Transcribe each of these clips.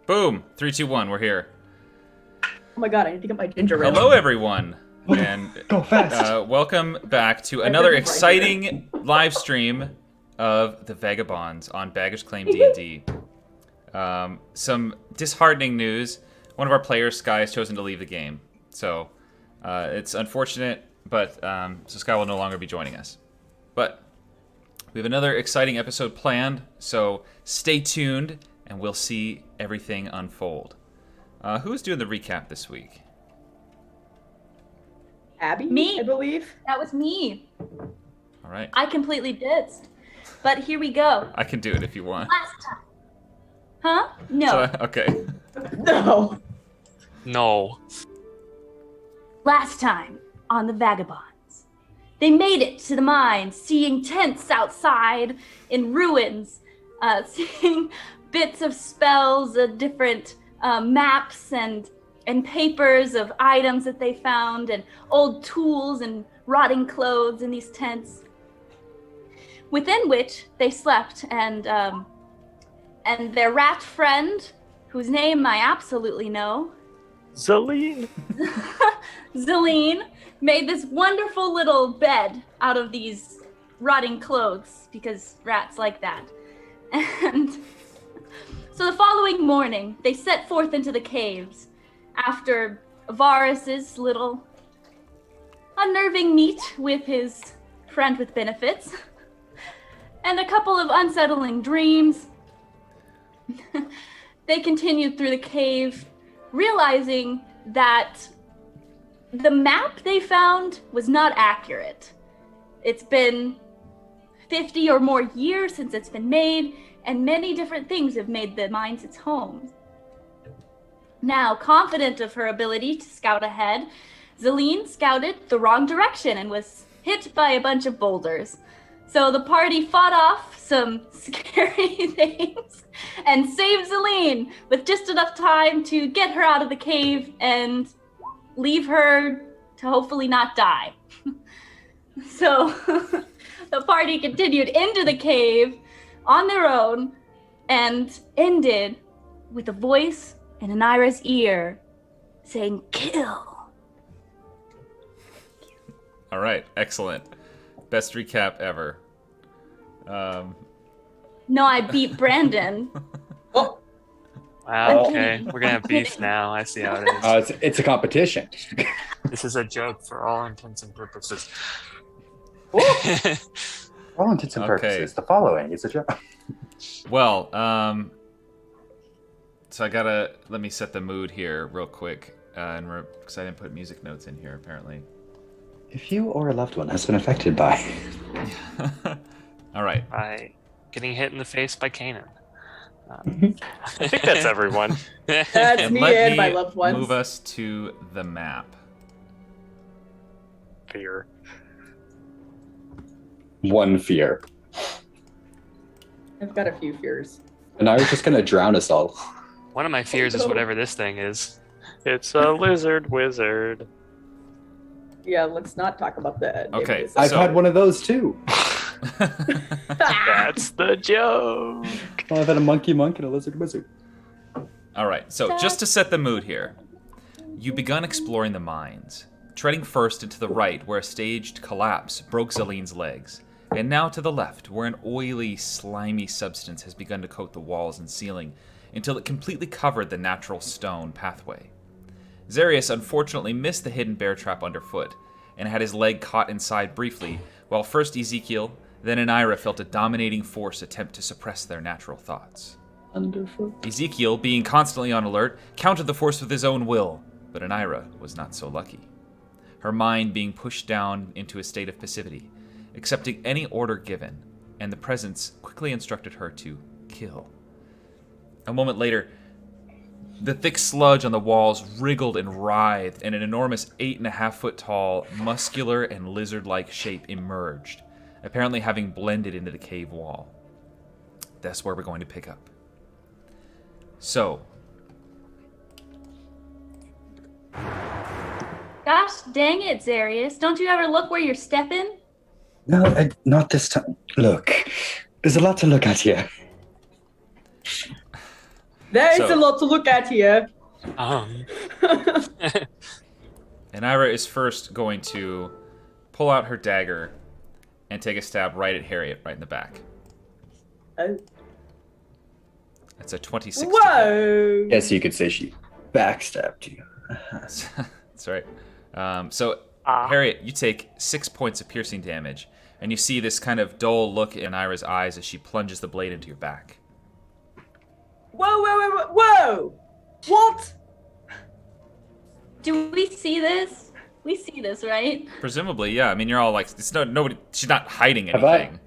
Boom! 3, 2, 1, we're here. Oh my god, I need to get my ginger ale. Hello, everyone, and Go fast. welcome back to another exciting live stream of the Vagabonds on Baggage Claim D&D. Some disheartening news. One of our players, Sky, has chosen to leave the game. So it's unfortunate, but so Sky will no longer be joining us. But we have another exciting episode planned, so stay tuned, and we'll see everything unfold. Who's doing the recap this week? Abby? Me. I believe. That was me. All right. I completely ditzed. But here we go. I can do it if you want. Last time. Huh? No. So, okay. No. No. Last time on the Vagabonds. They made it to the mines, seeing tents outside in ruins, seeing bits of spells, different maps and papers of items that they found, and old tools and rotting clothes in these tents. Within which they slept, and their rat friend, whose name I absolutely know, Zelene. Zelene, made this wonderful little bed out of these rotting clothes, because rats like that. And so the following morning, they set forth into the caves after Varus's little unnerving meet with his friend with benefits and a couple of unsettling dreams. They continued through the cave, realizing that the map they found was not accurate. It's been 50 or more years since it's been made, and many different things have made the mines its home. Now, confident of her ability to scout ahead, Zelene scouted the wrong direction and was hit by a bunch of boulders. So the party fought off some scary things and saved Zelene with just enough time to get her out of the cave and leave her to hopefully not die. So the party continued into the cave on their own and ended with a voice in Anira's ear saying, "Kill." All right, excellent. Best recap ever. No, I beat Brandon. Oh. Wow, okay. We're gonna have beef now. I see how it is. It's a competition. This is a joke for all intents and purposes. For all intents and purposes, the following is a joke. Well, so let me set the mood here real quick, because I didn't put music notes in here apparently. If you or a loved one has been affected by... All right. By getting hit in the face by Kanan. I think that's everyone. That's me and my loved ones. Move us to the map. Fear. One fear. I've got a few fears. And I was just going to drown us all. One of my fears is whatever this thing is. It's a lizard wizard. Yeah, let's not talk about that. Okay, I've had one of those too. That's the joke. Well, I've had a monkey monk and a lizard wizard. All right, so just to set the mood here, you've begun exploring the mines, treading first into the right where a staged collapse broke Zelene's legs, and now to the left where an oily, slimy substance has begun to coat the walls and ceiling until it completely covered the natural stone pathway. Zarius unfortunately missed the hidden bear trap underfoot and had his leg caught inside briefly, while first Ezekiel, then Anira felt a dominating force attempt to suppress their natural thoughts. Underfoot. Ezekiel, being constantly on alert, countered the force with his own will, but Anira was not so lucky. Her mind being pushed down into a state of passivity, accepting any order given, and the presence quickly instructed her to kill. A moment later, the thick sludge on the walls wriggled and writhed, and an enormous 8.5-foot tall, muscular and lizard-like shape emerged, apparently having blended into the cave wall. That's where we're going to pick up. So. Gosh dang it, Zarius. Don't you ever look where you're stepping? No, not this time. Look, there's a lot to look at here. There's So- a lot to look at here. And Ira is first going to pull out her dagger and take a stab right at Harriet, right in the back. Oh. That's a 26 to hit. Whoa! Yes, you could say she backstabbed you. That's right. So, Harriet, you take 6 points of piercing damage, and you see this kind of dull look in Ira's eyes as she plunges the blade into your back. Whoa! What? Do we see this? We see this, right? Presumably, yeah. I mean, you're all like, it's nobody. She's not hiding Have anything.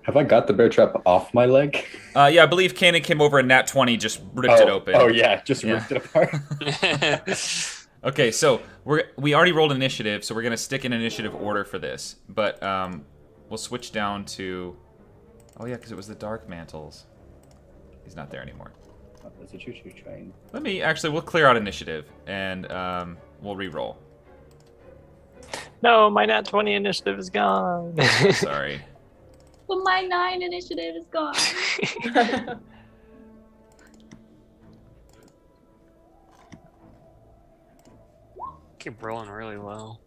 Have I got the bear trap off my leg? Yeah, I believe Kanan came over and Nat 20 just ripped it open. Oh yeah, just ripped it apart. Okay, so we already rolled initiative, so we're gonna stick in initiative order for this. But we'll switch down to. Oh yeah, because it was the Dark Mantles. He's not there anymore. Oh, there's a choo-choo train. We'll clear out initiative and we'll re-roll. No, my nat 20 initiative is gone. Sorry. But my 9 initiative is gone. Keep rolling really well.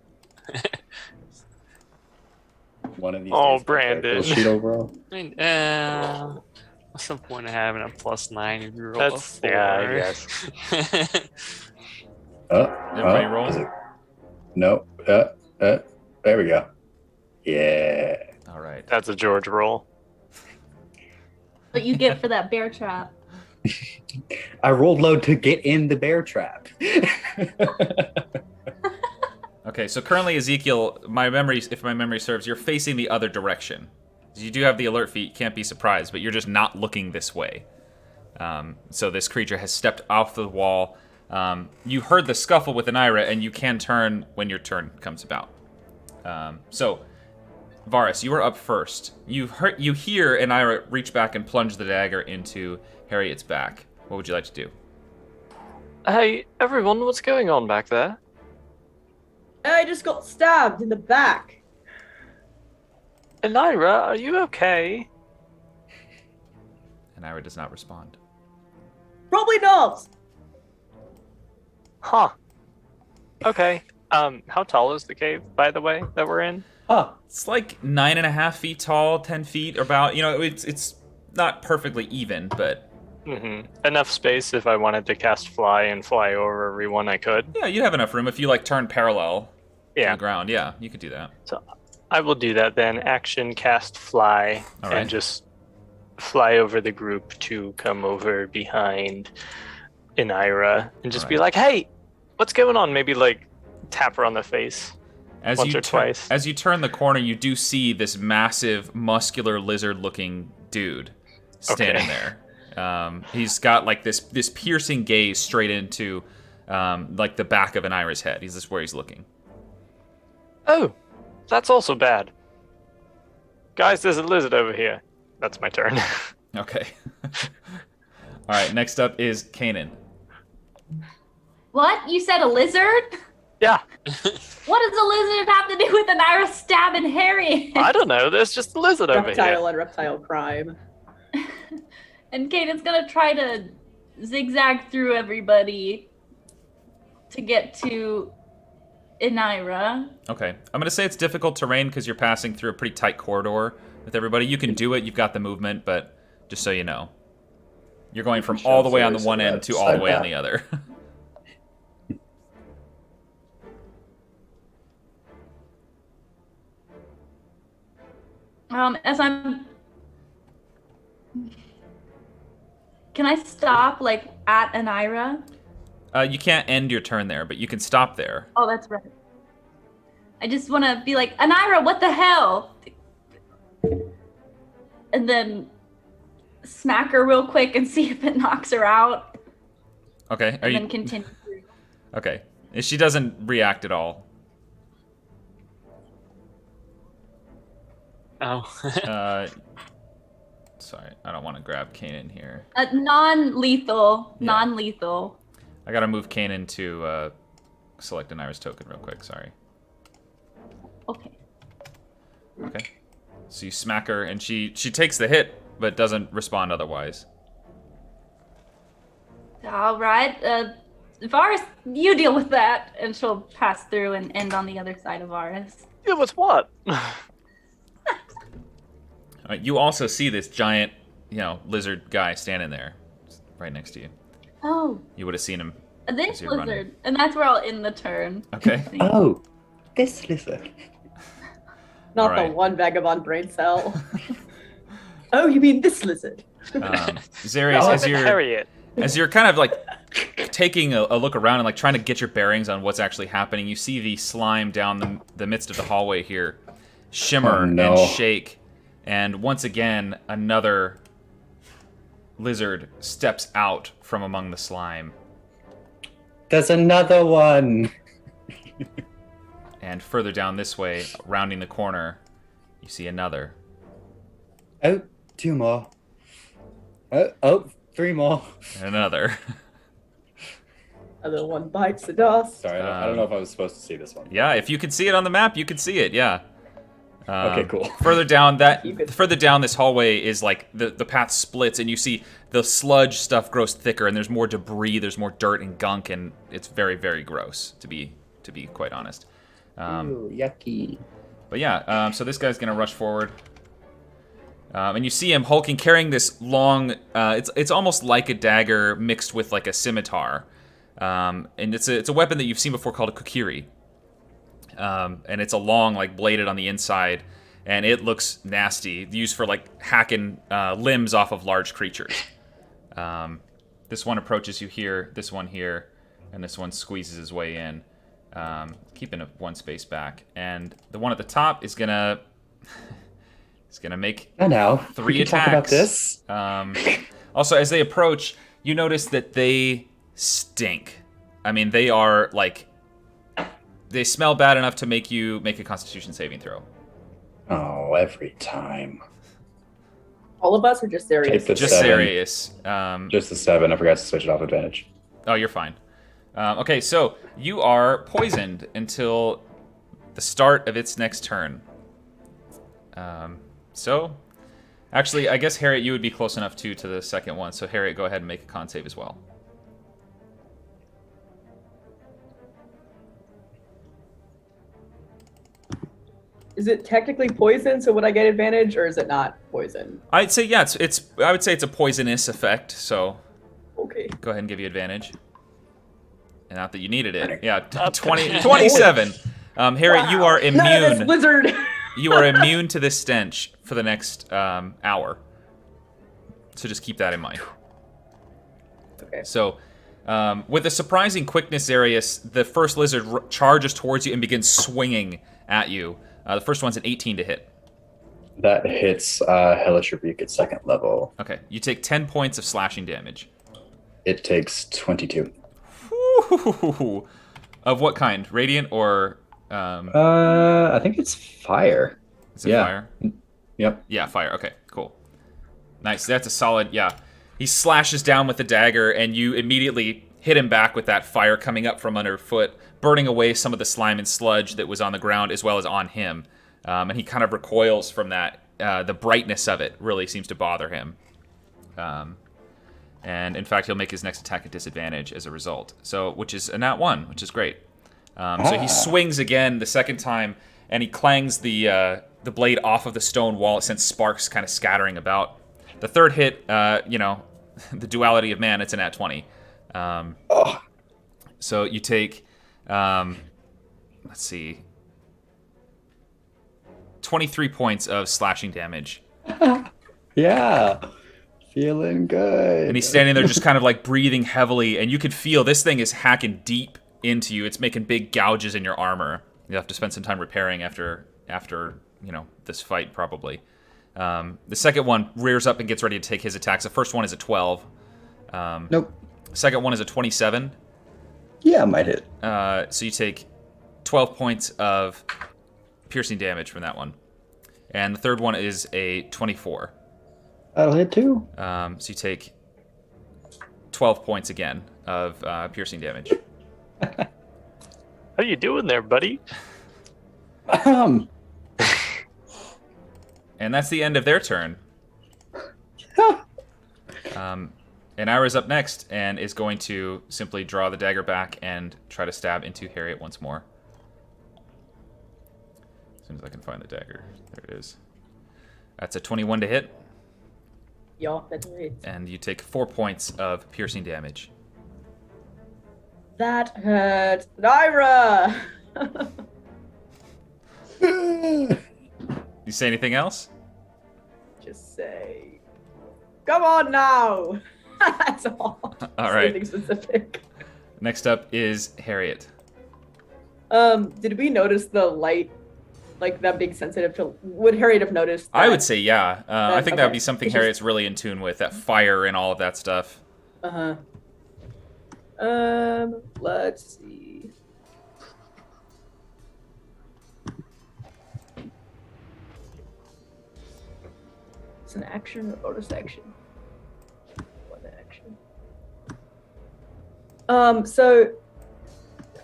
One of these Oh, days, Brandon. full sheet overall. I mean, what's the point of having a +9 if you roll That's a 4? yeah, I guess. Everybody roll? Is it? No. There we go. Yeah. All right. That's a George roll. What you get for that bear trap. I rolled low to get in the bear trap. Okay, so currently Ezekiel, if my memory serves, you're facing the other direction. You do have the alert feat, can't be surprised, but you're just not looking this way. So this creature has stepped off the wall. You heard the scuffle with Anira, and you can turn when your turn comes about. So, Varus, you are up first. You hear Anira reach back and plunge the dagger into Harriet's back. What would you like to do? Hey, everyone, what's going on back there? I just got stabbed in the back. Elira, are you okay? Anira does not respond. Probably not. Huh. Okay. How tall is the cave, by the way, that we're in? It's like 9.5 feet tall, 10 feet, or about. It's not perfectly even, but Enough space if I wanted to cast fly and fly over everyone I could. yeah, you'd have enough room if you turn parallel to Yeah. the ground. Yeah, you could do that. So I will do that then. Action, cast fly, All right. and just fly over the group to come over behind Anira and just be like, hey, what's going on? Maybe tap her on the face. Once or twice. As you turn the corner, you do see this massive, muscular, lizard-looking dude standing there. He's got this piercing gaze straight into the back of Anira's head. This is where he's looking. Oh, that's also bad. Guys, there's a lizard over here. That's my turn. Okay. All right. Next up is Kanan. What? You said a lizard? Yeah. What does a lizard have to do with an Ira stabbing Harriet? I don't know. There's just a lizard over Reptile here. and reptile crime. And Kaden's gonna try to zigzag through everybody to get to Anira. Okay. I'm going to say it's difficult terrain because you're passing through a pretty tight corridor with everybody. You can do it. You've got the movement, but just so you know. You're going from all the way on the one end to all the way on the other. As I'm... Can I stop, at Anira? You can't end your turn there, but you can stop there. Oh, that's right. I just want to be like, Anira, what the hell? And then smack her real quick and see if it knocks her out. Okay. And then continue. Okay. She doesn't react at all. Oh. Sorry, I don't want to grab Kanan here. Non-lethal. Yeah. Non-lethal. I gotta move Kanan to select an Iris token real quick. Sorry. Okay. Okay. So you smack her, and she takes the hit, but doesn't respond otherwise. All right. Varus, you deal with that, and she'll pass through and end on the other side of Varus. Yeah, with what? You also see this giant, lizard guy standing there, right next to you. Oh. You would have seen him. This lizard, and that's where I'll end the turn. Okay. Oh, this lizard. Not Alright. the one vagabond brain cell. Oh, you mean this lizard? Zarius, as you're kind of like taking a look around and like trying to get your bearings on what's actually happening, you see the slime down the midst of the hallway here shimmer and shake, and once again another lizard steps out from among the slime. There's another one. And further down this way, rounding the corner, you see another. Oh, 2 more. Oh, 3 more. And another. Other one bites the dust. Sorry, I don't know if I was supposed to see this one. Yeah, if you can see it on the map, you can see it. Yeah. Okay, cool. Further down this hallway is like the path splits, and you see the sludge stuff grows thicker, and there's more debris, there's more dirt and gunk, and it's very, very gross, to be quite honest. Ooh, yucky. But yeah, so this guy's gonna rush forward, and you see him hulking, carrying this long. It's almost like a dagger mixed with like a scimitar, and it's a weapon that you've seen before called a kokiri. And it's a long, like, bladed on the inside, and it looks nasty. Used for like hacking limbs off of large creatures. This one approaches you here, this one here, and this one squeezes his way in, keeping one space back. And the one at the top is gonna make 3 attacks. Talk about this. Also, as they approach, you notice that they stink. I mean, they are like. They smell bad enough to make you make a Constitution saving throw. Oh, every time. All of us or just Sirius? Just Sirius. Just the 7. I forgot to switch it off advantage. Oh, you're fine. Okay, so you are poisoned until the start of its next turn. So, actually, I guess Harriet, you would be close enough to the second one. So Harriet, go ahead and make a con save as well. Is it technically poison, so would I get advantage, or is it not poison? I'd say yeah. I would say it's a poisonous effect. So, okay. Go ahead and give you advantage. And not that you needed it. Yeah, 27. Harriet, you are immune. None of this lizard. You are immune to this stench for the next hour. So just keep that in mind. Okay. So, with a surprising quickness, Arius, the first lizard charges towards you and begins swinging at you. The first one's an 18 to hit. That hits Hellish Rebuke at 2nd level. Okay, you take 10 points of slashing damage. It takes 22. Ooh. Of what kind? Radiant or... I think it's fire. Is it fire? Yep. Yeah, fire. Okay, cool. Nice. That's a solid... Yeah. He slashes down with the dagger, and you immediately hit him back with that fire coming up from underfoot, burning away some of the slime and sludge that was on the ground as well as on him. And he kind of recoils from that. The brightness of it really seems to bother him. And in fact, he'll make his next attack at disadvantage as a result. So, which is a nat 1, which is great. So he swings again the second time, and he clangs the blade off of the stone wall. It sends sparks kind of scattering about. The third hit, the duality of man, it's a nat 20. So you take, let's see, 23 points of slashing damage. Yeah. Feeling good. And he's standing there just kind of like breathing heavily, and you can feel this thing is hacking deep into you. It's making big gouges in your armor. You'll have to spend some time repairing after this fight, probably. The second one rears up and gets ready to take his attacks. The first one is a 12. Nope. Second one is a 27. Yeah, might hit. So you take 12 points of piercing damage from that one. And the third one is a 24. That'll hit too. So you take 12 points again of piercing damage. How you doing there, buddy? And that's the end of their turn. And Ira's up next and is going to simply draw the dagger back and try to stab into Harriet once more. As soon as I can find the dagger. There it is. That's a 21 to hit. Yeah, that's right. And you take 4 points of piercing damage. That hurt. Ira! You say anything else? Just say, come on now! That's all. All right. Anything specific. Next up is Harriet. Did we notice the light, like that being sensitive to? Would Harriet have noticed that? I would say yeah. I think that would okay. be something It's just- Harriet's really in tune with, that fire and all of that stuff. Uh-huh. Let's see. It's an action or bonus action? One action. So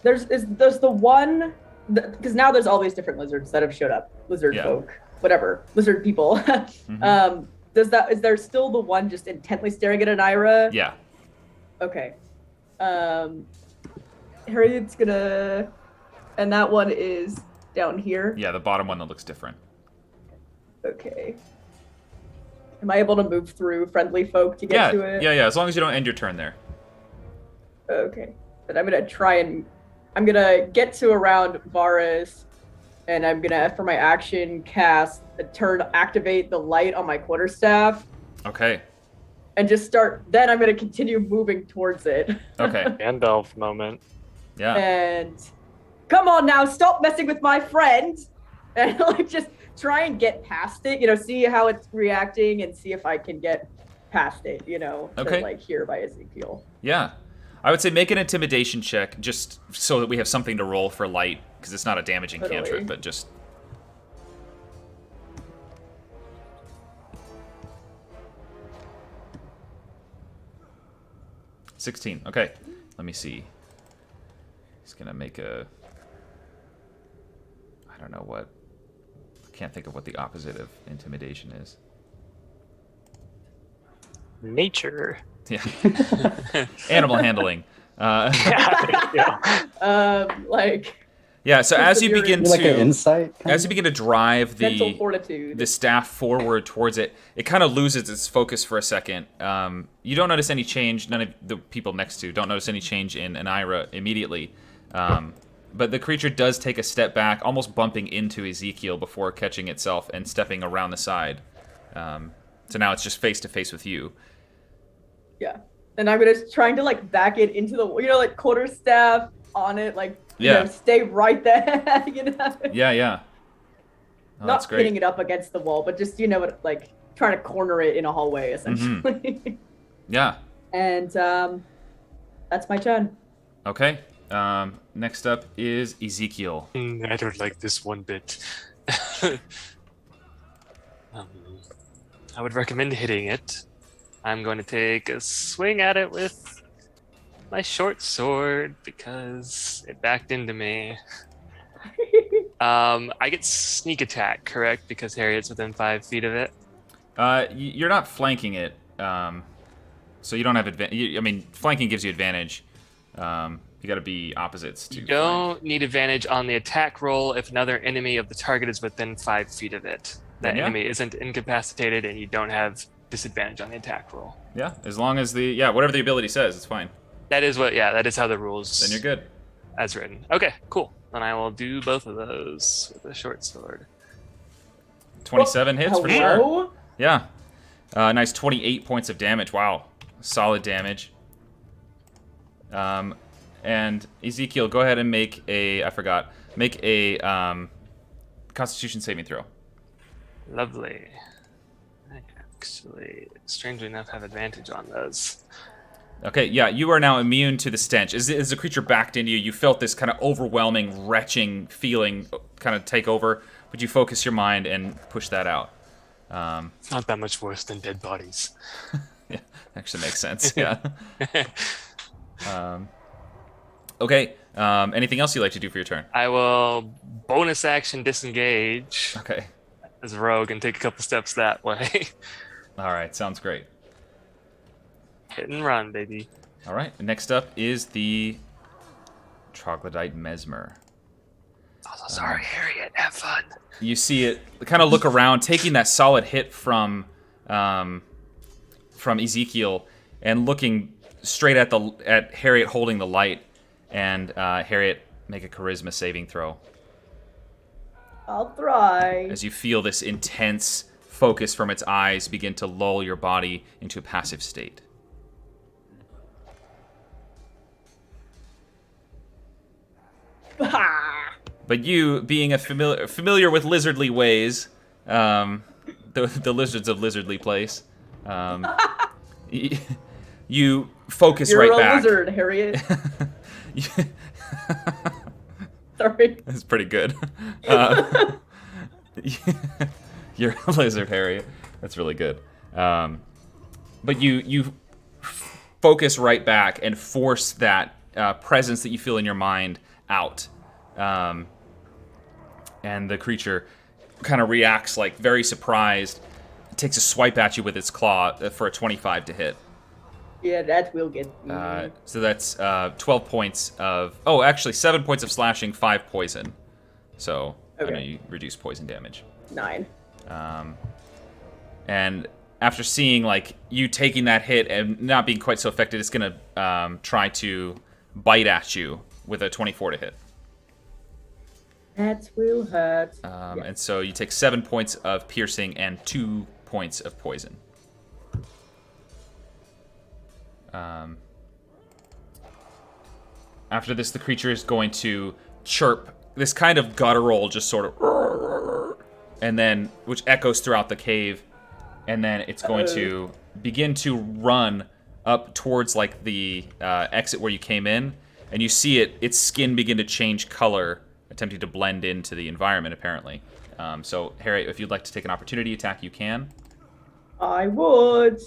there's the one, because now there's all these different lizards that have showed up. Lizard Yeah. folk, whatever, lizard people. Mhm. Is there still the one just intently staring at an Ira? Yeah. Okay. Harriet's gonna, and that one is down here. Yeah, the bottom one that looks different. Okay. Am I able to move through friendly folk to get to it? Yeah, as long as you don't end your turn there. Okay. But I'm gonna get to around Varus, and I'm gonna, for my action, cast activate the light on my quarterstaff, Okay. and just start. Then I'm gonna continue moving towards it. Okay. Gandalf moment. Yeah. And come on now, stop messing with my friend, and like just try and get past it. See how it's reacting, and see if I can get past it. Okay. To like here by Ezekiel. Yeah. I would say make an intimidation check just so that we have something to roll for light, because it's not a damaging Totally. cantrip, but just... $16. Okay. Let me see. He's gonna make a... I don't know what... I can't think of what the opposite of intimidation is. Nature. Yeah. Animal handling. Like Yeah, so as you begin Like an to insight? as you begin to drive mental fortitude. the staff forward towards it, it kind of loses its focus for a second. You don't notice any change. None of the people next to don't notice any change in Ira immediately. But the creature does take a step back, almost bumping into Ezekiel before catching itself and stepping around the side. So now it's just face to face with you. Yeah. And I'm trying to like back it into the, like quarterstaff on it, like, stay right there, Yeah. Oh, Not that's great. hitting it up against the wall, but just, like trying to corner it in a hallway, essentially. Yeah. And that's my turn. Okay. Next up is Ezekiel. I don't like this one bit. I would recommend hitting it. I'm going to take a swing at it with my short sword because it backed into me. I get sneak attack, correct? Because Harriet's within 5 feet of it. You're not flanking it, so you don't have advantage. I mean, flanking gives you advantage. You got to be opposites to. You don't need advantage on the attack roll if another enemy of the target is within 5 feet of it. That Yeah. enemy isn't incapacitated, and you don't have disadvantage on the attack roll. Yeah, as long as whatever the ability says, it's fine. That is how the rules. Then you're good. As written. Okay, cool. Then I will do both of those with a short sword. 27 hits for sure. Hello? Yeah. Nice 28 points of damage. Wow. Solid damage. And Ezekiel, go ahead and make a Constitution saving throw. Lovely. I actually, strangely enough, have advantage on those. Okay, yeah, you are now immune to the stench. As the creature backed into you, you felt this kind of overwhelming, retching feeling kind of take over, but you focus your mind and push that out. It's not that much worse than dead bodies. Yeah, actually makes sense, yeah. Okay, anything else you'd like to do for your turn? I will bonus action disengage Okay, as a rogue and take a couple steps that way. all right, sounds great. Hit and run, baby. All right. Next up is the Troglodyte Mesmer. Oh, sorry, Harriet. Have fun. You see it kind of look around, taking that solid hit from Ezekiel and looking straight at Harriet holding the light. And Harriet, make a charisma saving throw. I'll try. As you feel this intense focus from its eyes begin to lull your body into a passive state. But you, being familiar with lizardly ways, the lizards of Lizardly Place, you focus right back. You're a lizard, Harriet. Sorry. That's pretty good. You're a lizard, Harriet. That's really good. But you focus right back and force that presence that you feel in your mind out. And the creature kind of reacts like very surprised. It takes a swipe at you with its claw for a 25 to hit. Yeah, that will get me. So that's 12 points of... Oh, actually, 7 points of slashing, 5 poison. So, Okay. you know, you reduce poison damage. 9. And after seeing, like, you taking that hit and not being quite so effective, it's going to try to bite at you with a 24 to hit. That will hurt. And so you take 7 points of piercing and 2 points of poison. After this, the creature is going to chirp this kind of guttural, just sort of, and then which echoes throughout the cave, and then it's going to begin to run up towards like the exit where you came in, and you see its skin begin to change color, attempting to blend into the environment. Apparently, so Harriet, if you'd like to take an opportunity attack, you can. I would.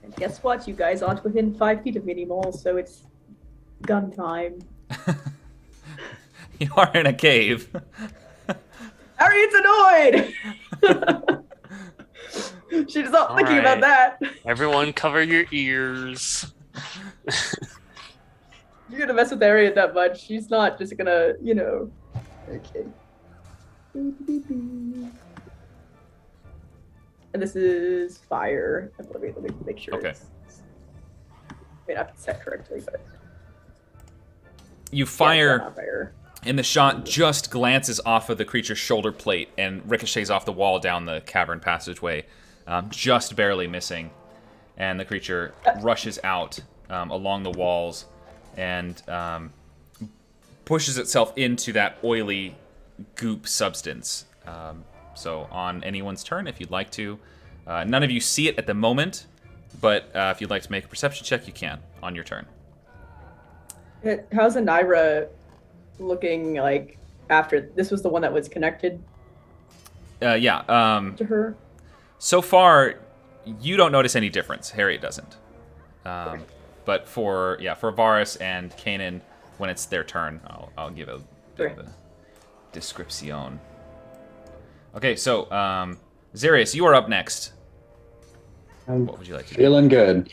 And guess what? You guys aren't within 5 feet of me anymore, so it's gun time. You are in a cave. Harriet's annoyed! She's not thinking about that. Everyone cover your ears. You're gonna mess with Harriet that much. She's not just gonna, you know. Okay. And this is fire. Let me make sure. Okay. I may not be set correctly, but You yeah, fire, it's not fire. and the shot just glances off of the creature's shoulder plate and ricochets off the wall down the cavern passageway, just barely missing. And the creature rushes out along the walls and pushes itself into that oily goop substance. So on anyone's turn, if you'd like to. None of you see it at the moment, but if you'd like to make a perception check, you can on your turn. How's Anira looking like after this was the one that was connected Yeah. to her? So far, you don't notice any difference. Harriet doesn't. But for Varus and Kanan, when it's their turn, I'll give a bit of a description. Okay, so Zarius, you are up next. What would you like to do? Feeling good.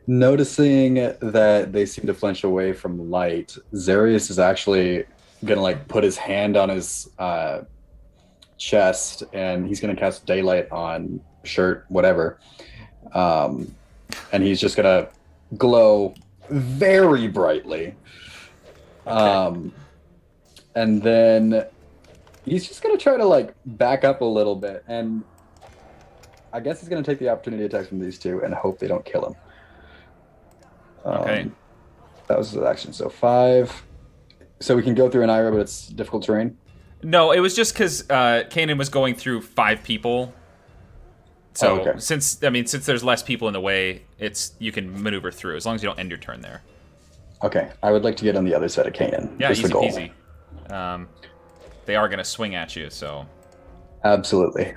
Noticing that they seem to flinch away from light, Zarius is actually gonna like put his hand on his chest, and he's gonna cast daylight on shirt, whatever, and he's just gonna glow very brightly. And then he's just gonna try to like back up a little bit, and I guess he's gonna take the opportunity attacks from these two and hope they don't kill him. Okay. That was his action. So 5. So we can go through an Ira, but it's difficult terrain. No, it was just because Kanan was going through 5 people. So okay. since there's less people in the way, you can maneuver through as long as you don't end your turn there. Okay, I would like to get on the other side of Kanan. Yeah, Just easy the goal. peasy. They are going to swing at you, so. Absolutely.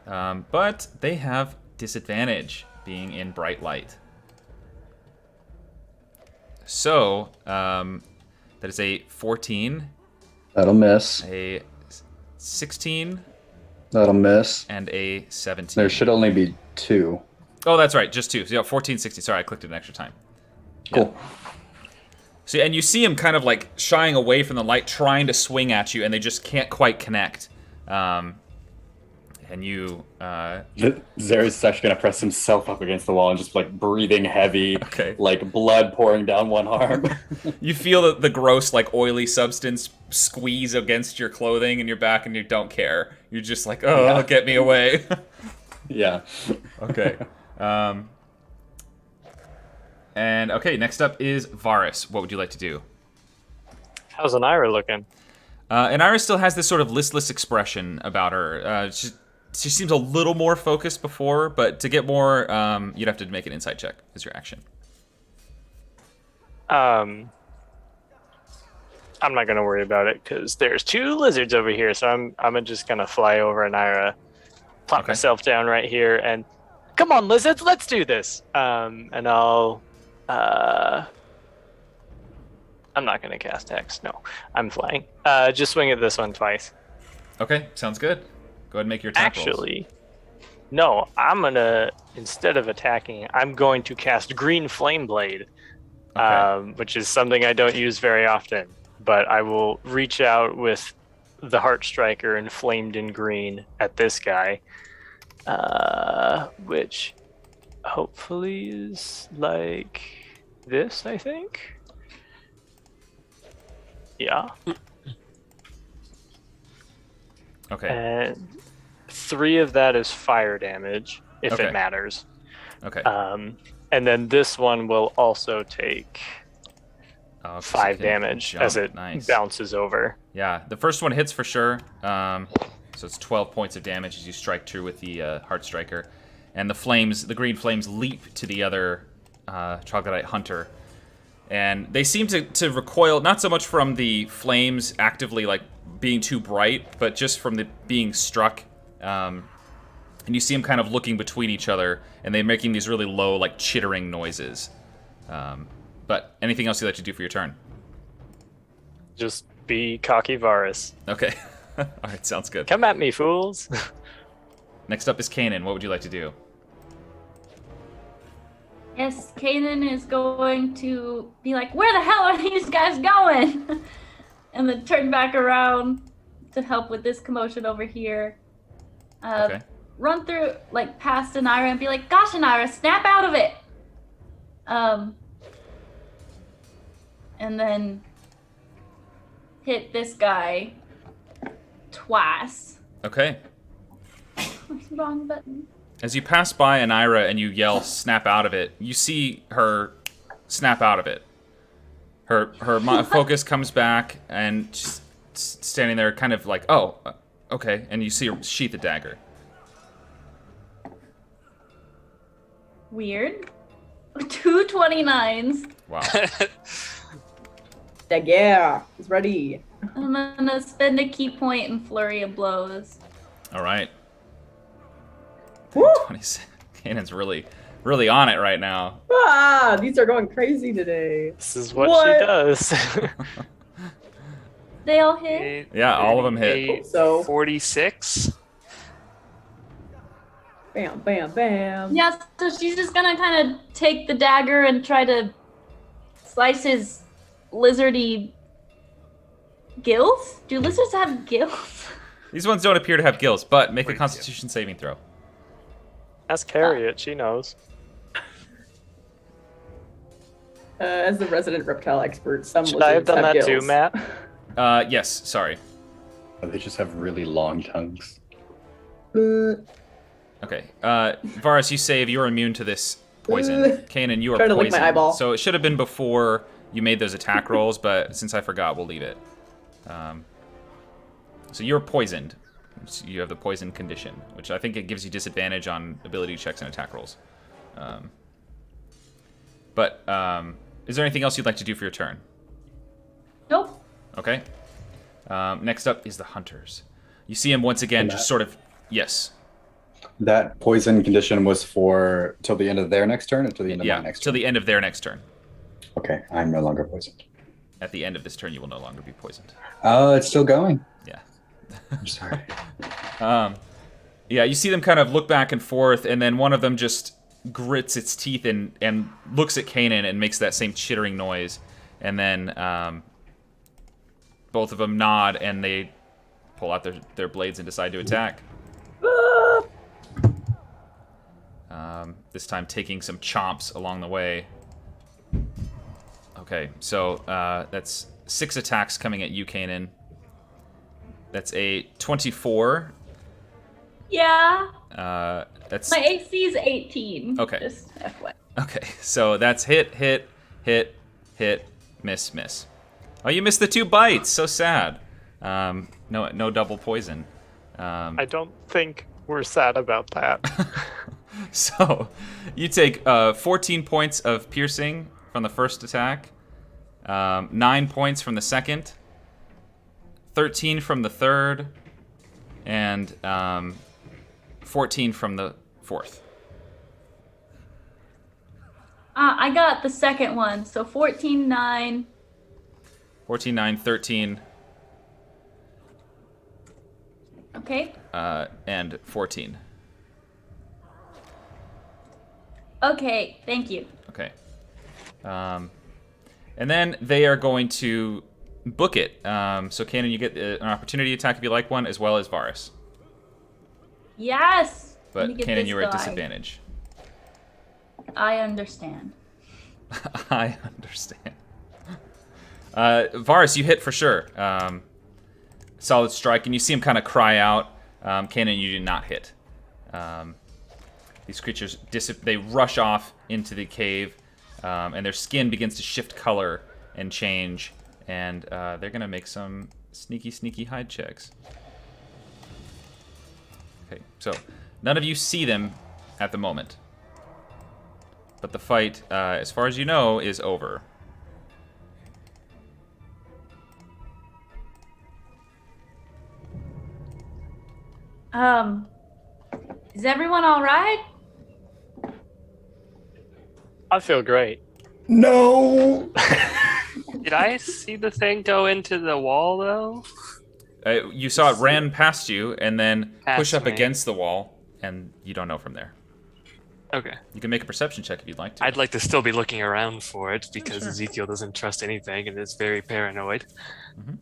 But they have disadvantage being in bright light. So, that is a 14. That'll miss. A 16. That'll miss. And a 17. There should only be 2. Oh, that's right, just 2. So, yeah, 14, 16. Sorry, I clicked it an extra time. Cool. Yeah. So, and you see him kind of like shying away from the light, trying to swing at you, and they just can't quite connect. And you... Zera's actually going to press himself up against the wall and just like breathing heavy, Okay. like blood pouring down one arm. You feel the gross, like, oily substance squeeze against your clothing and your back, and you don't care. You're just like, oh, Yeah. get me away. Yeah. Okay. And, okay, next up is Varus. What would you like to do? How's Anira looking? And Iris still has this sort of listless expression about her. She seems a little more focused before, but to get more, you'd have to make an insight check as your action. I'm not gonna worry about it because there's 2 lizards over here, so I'm just gonna fly over Anira, plop Okay. myself down right here, and come on, lizards, let's do this. And I'll I'm not gonna cast Hex. No, I'm flying. Just swing at this one twice. Okay, sounds good. Go ahead and make your attack rolls. Actually, no, I'm gonna, instead of attacking, I'm going to cast Green Flame Blade, Okay. which is something I don't use very often. But I will reach out with the Heart Striker and flamed in green at this guy, which hopefully is like this, I think. Yeah. Okay. And 3 of that is fire damage, if Okay. it matters. Okay. And then this one will also take Oh, so 5 you can damage jump. as it Nice. bounces over. Yeah, the first one hits for sure. So it's 12 points of damage as you strike through with the Heart Striker. And the green flames leap to the other Troglodyte Hunter. And they seem to recoil, not so much from the flames actively like being too bright, but just from the being struck. And you see them kind of looking between each other, and they're making these really low, like chittering noises. But anything else you'd like to do for your turn? Just be cocky Varus. Okay. All right, sounds good. Come at me, fools. Next up is Kanan. What would you like to do? Yes, Kanan is going to be like, where the hell are these guys going? And then turn back around to help with this commotion over here. Okay. Run through, like, past Anira and be like, gosh, Anira, snap out of it! And then hit this guy twice. Okay. Wrong button. As you pass by Anira and you yell, snap out of it, you see her snap out of it. Her focus comes back, and she's standing there kind of like, oh, okay. And you see her sheath a dagger. Weird. 2 29s. Wow. Yeah, he's ready. I'm gonna spend a key point and flurry of blows. All right. Woo! 26. Kanan's really on it right now. Ah, these are going crazy today. This is what What? she does. They all hit? Yeah, all of them hit. So 46. bam, bam, bam. Yeah, so she's just gonna kind of take the dagger and try to slice his lizardy gills? Do lizards have gills? These ones don't appear to have gills, but make a Constitution saving throw. Ask Harriet, she knows. As the resident reptile expert, some Should I have lizards done that gills. too, Matt? Yes, sorry. They just have really long tongues. Okay. Varus, you save. You're immune to this poison. Kanan, you are Trying to poisoned. lick my eyeball. So it should have been before you made those attack rolls, but since I forgot, we'll leave it. So you're poisoned. You have the poison condition, which I think it gives you disadvantage on ability checks and attack rolls. But is there anything else you'd like to do for your turn? Nope. Okay. Next up is the hunters. You see him once again, just sort of. Yes. That poison condition was for till the end of their next turn, or till the end of my next till turn? the end of their next turn. Okay, I'm no longer poisoned. At the end of this turn, you will no longer be poisoned. Oh, it's still going. Yeah. I'm sorry. Yeah, you see them kind of look back and forth, and then one of them just grits its teeth and looks at Kanan and makes that same chittering noise. And then both of them nod, and they pull out their blades and decide to attack. This time taking some chomps along the way. Okay, so that's 6 attacks coming at you, Kanan. That's a 24. Yeah. That's My AC is 18. Okay. Just FYI. Okay, so that's hit, miss. Oh, you missed the 2 bites. So sad. No double poison. I don't think we're sad about that. So you take 14 points of piercing from the first attack, 9 points from the second, 13 from the third, and 14 from the fourth. I got the second one, so 14, 9. 14, 9, 13, Okay. and 14. Okay, thank you. Okay. And then they are going to book it. So, Kanan, you get an opportunity attack if you like one, as well as Varus. Yes! But, Let me get Kanan, this you were at guy. disadvantage. I understand. I understand. Varus, you hit for sure. Solid strike, and you see him kind of cry out. Kanan, you do not hit. These creatures, they rush off into the cave, and their skin begins to shift color and change, and they're going to make some sneaky hide checks. Okay, so none of you see them at the moment. But the fight, as far as you know, is over. Is everyone all right? I feel great. No! Did I see the thing go into the wall, though? You saw it ran past you and then push Past up me. against the wall, and you don't know from there. Okay. You can make a perception check if you'd like to. I'd like to still be looking around for it because sure. Ezekiel doesn't trust anything and is very paranoid. Mhm.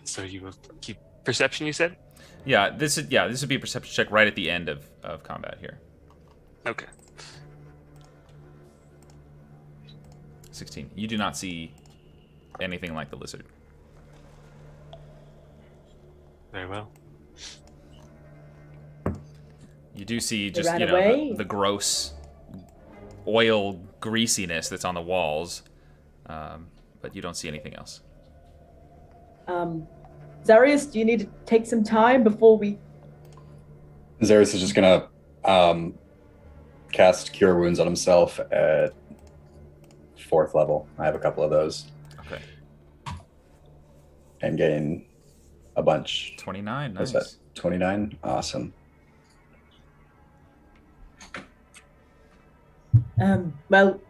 So you will keep perception, you said? Yeah, this would be a perception check right at the end of combat here. Okay. 16. You do not see anything like the lizard. Very well. You do see They just ran away? the gross oil greasiness that's on the walls, but you don't see anything else. Zarius, do you need to take some time before we... Xeris is just gonna cast Cure Wounds on himself at 4th level. I have a couple of those. Okay. And gain a bunch. 29. What's Nice. that? 29? Awesome. Well,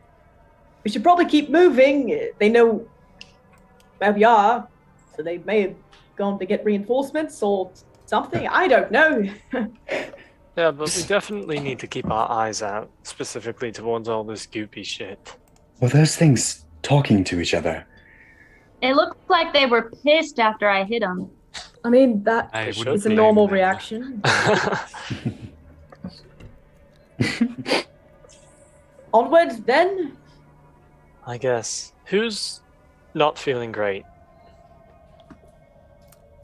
we should probably keep moving. They know where we are, so they may have gone to get reinforcements or something. I don't know. Yeah, but we definitely need to keep our eyes out, specifically towards all this goopy shit. Were those things talking to each other? It looked like they were pissed after I hit them. I mean, that I Is wouldn't is a blame normal them. reaction. Onwards, then? I guess. Who's not feeling great?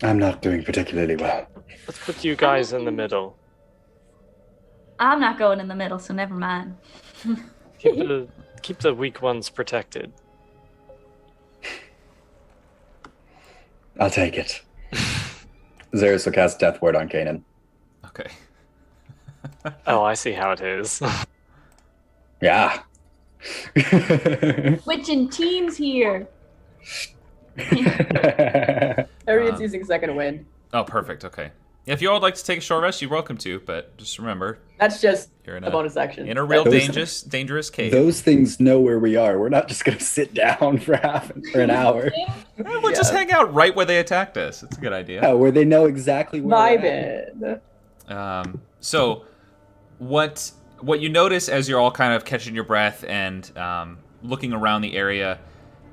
I'm not doing particularly well. Let's put you guys in the middle. I'm not going in the middle, so never mind. Keep the weak ones protected. I'll take it. Xeris will cast Death Ward on Kanan. Okay. Oh, I see how it is. Yeah. Switching teams here. Harriet's using second wind. Oh, perfect. Okay. If you all would like to take a short rest, you're welcome to, but just remember, That's just you're in a bonus action. in a real Those- dangerous cave. Those things know where we are. We're not just going to sit down for an hour. We'll just hang out right where they attacked us. It's a good idea. Yeah, where they know exactly where My we're at. bad. So, what you notice as you're all kind of catching your breath and looking around the area,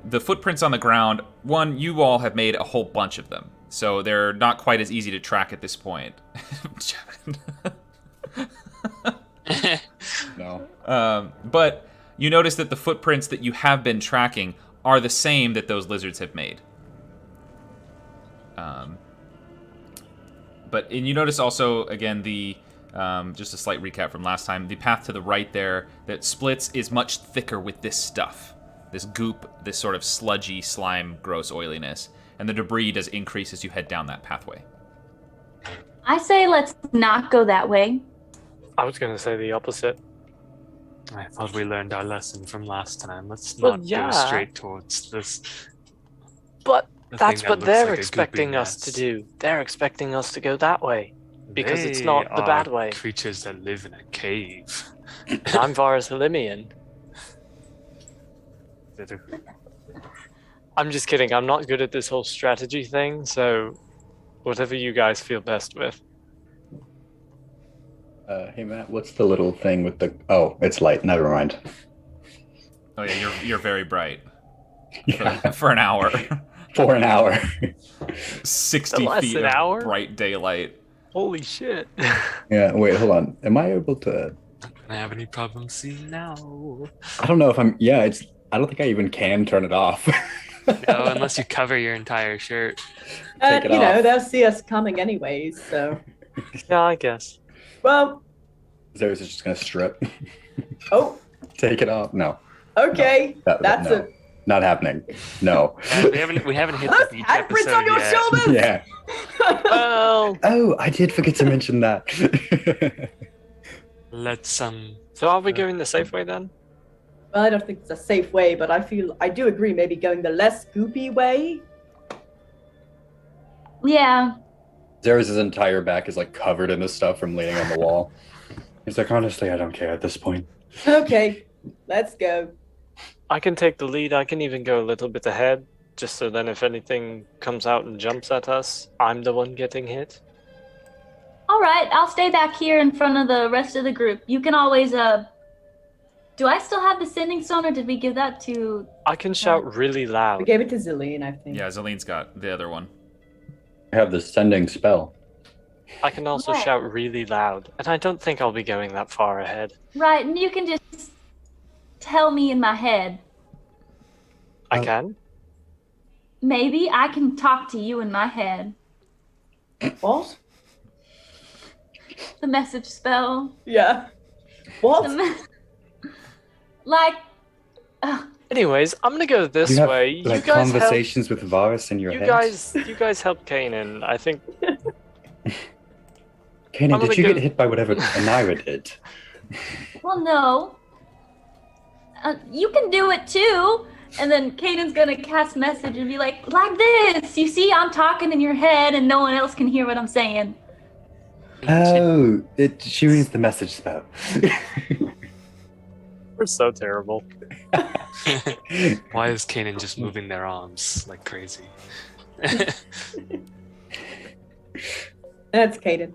the footprints on the ground, one, you all have made a whole bunch of them. So they're not quite as easy to track at this point. No. But you notice that the footprints that you have been tracking are the same that those lizards have made. And you notice also, again, the just a slight recap from last time, the path to the right there that splits is much thicker with this stuff. This goop, this sort of sludgy, slime, gross oiliness. And the debris does increase as you head down that pathway. I say let's not go that way. I was going to say the opposite. I thought we learned our lesson from last time. Let's Well, not yeah. go straight towards this. But the that's thing that what looks they're like a expecting goopy us to mess. do. They're expecting us to go that way. Because it's They not the bad are way. Creatures that live in a cave. And I'm Varus Halimian. I'm just kidding. I'm not good at this whole strategy thing, so whatever you guys feel best with. Hey Matt, what's the little thing with the? Oh, it's light. Never mind. Oh yeah, you're very bright. Yeah, For an hour. for an hour. 60 Less feet an of hour? bright daylight. Holy shit. Yeah. Wait, hold on. Am I able to? Not gonna have any problem seeing now. I don't know if I'm. Yeah, it's. I don't think I even can turn it off. No, unless you cover your entire shirt. Take it You know, off. they'll see us coming anyways, so. Yeah, I guess. Well, Zeus is just gonna strip. oh, Take it off. No, okay. That's no. Not happening. No. We haven't hit Those the beach handprints episode on your yet. shoulders! Yeah. Well, Oh, I did forget to mention that. Let's so are we going the safe way then? Well, I don't think it's a safe way, but I do agree maybe going the less goopy way. Yeah. Zeus' entire back is like covered in this stuff from leaning on the wall. He's like, honestly, I don't care at this point. Okay, let's go. I can take the lead. I can even go a little bit ahead, just so then if anything comes out and jumps at us, I'm the one getting hit. All right, I'll stay back here in front of the rest of the group. You can always do I still have the sending stone, or did we give that to? I can shout really We loud. gave it to Zillian, I think. Yeah, Zelene's got the other one. I have the sending spell. I can also Right. shout really loud, and I don't think I'll be going that far ahead. Right, and you can just tell me in my head. I Oh. can? Maybe I can talk to you in my head. What? The message spell. Yeah. The What? like, Anyways, I'm gonna go this You have way. You like guys help. conversations with Varus in your You head. guys help Kanan. I think Kanan, I'm did gonna you go- get hit by whatever Anira did? well, no. You can do it too. And then Kanan's gonna cast message and be like this. You see, I'm talking in your head, and no one else can hear what I'm saying. Oh, she means the message spell. we're so terrible. Why is Kanan just moving their arms like crazy? That's Caden.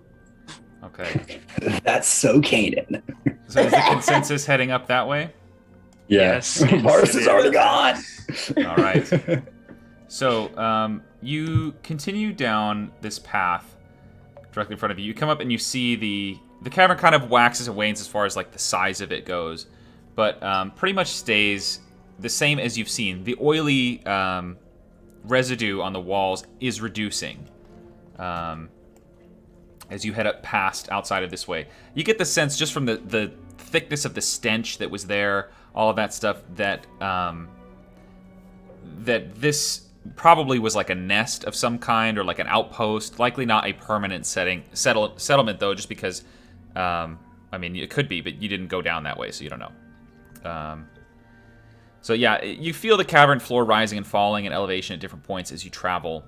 Okay. That's so Kanan. So is the consensus heading up that way? Yes, yes, Varus it is already is. gone. All right. So you continue down this path directly in front of you. You come up and you see the cavern kind of waxes and wanes as far as like the size of it goes, but pretty much stays the same as you've seen. The oily residue on the walls is reducing as you head up past outside of this way. You get the sense just from the thickness of the stench that was there, all of that stuff, that that this probably was like a nest of some kind or like an outpost. Likely not a permanent settlement though, just because I mean it could be, but you didn't go down that way, so you don't know. So yeah, you feel the cavern floor rising and falling in elevation at different points as you travel.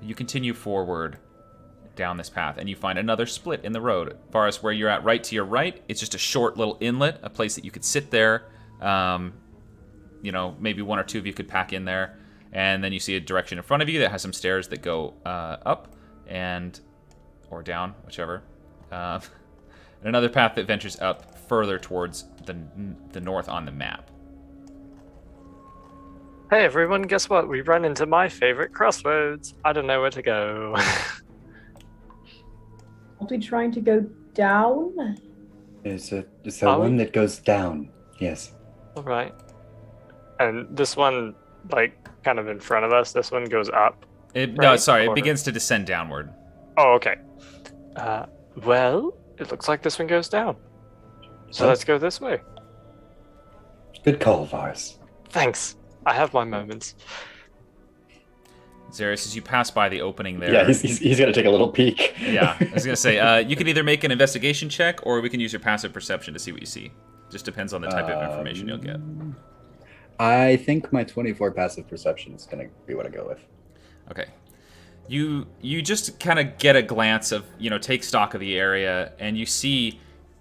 You continue forward down this path, and you find another split in the road. As far as where you're at, right to your right, it's just a short little inlet, a place that you could sit there. You know, maybe one or two of you could pack in there. And then you see a direction in front of you that has some stairs that go up. And or down, whichever. And another path that ventures up further towards the north on the map. Hey everyone, guess what? We run into my favorite Crossroads. I don't know where to go. Aren't we trying to go down? It's the one that goes down. Yes. All right. And this one, like, kind of in front of us, this one goes up. No, sorry, it begins to descend downward. Oh, okay. Well, it looks like this one goes down. So let's go this way. Good call, Varus. Thanks. I have my moments. Zarius, as you pass by the opening there... Yeah, he's going to take a little peek. Yeah, I was going to say, you can either make an investigation check, or we can use your passive perception to see what you see. Just depends on the type of information you'll get. I think my 24 passive perception is going to be what I go with. Okay. You just kind of get a glance of, take stock of the area, and you see,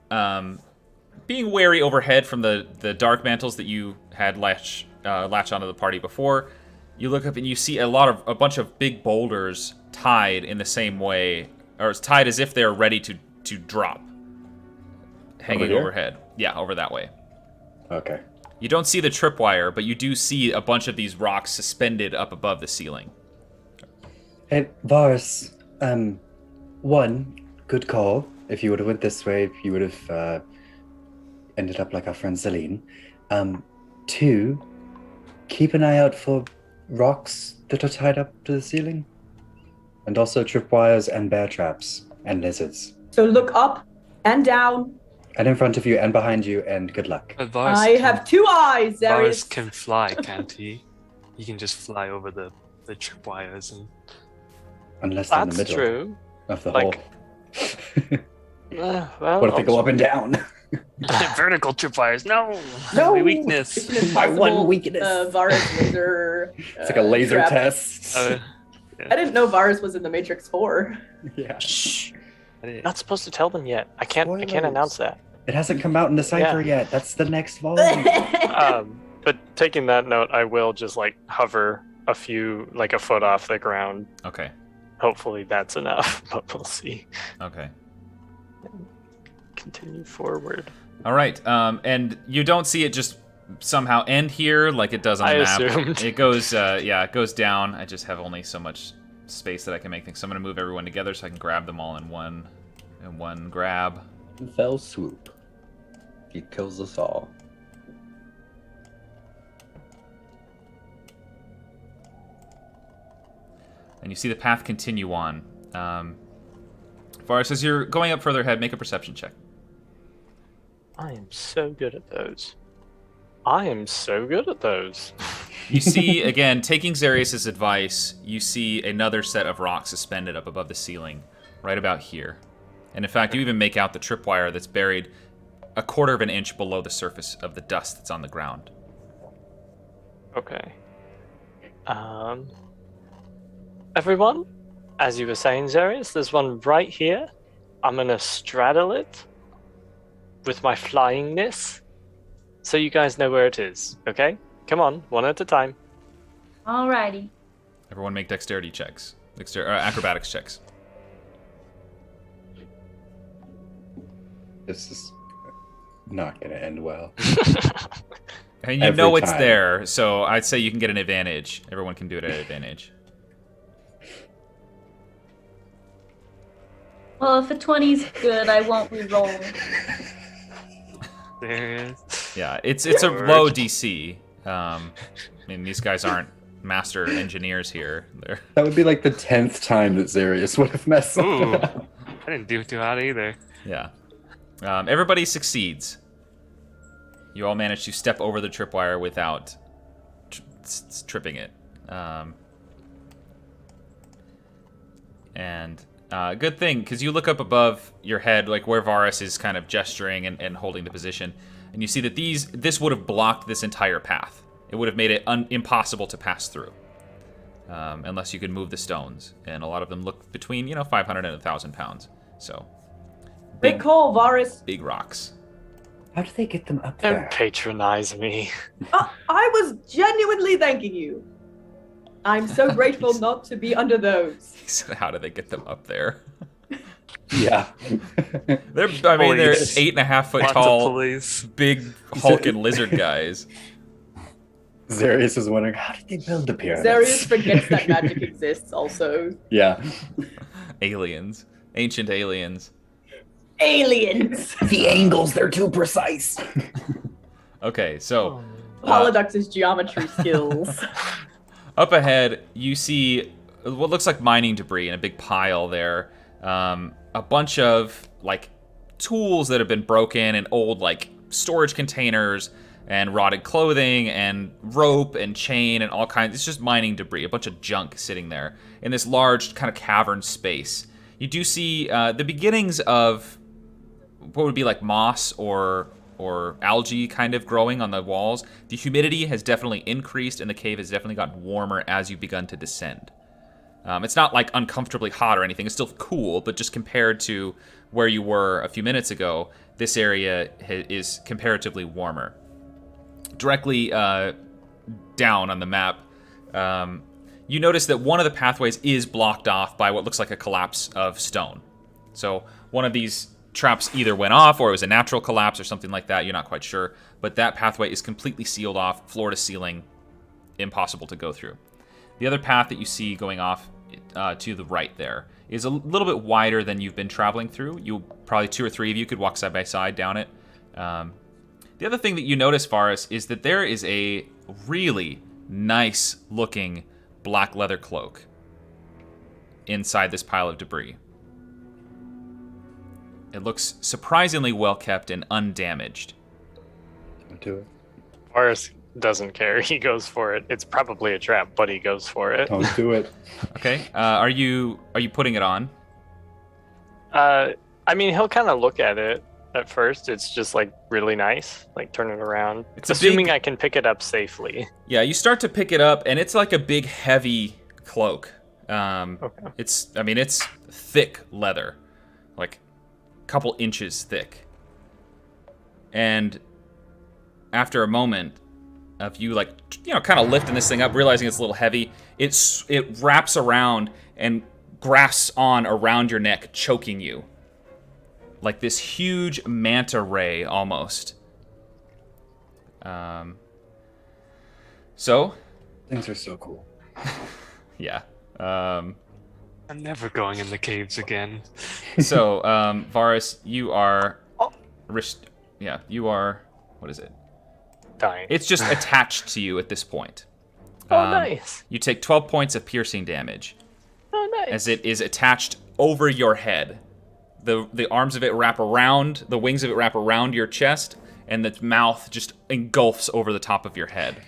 being wary overhead from the dark mantles that you had latch onto the party before, you look up and you see a bunch of big boulders tied in the same way, or it's tied as if they're ready to drop, hanging overhead. Yeah, over that way. Okay. You don't see the tripwire, but you do see a bunch of these rocks suspended up above the ceiling. Hey, Varus, one, good call. If you would have went this way, you would have ended up like our friend Celine. Two, keep an eye out for rocks that are tied up to the ceiling. And also tripwires and bear traps and lizards. So look up and down. And in front of you and behind you, and good luck. But I have 2 eyes, Varus Darius. can fly, can't he? He can just fly over the tripwires and... Unless they're in the That's middle true. of the Like- hole. Well, What if they go up and down? vertical tripwires. No, No! my weakness. Mission My one Impossible, weakness. Varus laser. It's like a laser trap. test. Uh, I didn't know Varus was in the Matrix 4. Yeah. Shh. I didn't- Not supposed to tell them yet. I can't Spoilers. announce that. It hasn't come out in the cipher yet. That's the next volume. But taking that note, I will just like hover a foot off the ground. Okay. Hopefully that's enough, but we'll see. Okay. Continue forward. All right. And you don't see it just somehow end here like it does on the I map. assumed. It goes, it goes down. I just have only so much space that I can make things. So I'm gonna move everyone together so I can grab them all in one grab. Fell swoop. He kills us all. And you see the path continue on. Varus, as you're going up further ahead, make a perception check. I am so good at those. I am so good at those. You see, again, taking Zarius' advice, you see another set of rocks suspended up above the ceiling, right about here. And in fact, you even make out the tripwire that's buried a quarter of an inch below the surface of the dust that's on the ground. Okay. Everyone, as you were saying, Zarius, there's one right here. I'm gonna straddle it with my flyingness, so you guys know where it is. Okay? Come on, one at a time. Alrighty. Everyone make dexterity checks. Acrobatics checks. This is not going to end well. And you Every know it's time. there, so I'd say you can get an advantage. Everyone can do it at advantage. Well, if a 20's good, I won't re-roll. There. Yeah, it's a low DC. I mean, these guys aren't master engineers here. They're... That would be like the 10th time that Zarius would have messed Ooh. up. I didn't do too hot either. Yeah. Everybody succeeds. You all manage to step over the tripwire without tripping it. Good thing, because you look up above your head, like where Varus is kind of gesturing and holding the position, and you see that this would have blocked this entire path. It would have made it impossible to pass through, unless you could move the stones. And a lot of them look between, 500 and 1,000 pounds. So, Big call, Varus. big rocks. How do they get them up Don't there? patronize me. I was genuinely thanking you. I'm so grateful not to be under those. He said, how do they get them up there? Yeah. They're Police. 8.5 foot Lots of tall, police. big hulking lizard guys. Zarius is wondering, how did they build the pyramids? Zarius forgets that magic exists also. Yeah. Aliens. Ancient aliens. Aliens! The angles, they're too precise. Okay, so Holodux's geometry skills. up ahead, you see what looks like mining debris in a big pile there. A bunch of like tools that have been broken and old like storage containers and rotted clothing and rope and chain and all kinds. It's just mining debris, a bunch of junk sitting there in this large kind of cavern space. You do see the beginnings of what would be like moss or algae kind of growing on the walls. The humidity has definitely increased and the cave has definitely gotten warmer as you've begun to descend. It's not like uncomfortably hot or anything. It's still cool, but just compared to where you were a few minutes ago, this area is comparatively warmer. Directly down on the map, you notice that one of the pathways is blocked off by what looks like a collapse of stone. So one of these traps either went off or it was a natural collapse or something like that. You're not quite sure. But that pathway is completely sealed off, floor to ceiling, impossible to go through. The other path that you see going off to the right there is a little bit wider than you've been traveling through. Probably 2 or 3 of you could walk side by side down it. The other thing that you notice, Varus, is that there is a really nice looking black leather cloak inside this pile of debris. It looks surprisingly well kept and undamaged. Don't do it. Boris doesn't care. He goes for it. It's probably a trap, but he goes for it. Don't do it. Okay. Are you putting it on? I mean, he'll kind of look at it at first. It's just like really nice. Like turn it around. It's assuming I can pick it up safely. Yeah, you start to pick it up, and it's like a big, heavy cloak. Okay. It's thick leather, like a couple inches thick. And after a moment of you, like, kind of lifting this thing up, realizing it's a little heavy, it wraps around and grasps on around your neck, choking you. Like this huge manta ray, almost. So? Things are so cool. Yeah. I'm never going in the caves again. So, Varus, you are... you are... What is it? Dying. It's just attached to you at this point. Oh, nice. You take 12 points of piercing damage. Oh, nice. As it is attached over your head. The arms of it wrap around, the wings of it wrap around your chest, and the mouth just engulfs over the top of your head.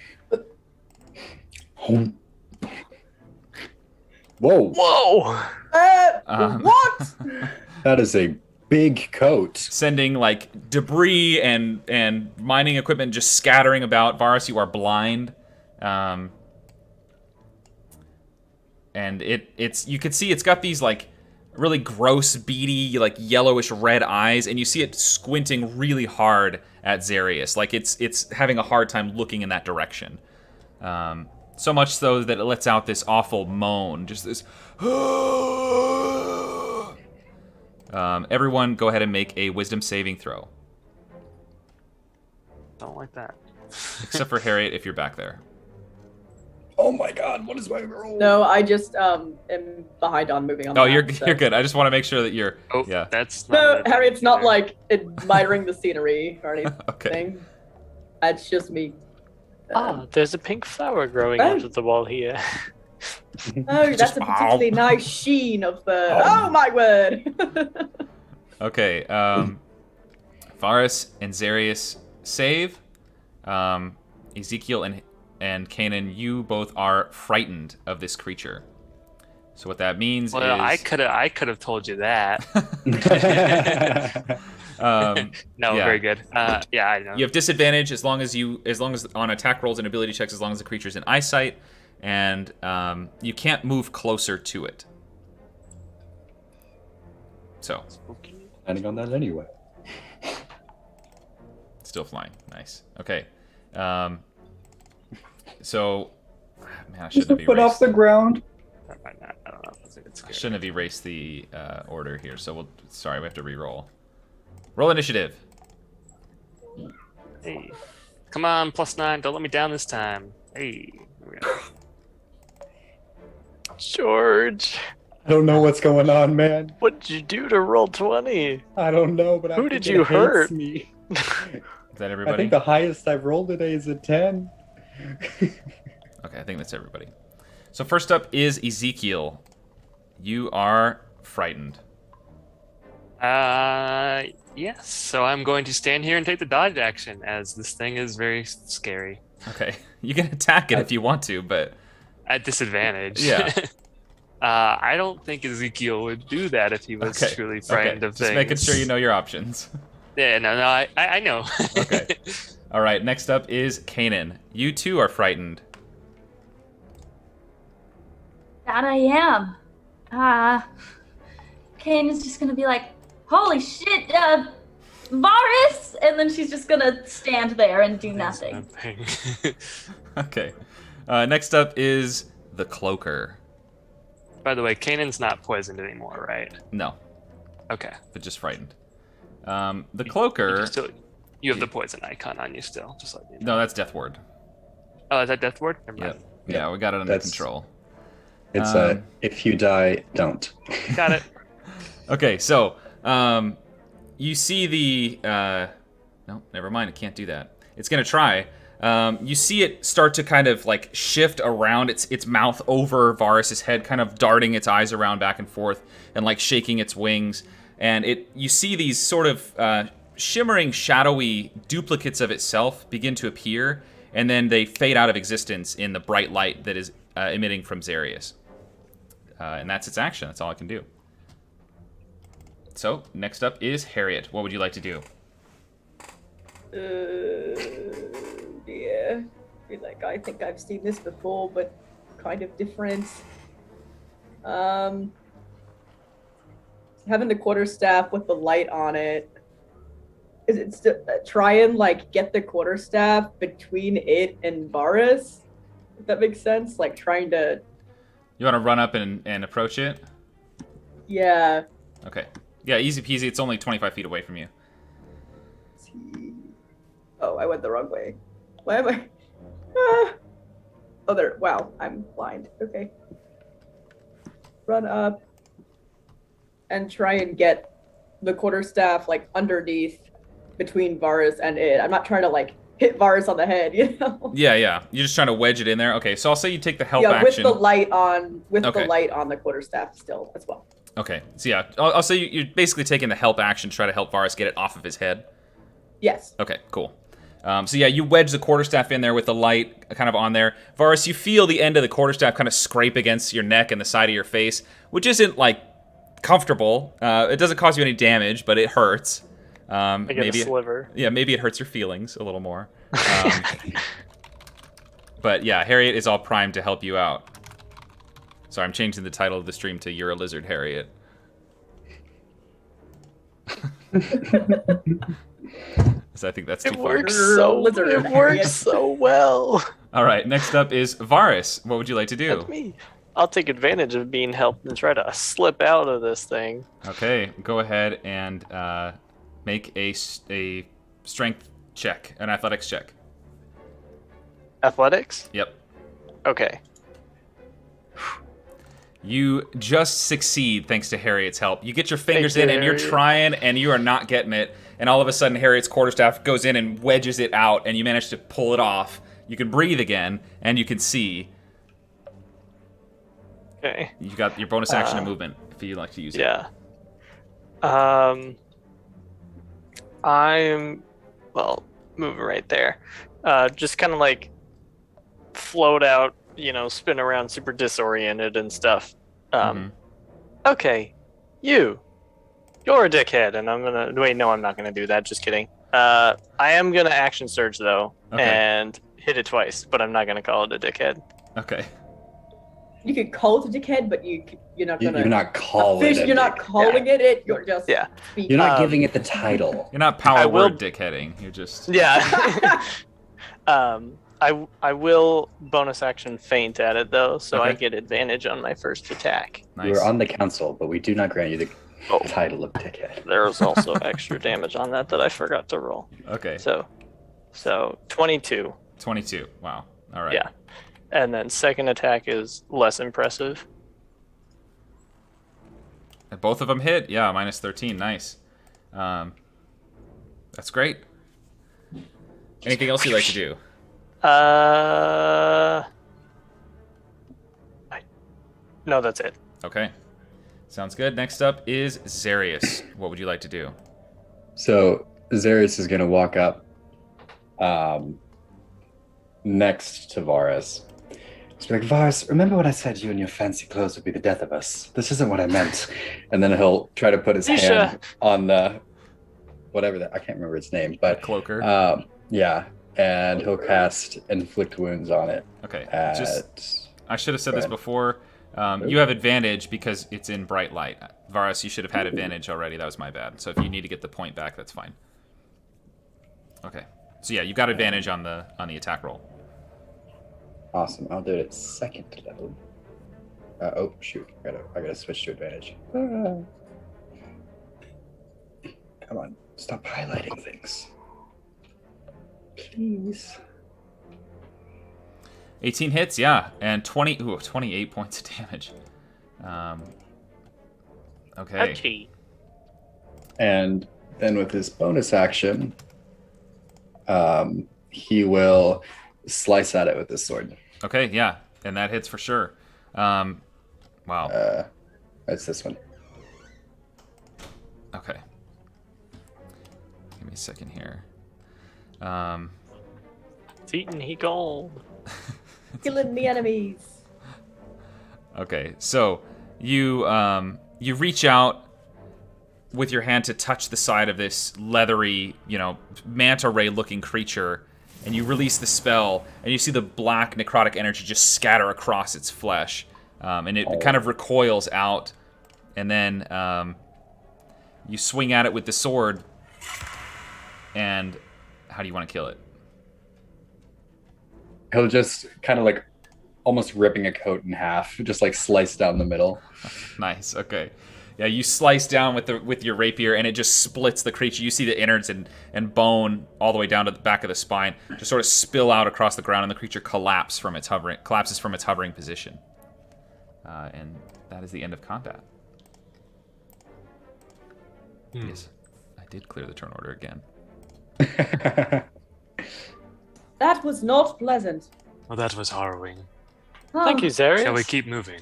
Whoa. Whoa! What? That is a big coat. Sending like debris and mining equipment just scattering about. Varus, you are blind. And it's you can see it's got these like really gross, beady, like yellowish red eyes, and you see it squinting really hard at Zarius. Like it's having a hard time looking in that direction. So much so that it lets out this awful moan, just this. Everyone, go ahead and make a wisdom saving throw. Don't like that. Except for Harriet, if you're back there. Oh my god, what is my roll? No, I just am behind on moving on. Oh, the you're map, so. you're good. I just want to make sure that you're. Oh, Yeah. that's No, not Harriet's not either. like admiring the scenery or anything. Okay. That's just me. There's a pink flower growing Oh. out of the wall here. Oh, that's a particularly nice sheen of the. Oh my word! Okay. Varus and Zarius save. Ezekiel and Kanan, you both are frightened of this creature. So what that means Well, is I could have told you that. No, yeah. very good. Yeah, I know. You have disadvantage as long as on attack rolls and ability checks, as long as the creature's in eyesight, and you can't move closer to it. So, Planning on that anyway. still flying. Nice. Okay. So, man, I Just shouldn't have put off erased. the ground. I don't know. I shouldn't have erased the order here, so sorry, we have to re-roll. Roll initiative. Hey, come on, +9. Don't let me down this time. Hey, here we go. George, I don't know what's going on, man. what did you do to roll 20? I don't know, but Who did you hurt? Me. Is that I everybody? think the highest I've rolled today is a 10. Okay, I think that's everybody. So first up is Ezekiel. You are frightened. Yes. So I'm going to stand here and take the dodge action, as this thing is very scary. Okay, you can attack it if you want to, but At disadvantage. Yeah. I don't think Ezekiel would do that if he was truly frightened of just things. making sure you know your options. Yeah, no, I know. Okay. All right, next up is Kanan. You too are frightened. That I am. Kane is just gonna be like, holy shit, Varus! And then she's just gonna stand there and do nothing. Okay. Next up is the Cloaker. By the way, Kanan's not poisoned anymore, right? No, Okay. but just frightened. The Cloaker. You have the poison icon on you still, just like you know. No, that's Death Ward. Oh, is that Death Ward? Never mind. Yep. Yeah, we got it under control. It's if you die, don't. Got it. Okay, so you see the no, never mind. It can't do that. It's gonna try. You see it start to kind of like shift around its mouth over Varus's head, kind of darting its eyes around back and forth and like shaking its wings. And you see these sort of shimmering, shadowy duplicates of itself begin to appear, and then they fade out of existence in the bright light that is emitting from Xarius. And that's its action. That's all it can do. So, next up is Harriet. What would you like to do? Yeah. I think I've seen this before, but kind of different. Having the quarterstaff with the light on it. Is it try and like get the quarterstaff between it and Varus? If that makes sense, like trying to. You want to run up and approach it? Yeah. Okay. Yeah, easy peasy. It's only 25 feet away from you. Oh, I went the wrong way. Why am I? Oh, there. Wow, I'm blind. Okay. Run up and try and get the quarterstaff like underneath between Varus and it. I'm not trying to like hit Varus on the head, you know? Yeah. You're just trying to wedge it in there. Okay, so I'll say you take the help yeah, action. with the light on, the light on the quarterstaff still as well. Okay, so yeah, I'll say you're basically taking the help action to try to help Varus get it off of his head. Yes. Okay, cool. So yeah, you wedge the quarterstaff in there with the light kind of on there. Varus, you feel the end of the quarterstaff kind of scrape against your neck and the side of your face, which isn't like comfortable. It doesn't cause you any damage, but it hurts. I get a sliver. Maybe it hurts your feelings a little more. But yeah, Harriet is all primed to help you out. Sorry, I'm changing the title of the stream to "You're a Lizard, Harriet." So I think that's too far. It works so well. All right, next up is Varus. What would you like to do? That's me. I'll take advantage of being helped and try to slip out of this thing. Okay, go ahead and make a strength check, an athletics check. Athletics? Yep. Okay. You just succeed thanks to Harriet's help. You get your fingers in and you're trying and you are not getting it. And all of a sudden Harriet's quarterstaff goes in and wedges it out and you manage to pull it off. You can breathe again and you can see. Okay. You got your bonus action and movement if you'd like to use it. Yeah. I'm moving right there. Just kind of like float out, spin around super disoriented and stuff. Okay, you're a dickhead, and I'm not gonna do that, just kidding. I am gonna action surge though, and hit it twice, but I'm not gonna call it a dickhead. Okay. You could call it a dickhead, but you're not gonna. You're not calling it. You're not calling it. You're just. Yeah. You're not giving it the title. You're not power word dickheading. You're just. Yeah. I will bonus action feint at it though, so I Okay. get advantage on my first attack. Nice. You are on the council, but we do not grant you the Oh. title of dickhead. There's also extra damage on that I forgot to roll. Okay. So 22. 22. Wow. All right. Yeah. And then second attack is less impressive. And both of them hit. Yeah, minus 13. Nice. That's great. Anything else you'd like to do? No, that's it. Okay. Sounds good. Next up is Zarius. What would you like to do? So Zarius is going to walk up next to Varus. He's like, Varus, remember when I said you and your fancy clothes would be the death of us? This isn't what I meant. And then he'll try to put his hand on the whatever that I can't remember its name, but Cloaker. Yeah, and he'll cast inflict wounds on it. Okay. I should have said this before. You have advantage because it's in bright light. Varus, you should have had advantage already. That was my bad. So if you need to get the point back, that's fine. Okay. So yeah, you got advantage on the attack roll. Awesome. I'll do it at second level. Oh shoot! I gotta switch to advantage. Come on, stop highlighting things, please. 18 hits, yeah, and 28 points of damage. Okay. Ouchie. And then with his bonus action, he will slice at it with his sword. Okay, yeah, and that hits for sure. Wow. It's this one. Okay. Give me a second here. It's eating he gold. Killing the enemies. Okay, so you reach out with your hand to touch the side of this leathery, manta ray-looking creature, and you release the spell, and you see the black necrotic energy just scatter across its flesh, and it kind of recoils out, and then you swing at it with the sword, and how do you want to kill it? He'll just kind of like almost ripping a coat in half, just like slice down the middle. Nice. Okay. Yeah, you slice down with your rapier, and it just splits the creature. You see the innards and bone all the way down to the back of the spine just sort of spill out across the ground, and the creature collapses from its hovering position. And that is the end of combat. Yes, I did clear the turn order again. That was not pleasant. Well, that was harrowing. Thank you, Zarius. Shall we keep moving?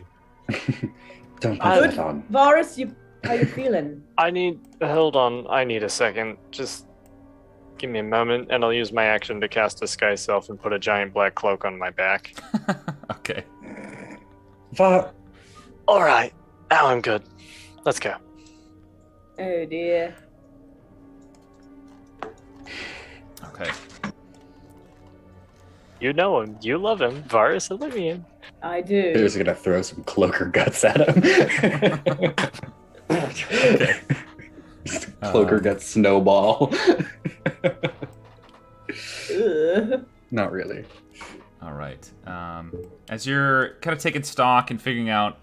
Don't put Good. that on. Varus, how you feeling? Hold on. I need a second. Just give me a moment, and I'll use my action to cast Disguise Self and put a giant black cloak on my back. Okay. All right. Now I'm good. Let's go. Oh dear. Okay. You know him. You love him. Varus Oblivion. I do. They're just gonna throw some cloaker guts at him. Okay. Cloaker guts snowball. Ugh. Not really. All right. As you're kind of taking stock and figuring out,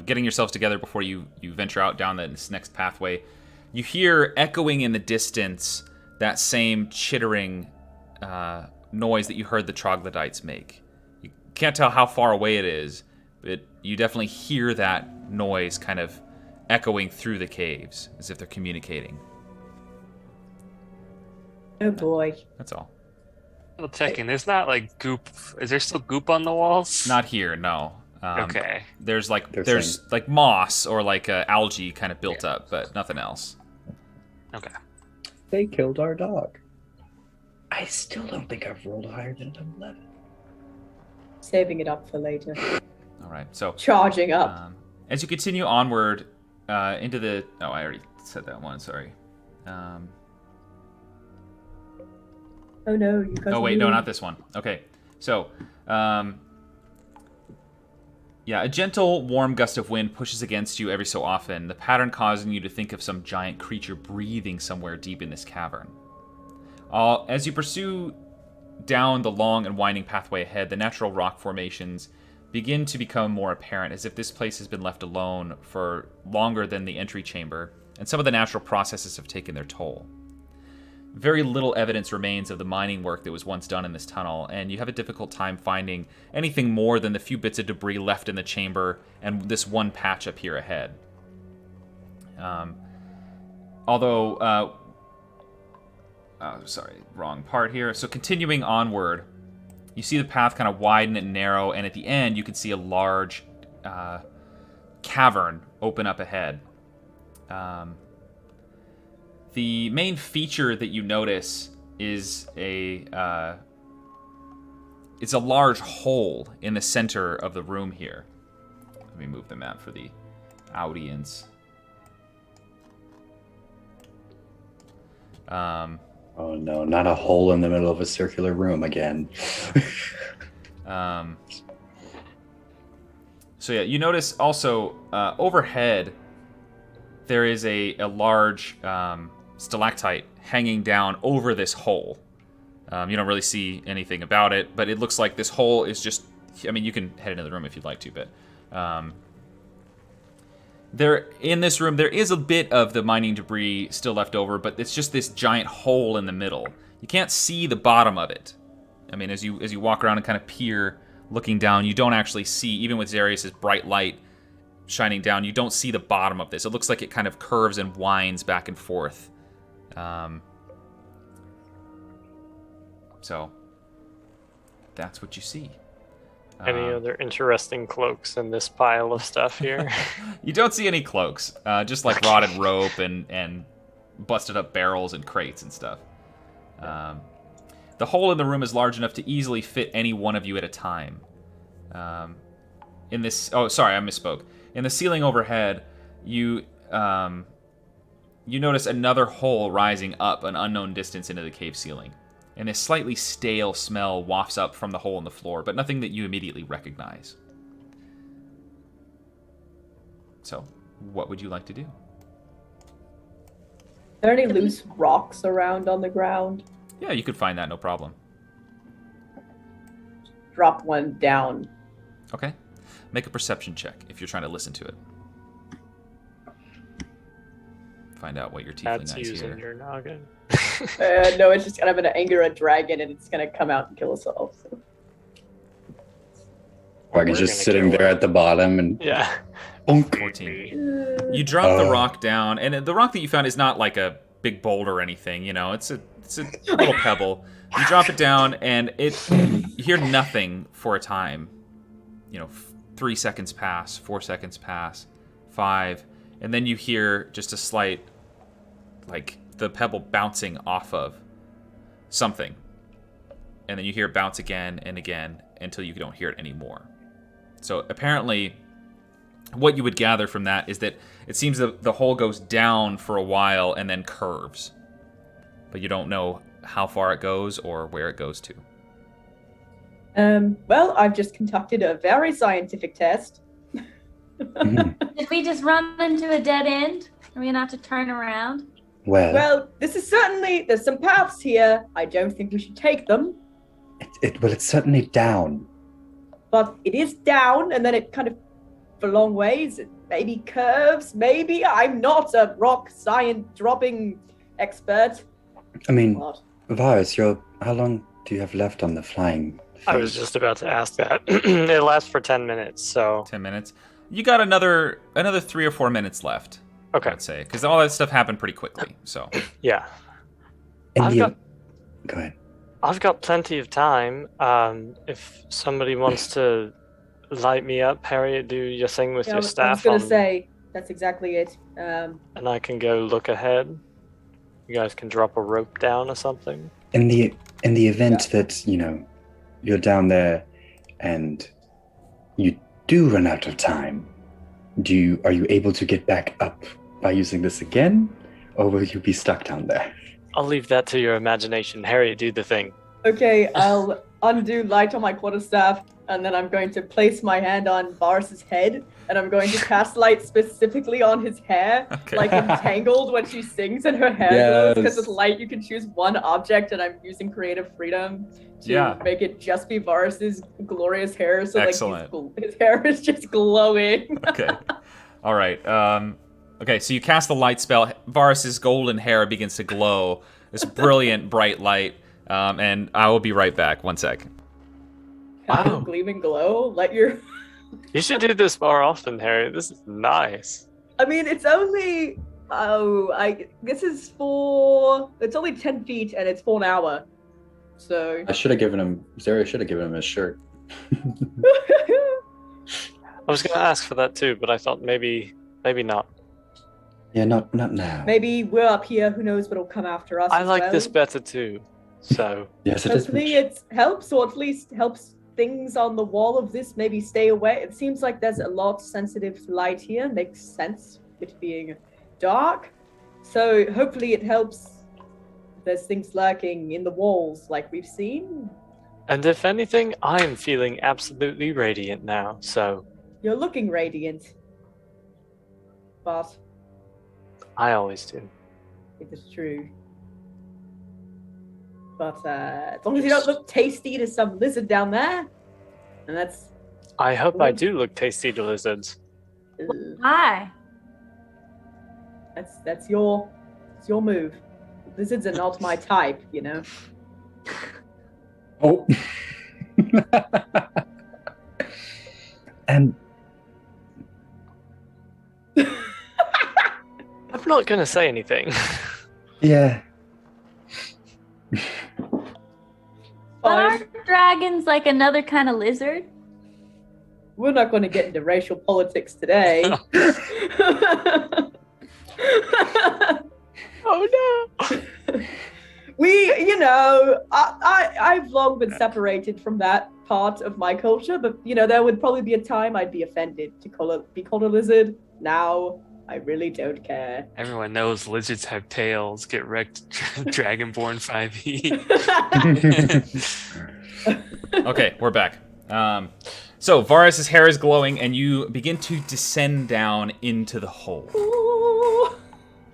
getting yourselves together before you venture out down this next pathway, you hear echoing in the distance that same chittering noise that you heard the troglodytes make. You can't tell how far away it is, but you definitely hear that noise kind of echoing through the caves as if they're communicating. Oh boy. That's all. Well, checking. There's not like goop. Is there still goop on the walls? Not here, no. Okay. There's They're like moss or like algae kind of built up, but nothing else. Okay. They killed our dog. I still don't think I've rolled higher than an 11. Saving it up for later. All right. So Charging up. as you continue onward into the... Oh, I already said that one. Sorry. Oh no, you guys. Oh, wait. No, not this one. Okay. So, yeah, a gentle, warm gust of wind pushes against you every so often, the pattern causing you to think of some giant creature breathing somewhere deep in this cavern. As you pursue down the long and winding pathway ahead, the natural rock formations begin to become more apparent, as if this place has been left alone for longer than the entry chamber, and some of the natural processes have taken their toll. Very little evidence remains of the mining work that was once done in this tunnel, and you have a difficult time finding anything more than the few bits of debris left in the chamber and this one patch up here ahead. Sorry, wrong part here. So continuing onward, you see the path kind of widen and narrow, and at the end you can see a large cavern open up ahead. The main feature that you notice is it's a large hole in the center of the room here. Let me move the map for the audience. Oh no, not a hole in the middle of a circular room again. So yeah, you notice also overhead there is a large stalactite hanging down over this hole. You don't really see anything about it, but it looks like this hole is just... I mean, you can head into the room if you'd like to, but... in this room, there is a bit of the mining debris still left over, but it's just this giant hole in the middle. You can't see the bottom of it. I mean, as you walk around and kind of peer, looking down, you don't actually see, even with Xarius' bright light shining down, you don't see the bottom of this. It looks like it kind of curves and winds back and forth. So, that's what you see. Any other interesting cloaks in this pile of stuff here? You don't see any cloaks, just like rotted rope and busted up barrels and crates and stuff. The hole in the room is large enough to easily fit any one of you at a time. I misspoke. In the ceiling overhead, you notice another hole rising up an unknown distance into the cave ceiling. And a slightly stale smell wafts up from the hole in the floor, but nothing that you immediately recognize. So, what would you like to do? Are there any loose rocks around on the ground? Yeah, you could find that, no problem. Drop one down. Okay. Make a perception check if you're trying to listen to it. Find out what your tiefling That's eyes using hear. your noggin. No, it's just kind of gonna anger a dragon and it's gonna come out and kill us all. So. Dragon's just sitting there at the bottom and... Yeah. 14. You drop the rock down, and the rock that you found is not like a big boulder or anything, you know, it's a little pebble. You drop it down, and you hear nothing for a time. You know, 3 seconds pass, 4 seconds pass, 5, and then you hear just a slight, like, the pebble bouncing off of something. And then you hear it bounce again and again until you don't hear it anymore. So apparently, what you would gather from that is that it seems that the hole goes down for a while and then curves. But you don't know how far it goes or where it goes to. Well, I've just conducted a very scientific test. Did we just run into a dead end? Are we gonna have to turn around? Well, this is there's some paths here. I don't think we should take them. It's certainly down. But it is down, and then it kind of, for long ways, it maybe curves, maybe. I'm not a rock science dropping expert. I mean, What? Varus, how long do you have left on the flying thing? I was just about to ask that. It lasts for 10 minutes, so... 10 minutes. You got another 3 or 4 minutes left. Okay. I'd say, because all that stuff happened pretty quickly. So Yeah. Go ahead. I've got plenty of time. If somebody wants to light me up, Harriet, do your thing with your staff. I was going to say, that's exactly it. And I can go look ahead. You guys can drop a rope down or something. In the event that, you're down there and you do run out of time, are you able to get back up by using this again? Or will you be stuck down there? I'll leave that to your imagination. Harriet, do the thing. Okay, I'll undo light on my quarterstaff, and then I'm going to place my hand on Varus's head, and I'm going to cast light specifically on his hair, Okay. like Entangled when she sings and her hair glows, because with light you can choose one object, and I'm using creative freedom to make it just be Varus's glorious hair, so Excellent. like his hair is just glowing. Okay. All right. Okay, so you cast the light spell. Varus's golden hair begins to glow. This brilliant, bright light. And I will be right back. 1 sec. Wow. Gleaming glow. Let your. You should do this more often, Harriet. This is nice. I mean, it's only. This is it's only 10 feet and it's for an hour. So. I should have given him. Zara should have given him his shirt. I was going to ask for that too, but I thought maybe not. Yeah, not now. Maybe we're up here. Who knows what'll come after us? I as like well. this better too. So. Yes, it is. Hopefully it helps, or at least helps things on the wall of this maybe stay away. It seems like there's a lot sensitive to light here. Makes sense, it being dark. So hopefully it helps. There's things lurking in the walls like we've seen. And if anything, I'm feeling absolutely radiant now, so. You're looking radiant. But I always do. it is true. But as long as you don't look tasty to some lizard down there, and that's. I hope I do look tasty to lizards. Hi. That's your move. Lizards are not my type, you know. Oh. And I'm not going to say anything. yeah. But aren't dragons like another kind of lizard? We're not going to get into racial politics today. Oh no! I've long been separated from that part of my culture, but there would probably be a time I'd be offended to be called a lizard. Now, I really don't care. Everyone knows lizards have tails. Get wrecked, Dragonborn 5e. Okay, we're back. So Varus's hair is glowing, and you begin to descend down into the hole.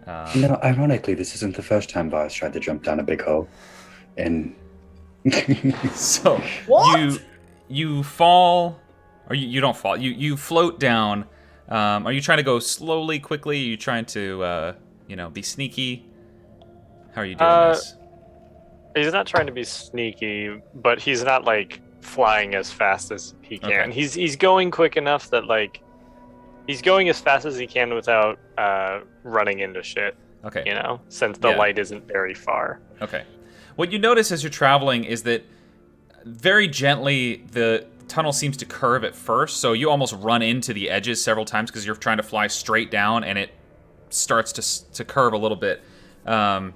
Ironically, this isn't the first time Varus tried to jump down a big hole. And so What? you fall, or you don't fall. You float down. Are you trying to go slowly, quickly? Are you trying to be sneaky? How are you doing this? He's not trying to be sneaky, but he's not like flying as fast as he can. Okay. He's going quick enough that like he's going as fast as he can without running into shit. Okay. Since the light isn't very far. Okay. What you notice as you're traveling is that very gently the tunnel seems to curve at first, so you almost run into the edges several times because you're trying to fly straight down, and it starts to curve a little bit. But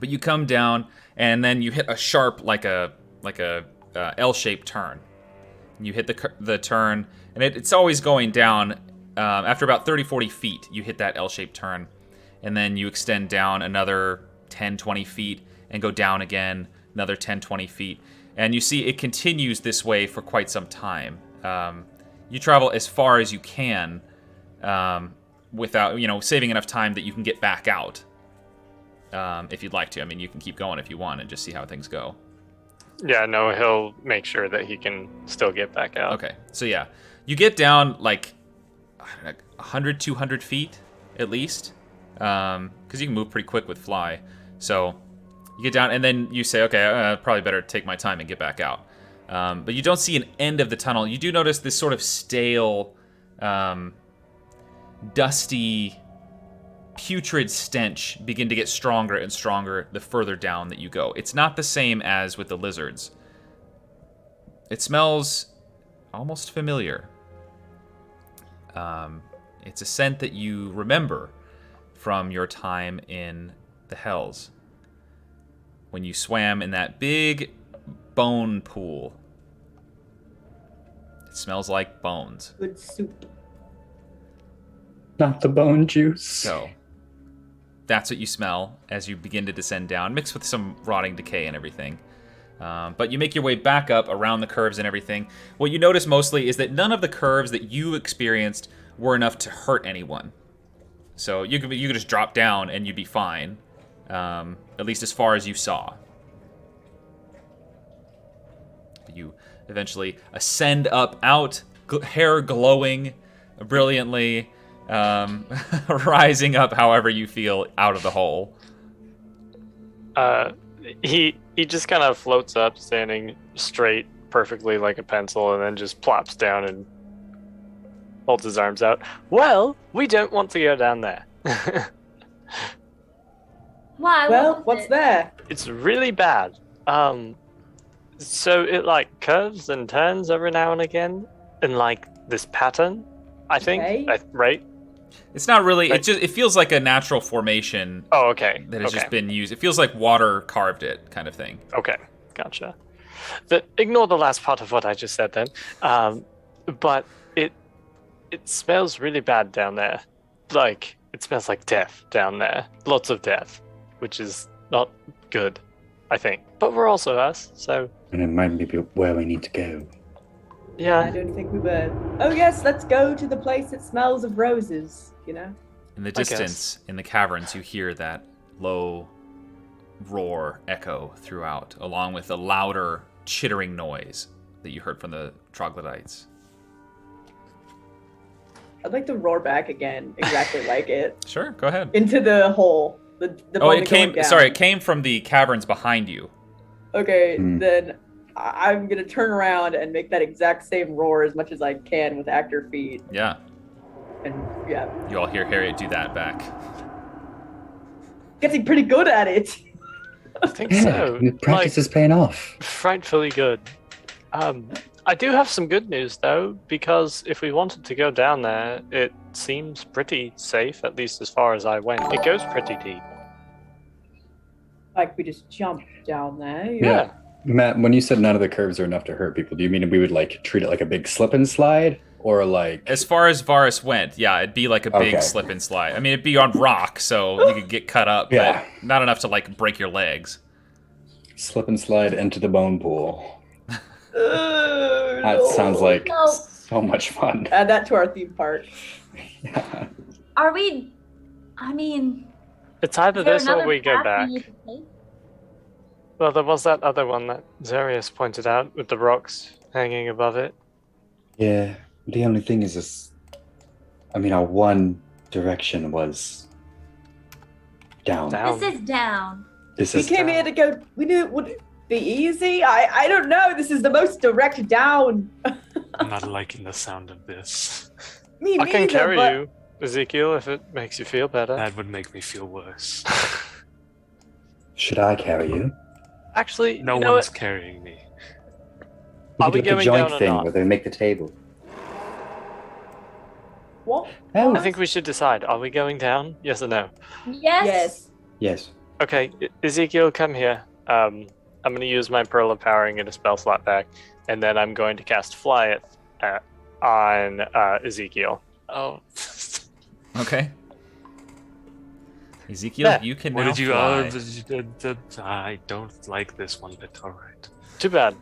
you come down, and then you hit a sharp, like a L-shaped turn. You hit the turn, and it's always going down. After about 30-40 feet, you hit that L-shaped turn, and then you extend down another 10-20 feet and go down again another 10-20 feet. And you see it continues this way for quite some time. You travel as far as you can without, saving enough time that you can get back out if you'd like to. I mean, you can keep going if you want and just see how things go. Yeah, no, he'll make sure that he can still get back out. Okay, so yeah. You get down like 100, 200 feet at least, because you can move pretty quick with fly. So you get down, and then you say, okay, I probably better take my time and get back out. But you don't see an end of the tunnel. You do notice this sort of stale, dusty, putrid stench begin to get stronger and stronger the further down that you go. It's not the same as with the lizards. It smells almost familiar. It's a scent that you remember from your time in the Hells, when you swam in that big bone pool. It smells like bones. Good soup. not the bone juice. So that's what you smell as you begin to descend down, mixed with some rotting decay and everything. But you make your way back up around the curves and everything. What you notice mostly is that none of the curves that you experienced were enough to hurt anyone. So you could just drop down and you'd be fine, at least as far as you saw. You eventually ascend up, out, hair glowing brilliantly, rising up however you feel out of the hole. He just kind of floats up, standing straight, perfectly like a pencil, and then just plops down and holds his arms out. Well, we don't want to go down there. Why? Well, what was what's it? there? It's really bad. So it like curves and turns every now and again in like this pattern, I think. Okay. Right? It's not really. Right. It feels like a natural formation Oh, okay. that has just been used. It feels like water carved it, kind of thing. Okay, gotcha. Ignore the last part of what I just said then. But it smells really bad down there. Like, it smells like death down there. Lots of death, which is not good, I think. But we're also us, so And it might be where we need to go. I yeah. don't think we were. Oh yes, let's go to the place that smells of roses. You know. In the I guess. distance, in the caverns, you hear that low roar echo throughout, along with a louder chittering noise that you heard from the troglodytes. I'd like to roar back again, exactly like it, Sure, go ahead. into the hole. The Oh, one it that going came. down. Sorry, it came from the caverns behind you. Okay, Hmm. then I'm gonna turn around and make that exact same roar as much as I can with actor feet, Yeah, and yeah, you all hear Harriet do that back. getting pretty good at it. I think so. the practice is paying off. Frightfully good. I do have some good news though, because if we wanted to go down there, it seems pretty safe, at least as far as I went. It goes pretty deep. Like we just jump down there. Yeah. Matt, when you said none of the curves are enough to hurt people, do you mean we would like treat it like a big slip and slide, or like? As far as Varus went, yeah, it'd be like a big Okay. slip and slide. I mean, it'd be on rock, so you could get cut up, Yeah. but not enough to like break your legs. Slip and slide into the bone pool. That That sounds like No. so much fun. Add that to our theme park. Yeah. Are we? I mean, It's either is there this or another we go path back. need to take? Well, there was that other one that Xerius pointed out with the rocks hanging above it. Yeah. The only thing is this. I mean, our one direction was down. Down. This is down. This We is came here to go. We knew it would be easy. I don't know. This is the most direct down. I'm not liking the sound of this. Me I can neither, carry but- you, Ezekiel, if it makes you feel better. That would make me feel worse. Should I carry you? Actually, No you know one's what? carrying me. Are We we could do like a going joint down or thing not? where they make the table. What? Oh, I think we should decide. Are we going down? Yes or no? Yes. Yes. yes. Okay, Ezekiel, come here. I'm going to use my Pearl of Powering in a spell slot back, and then I'm going to cast Fly It on Ezekiel. Oh. Okay. Ezekiel, Yeah. you can What now did you? fly. I don't like this one bit. All right. Too bad.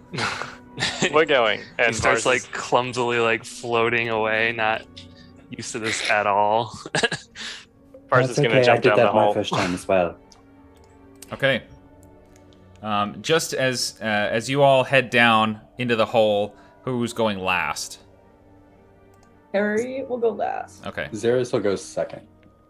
We're going. He And starts Varus is- like clumsily like floating away, not used to this at all. Varus That's is going to okay. I jump did down the that my hole. first time as well. Okay. Just as you all head down into the hole, who's going last? Harriet will go last. Okay. Xerius will go second,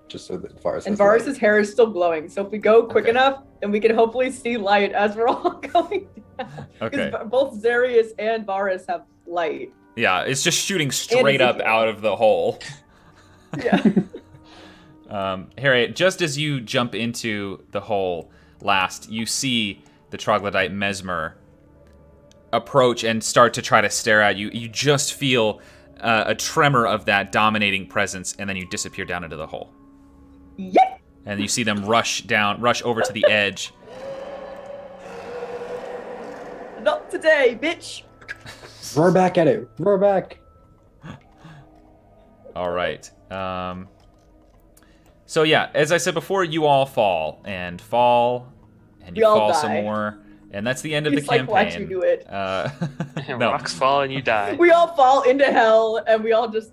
just so that Varus. And has Varus's light. hair is still glowing, so if we go quick Okay. enough, then we can hopefully see light as we're all going down. Okay. Because both Xerius and Varus have light. Yeah, it's just shooting straight up Ezekiel. out of the hole. Yeah. Harriet, just as you jump into the hole last, you see the Troglodyte Mesmer approach and start to try to stare at you. You just feel a tremor of that dominating presence, and then you disappear down into the hole. Yep. And you see them rush over to the edge. Not today, bitch. Roar back at it. Roar back. All right. So yeah, as I said before, you all fall, and you We all fall die. some more, And that's the end of the He's like, campaign. watch you do it. No. Rocks fall and you die. We all fall into hell, and we all just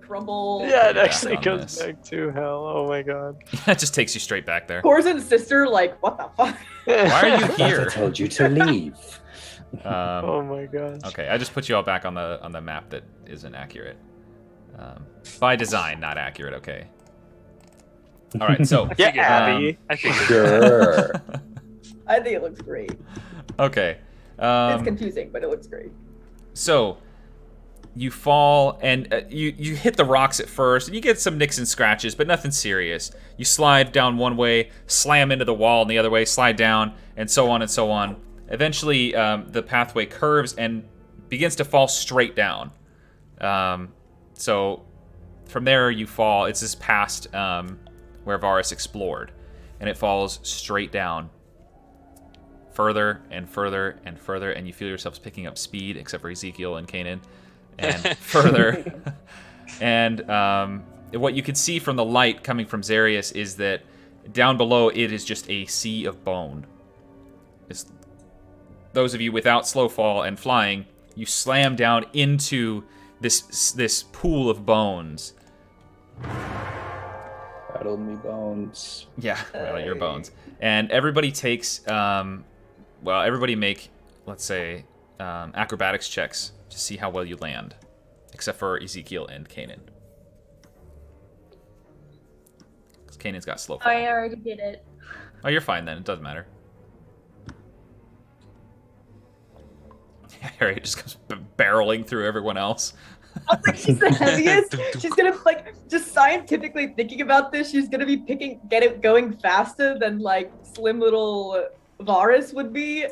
crumble. Yeah, it Yeah, actually on goes this. back to hell. Oh my god. That just takes you straight back there. Corzin's sister, like, what the fuck? Why are you I here? told you to leave. Oh my gosh. Okay, I just put you all back on the map that isn't accurate. By design, not accurate. Okay. All right, so Yeah, figured, Abby. I figured. Sure. I think it looks great. okay. It's confusing, but it looks great. So you fall and you hit the rocks at first, and you get some nicks and scratches, but nothing serious. You slide down one way, slam into the wall, and the other way, slide down, and so on and so on. Eventually, the pathway curves and begins to fall straight down. So from there, you fall. It's just past where Varus explored, and it falls straight down. Further and further and further, and you feel yourselves picking up speed, except for Ezekiel and Kanan, and further. And what you can see from the light coming from Xarius is that down below it is just a sea of bone. Those of you without slow fall and flying, you slam down into this pool of bones. Rattle me bones. Yeah, rattle your bones. And everybody takes, everybody make, let's say, acrobatics checks to see how well you land, except for Ezekiel and Kanan. Because Kanan's got slow fall. I already did it. Oh, you're fine then. It doesn't matter. Harriet just comes barreling through everyone else. I was like, she's the heaviest. She's gonna just scientifically thinking about this. She's gonna be going faster than like slim little Varus would be.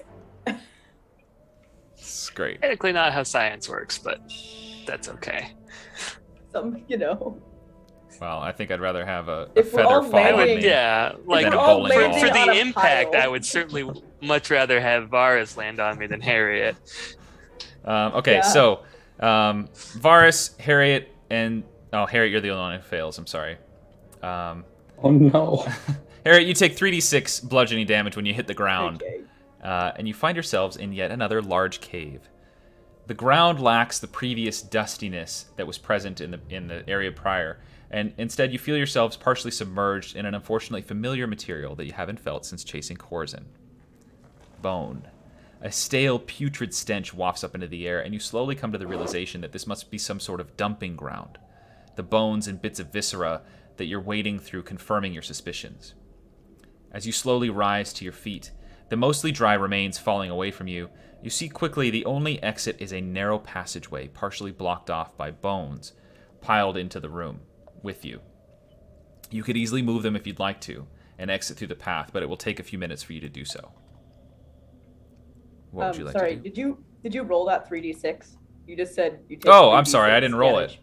It's great. Technically not how science works, but that's okay. Well, I think I'd rather have a If we're feather all fall on landing- me. Yeah, like Than a we're all bowling landing ball. for on the a impact, pile. I would certainly much rather have Varus land on me than Harriet. Okay, Yeah. so Varus, Harriet, and Harriet, you're the only one who fails. I'm sorry. Oh no. Harriet, you take 3d6 bludgeoning damage when you hit the ground, Okay. and you find yourselves in yet another large cave. The ground lacks the previous dustiness that was present in the area prior, and instead you feel yourselves partially submerged in an unfortunately familiar material that you haven't felt since chasing Corzin. Bone. A stale, putrid stench wafts up into the air, and you slowly come to the realization that this must be some sort of dumping ground. The bones and bits of viscera that you're wading through confirming your suspicions. As you slowly rise to your feet, the mostly dry remains falling away from you, you see quickly the only exit is a narrow passageway partially blocked off by bones piled into the room with you. You could easily move them if you'd like to and exit through the path, but it will take a few minutes for you to do so. What would you like Sorry, to do? did you roll that 3d6? You just said you take Oh, I'm 3d6 sorry, I didn't roll damage. it.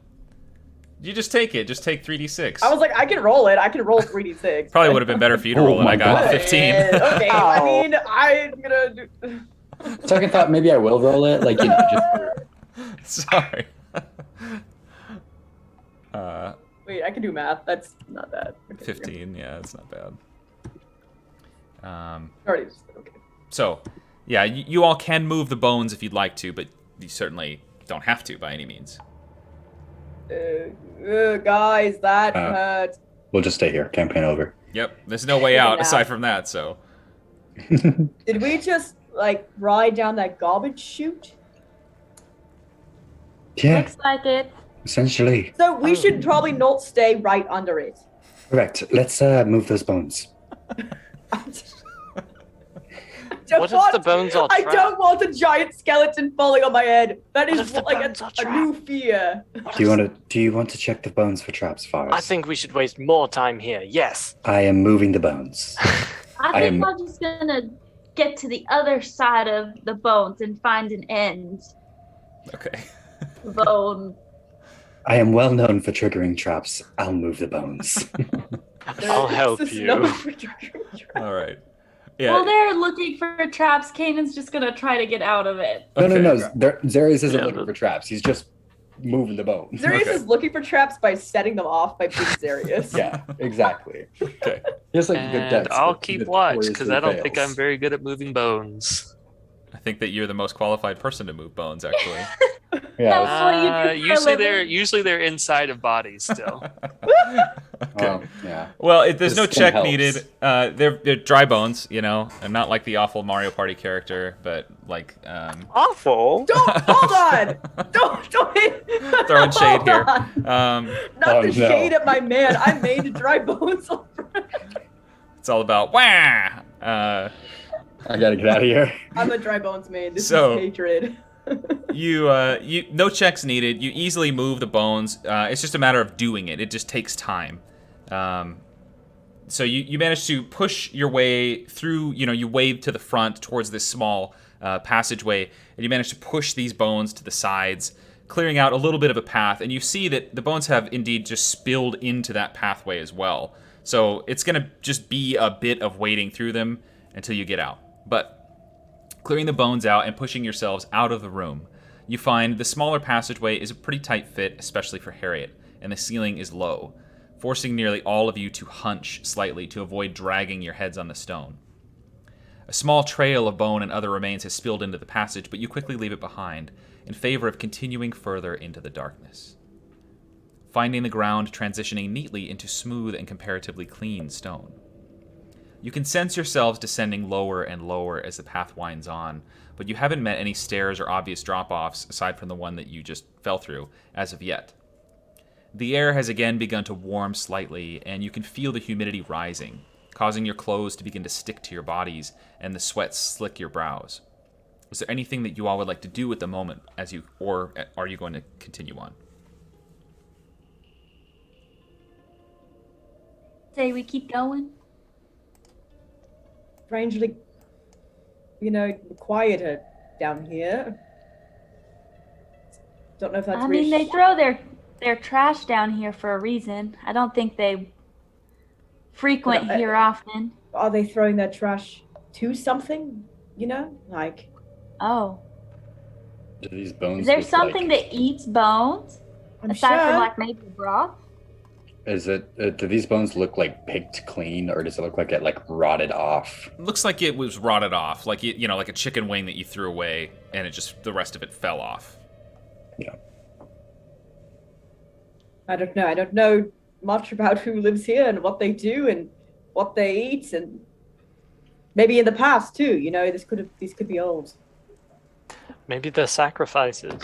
You just take it. Just take 3d6. I was like, I can roll it. I can roll 3d6. Probably would have been better for you to roll it. my I got God. 15. Okay, I Ow. mean, I'm gonna do. Second thought, maybe I will roll it. Like, just Sorry. Wait, I can do math. That's not bad. Okay, 15. Yeah, it's not bad. Already, okay. So, yeah, you all can move the bones if you'd like to, but you certainly don't have to by any means. Guys, that Uh, hurt. we'll just stay here. Campaign over. Yep, there's no way Take a out nap. aside from that, so. Did we just ride down that garbage chute? Yeah, Looks like it. essentially. So we should probably not stay right under it. Correct. Let's move those bones. What if the bones are I trapped? don't want a giant skeleton falling on my head. That What is if the like bones are a new fear. Do you want to check the bones for traps, Forrest? I think we should waste more time here. Yes. I am moving the bones. I think am- I'm just gonna get to the other side of the bones and find an end. Okay. Bone. I am well known for triggering traps. I'll move the bones. I'll help There's you. no- All right. Yeah. While they're looking for traps, Kanan's just gonna try to get out of it. No. Okay. Zarius isn't Yeah, looking but- for traps. He's just moving the bones. Zarius Okay. is looking for traps by setting them off by being Zarius. Yeah, exactly. Okay. Just like good And dex, I'll but keep watch because notoriously I don't think fails. I'm very good at moving bones. I think that you're the most qualified person to move bones, actually. Yeah. That's what you do for a living. Usually they're inside of bodies still. Well, yeah. Well, there's The no skin check helps. needed. They're dry bones, and not like the awful Mario Party character, but like Awful. Don't hold on. Don't hit. throwing shade Hold here. on. Not Oh, the no. shade at my man. I made dry bones. It's all about wah. I gotta get out of here. I'm a dry bones man. This So- is hatred. You no checks needed. You easily move the bones. It's just a matter of doing it. It just takes time. So you manage to push your way through. You wade to the front towards this small passageway, and you manage to push these bones to the sides, clearing out a little bit of a path. And you see that the bones have indeed just spilled into that pathway as well. So it's gonna just be a bit of wading through them until you get out. But clearing the bones out and pushing yourselves out of the room, you find the smaller passageway is a pretty tight fit, especially for Harriet, and the ceiling is low, forcing nearly all of you to hunch slightly to avoid dragging your heads on the stone. A small trail of bone and other remains has spilled into the passage, but you quickly leave it behind in favor of continuing further into the darkness, finding the ground transitioning neatly into smooth and comparatively clean stone. You can sense yourselves descending lower and lower as the path winds on, but you haven't met any stairs or obvious drop-offs aside from the one that you just fell through as of yet. The air has again begun to warm slightly, and you can feel the humidity rising, causing your clothes to begin to stick to your bodies and the sweat slick your brows. Is there anything that you all would like to do at the moment, or are you going to continue on? Say we keep going. Strangely, quieter down here. Don't know if that's I mean, they throw their trash down here for a reason. I don't think they frequent here often. Are they throwing their trash to something? Like. Oh. Do these bones? Is there look something like, that eats bones? I'm Aside sure. from like maybe broth? Is it? Do these bones look like picked clean, or does it look like it rotted off? Looks like it was rotted off, like like a chicken wing that you threw away, and the rest of it fell off. Yeah. I don't know. I don't know much about who lives here and what they do and what they eat, and maybe in the past too. These could be old. Maybe they're sacrifices,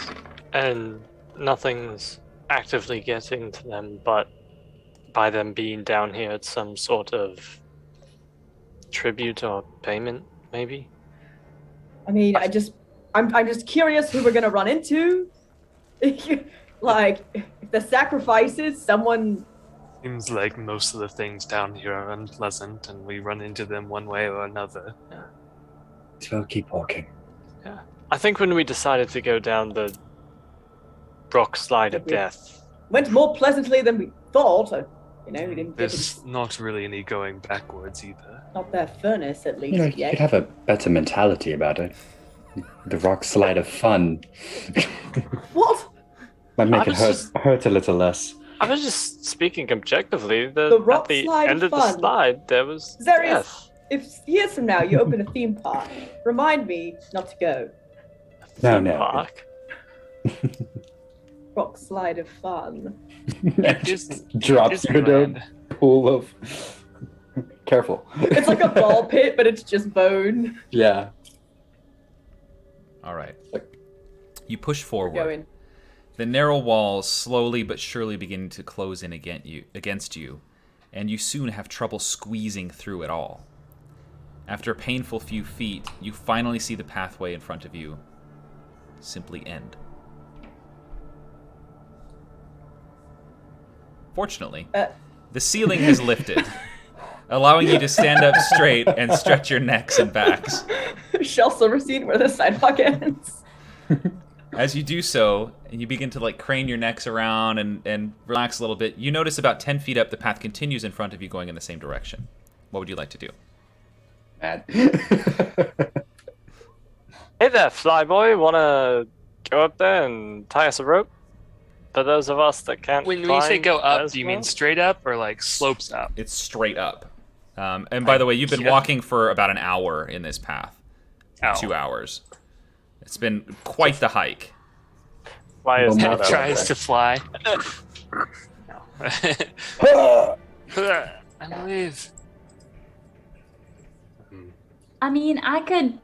and nothing's actively getting to them, but by them being down here, it's some sort of tribute or payment, maybe. I mean, I'm just curious who we're gonna run into. Like, if the sacrifices, someone. Seems like most of the things down here are unpleasant, and we run into them one way or another. So keep walking. Yeah. I think when we decided to go down the rock slide of death, Went more pleasantly than we thought. We didn't get There's not really any going backwards either. not their furnace at least You yet. could have a better mentality about it. The rock slide of fun What? might make I it was hurt a little less. I was just speaking objectively. The rock at the slide end of the fun. slide, there was There is- death. If years from now you open a theme park, remind me not to go. No, Theme no. park. Rock slide of fun. Just drops you into Disneyland. a pool of. Careful. It's like a ball pit, but it's just bone. Yeah. All right. You push forward. Going. The narrow walls slowly but surely begin to close in against you, and you soon have trouble squeezing through it all. After a painful few feet, you finally see the pathway in front of you simply end. Fortunately, the ceiling has lifted, allowing you to stand up straight and stretch your necks and backs. Shel Silverstein where the sidewalk ends. As you do so, and you begin to crane your necks around and relax a little bit, you notice about 10 feet up the path continues in front of you going in the same direction. What would you like to do? Mad. Hey there, flyboy. Wanna go up there and tie us a rope? For those of us that can't. When you say go climb up, as do you well? mean straight up or slopes up? It's straight up. And by the way, you've been Yeah. walking for about an hour in this path. Ow. 2 hours. It's been quite the hike. Fly is Well, not Not Tries okay. to fly. Ah! I believe. I mean, I could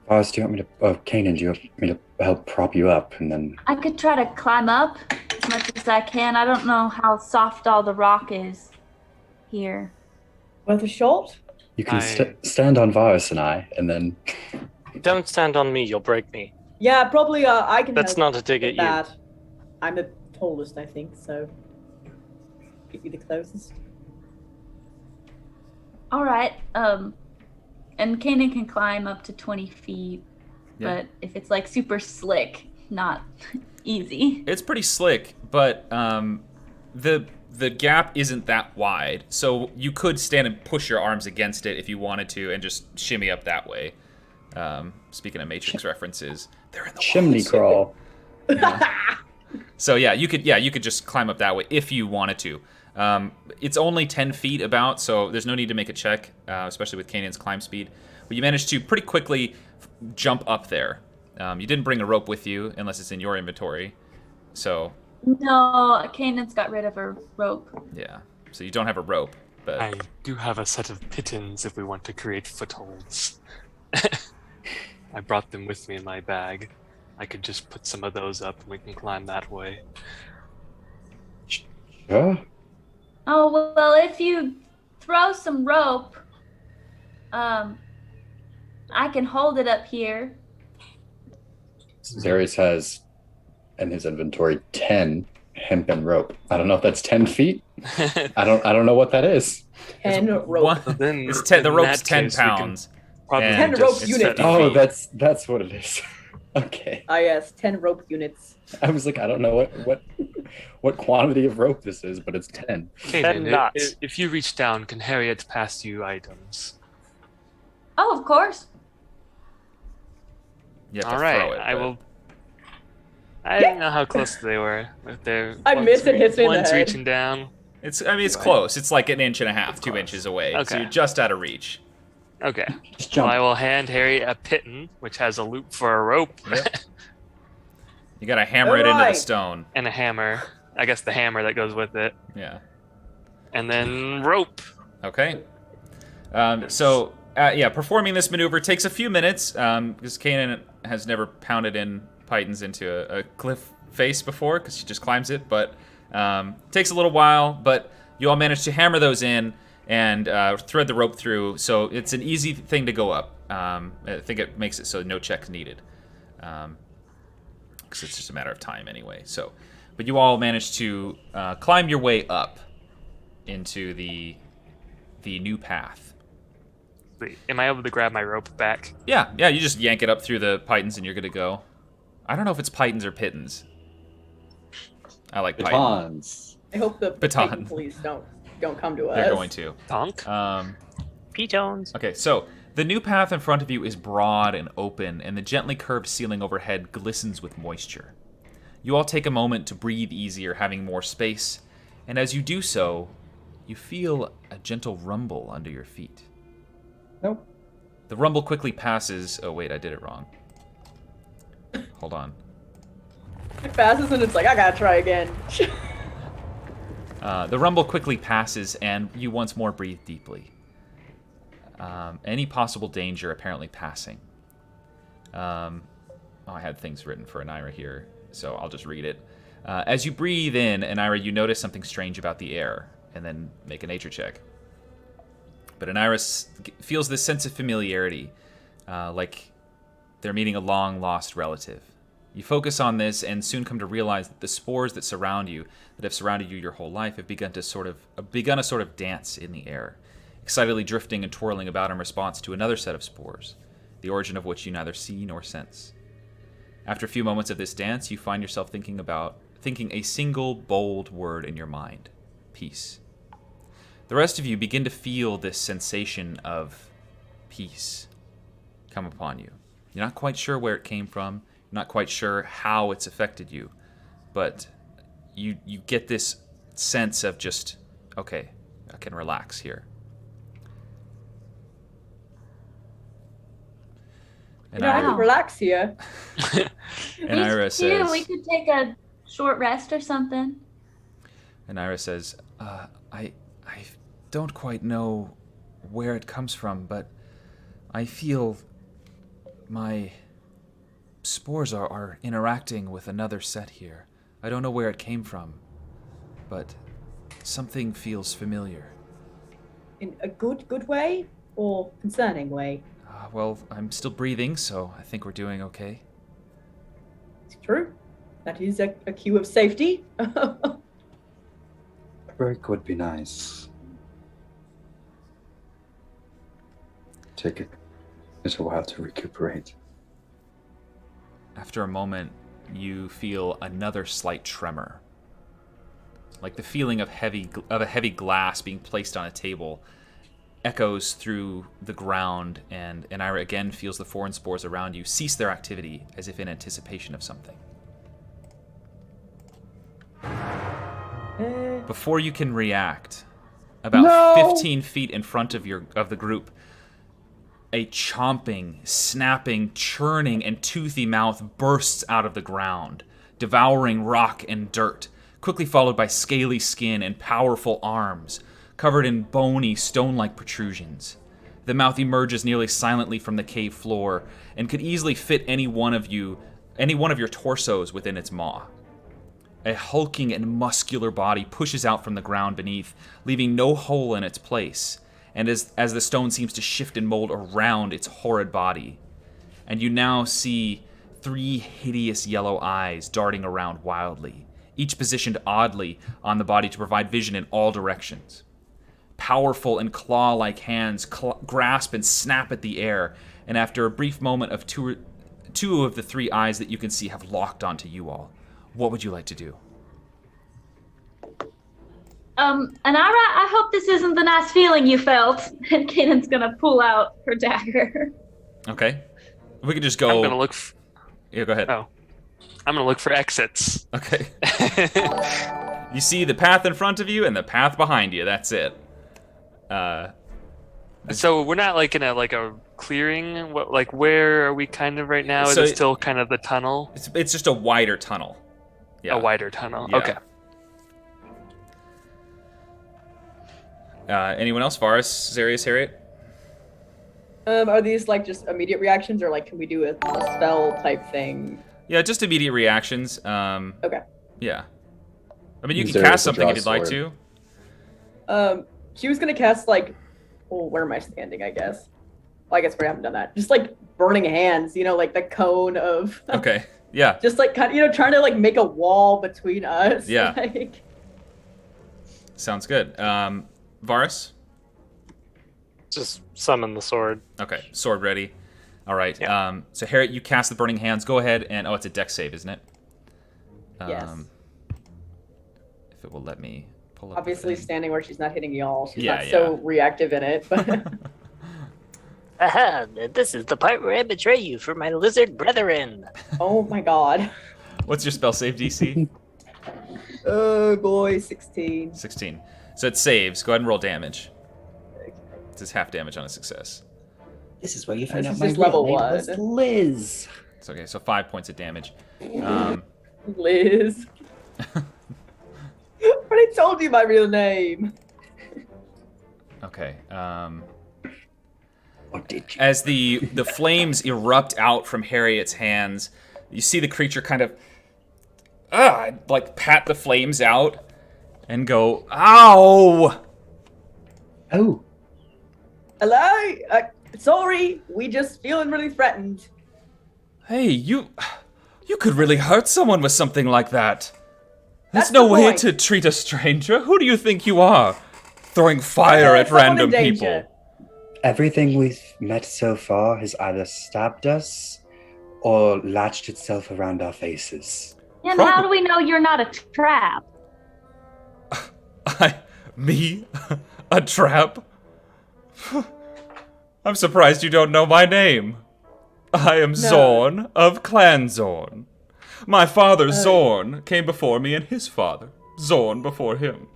Boss, do you want me to? Oh, Kanan, do you want me to help prop you up, and then? try to climb up as much as I can. I don't know how soft all the rock is here. Worth a shot? You can I- stand on Varus and I, and then. Don't stand on me, you'll break me. Yeah, probably I can That's help not a dig with at you. that. I'm the tallest, I think, so could be the closest. All right. And Kanan can climb up to 20 feet, Yeah. but if it's like super slick, not easy. It's pretty slick, but the gap isn't that wide, so you could stand and push your arms against it if you wanted to, and just shimmy up that way. Speaking of Matrix references, they're in the Chimney walls. crawl. So yeah, you could just climb up that way if you wanted to. It's only 10 feet about, so there's no need to make a check, especially with Kanan's climb speed. But you managed to pretty quickly jump up there. You didn't bring a rope with you, unless it's in your inventory. So No, Kanan's got rid of her rope. yeah, so you don't have a rope, but I do have a set of pittons if we want to create footholds. I brought them with me in my bag. I could just put some of those up and we can climb that way. Sure. Oh, well, if you throw some rope, I can hold it up here. Zarius has in his inventory 10 hempen rope. I don't know if that's 10 feet. I don't know what that is. 10 rope. one, Then it's 10, the in rope's that 10 case, we can pounds. probably and 10 just rope set units. up- Oh, feet. that's what it is. Okay. Ah, yes, 10 rope units. I was like, I don't know what quantity of rope this is, but it's 10. Kanan, Then nuts. if you reach down, can Harriet pass you items? Oh, of course. You have All to right, throw it. I but- will. I didn't know how close they were. If they're I one's missed and hits me in the one's head. reaching down. It's close. It's like an inch and a half, 2 inches away. So Okay. you're just out of reach. Okay. Just Well, jump. I will hand Harriet a pitton, which has a loop for a rope Yep. You gotta hammer it into the Alright. stone. and a hammer. I guess the hammer that goes with it, Yeah. and then rope. Okay. Performing this maneuver takes a few minutes because Kanan has never pounded in pythons into a cliff face before because she just climbs it. But takes a little while, but you all manage to hammer those in and thread the rope through. So it's an easy thing to go up. I think it makes it so no checks needed because it's just a matter of time anyway. So, but you all managed to climb your way up into the new path. Wait, am I able to grab my rope back? Yeah, you just yank it up through the pythons and you're good to go. I don't know if it's pythons or pittons. I like python. Batons. I hope the Baton. Titan police don't come to us. They're going to. Tonk? Petones. Okay, so the new path in front of you is broad and open, and the gently curved ceiling overhead glistens with moisture. You all take a moment to breathe easier, having more space, and as you do so, you feel a gentle rumble under your feet. Nope. The rumble quickly passes. Oh, wait, I did it wrong. Hold on. It passes and it's like, I gotta try again. The rumble quickly passes, and you once more breathe deeply. Any possible danger apparently passing. I had things written for Anira here, so I'll just read it. As you breathe in, Anira, you notice something strange about the air, and then make a nature check. But Anira feels this sense of familiarity, like they're meeting a long-lost relative. You focus on this and soon come to realize that the spores that surround you, that have surrounded you your whole life, have begun a sort of dance in the air, excitedly drifting and twirling about in response to another set of spores, the origin of which you neither see nor sense. After a few moments of this dance, you find yourself thinking a single bold word in your mind: peace. The rest of you begin to feel this sensation of peace come upon you. You're not quite sure where it came from. Not quite sure how it's affected you, but you get this sense of just, okay, I can relax here. And I can relax here. And Ira Me says, too. We could take a short rest or something. and Ira says, I don't quite know where it comes from, but I feel my spores are interacting with another set here. I don't know where it came from, but something feels familiar. In a good way or concerning way? Well, I'm still breathing, so I think we're doing okay. It's true. That is a cue of safety. A break would be nice. Take it. It's a while to recuperate. After a moment, you feel another slight tremor. Like the feeling of a heavy glass being placed on a table echoes through the ground, and Ira again feels the foreign spores around you cease their activity as if in anticipation of something. Before you can react, about 15 feet in front of the group, a chomping, snapping, churning, and toothy mouth bursts out of the ground, devouring rock and dirt, quickly followed by scaly skin and powerful arms, covered in bony, stone-like protrusions. The mouth emerges nearly silently from the cave floor and could easily fit any one of your torsos within its maw. A hulking and muscular body pushes out from the ground beneath, leaving no hole in its place, and as the stone seems to shift and mold around its horrid body. And you now see 3 hideous yellow eyes darting around wildly, each positioned oddly on the body to provide vision in all directions. Powerful and claw-like hands grasp and snap at the air, and after a brief moment of two of the 3 eyes that you can see have locked onto you all. What would you like to do? Anara, I hope this isn't the nice feeling you felt. And Kanan's gonna pull out her dagger. Okay. We could just go... I'm gonna look... Yeah, go ahead. Oh. I'm gonna look for exits. Okay. You see the path in front of you and the path behind you. That's it. So we're not like in a clearing. Where are we kind of right now? Is So it still kind of the tunnel? It's just a wider tunnel. Yeah. A wider tunnel. Yeah. Okay. Anyone else? Varus, Zarius, Harriet? Are these like just immediate reactions, or like can we do a spell type thing? Yeah, just immediate reactions. Okay. Yeah. I mean, you can Zarius cast will something draw if you'd like sword. to. She was gonna cast like, oh, where am I standing? I guess. Well, I guess we haven't done that. Just like burning hands, like the cone of. Okay. Yeah. Just like kind of, trying to like make a wall between us. Yeah. Like... Sounds good. Varus? Just summon the sword. Okay. Sword ready. All right. Yeah. So Harriet, you cast the burning hands. Go ahead and it's a dex save, isn't it? Yes. If it will let me pull up. Obviously, the thing. standing where she's not hitting y'all. She's Yeah, not so reactive in it. But Aha, this is the part where I betray you for my lizard brethren. oh my god. What's your spell save DC? Oh boy, 16. 16. So it saves. Go ahead and roll damage. It says half damage on a success. This is where you find This out is my just real level name one. was Liz. It's okay. So 5 points of damage. Liz. I already told you my real name. Okay. Or did you? As the flames erupt out from Harriet's hands, you see the creature kind of like pat the flames out and go, "Ow!" Oh, Hello? Sorry, we just feeling really threatened. Hey, you could really hurt someone with something like that. That's That's no the way point. to treat a stranger. Who do you think you are? Throwing fire at Someone in random danger. people. everything we've met so far has either stabbed us or latched itself around our faces. And how do we know you're not a trap? Me? A trap? I'm surprised you don't know my name. I am Zorn of Clan Zorn. My father, Zorn, came before me, and his father, Zorn, before him.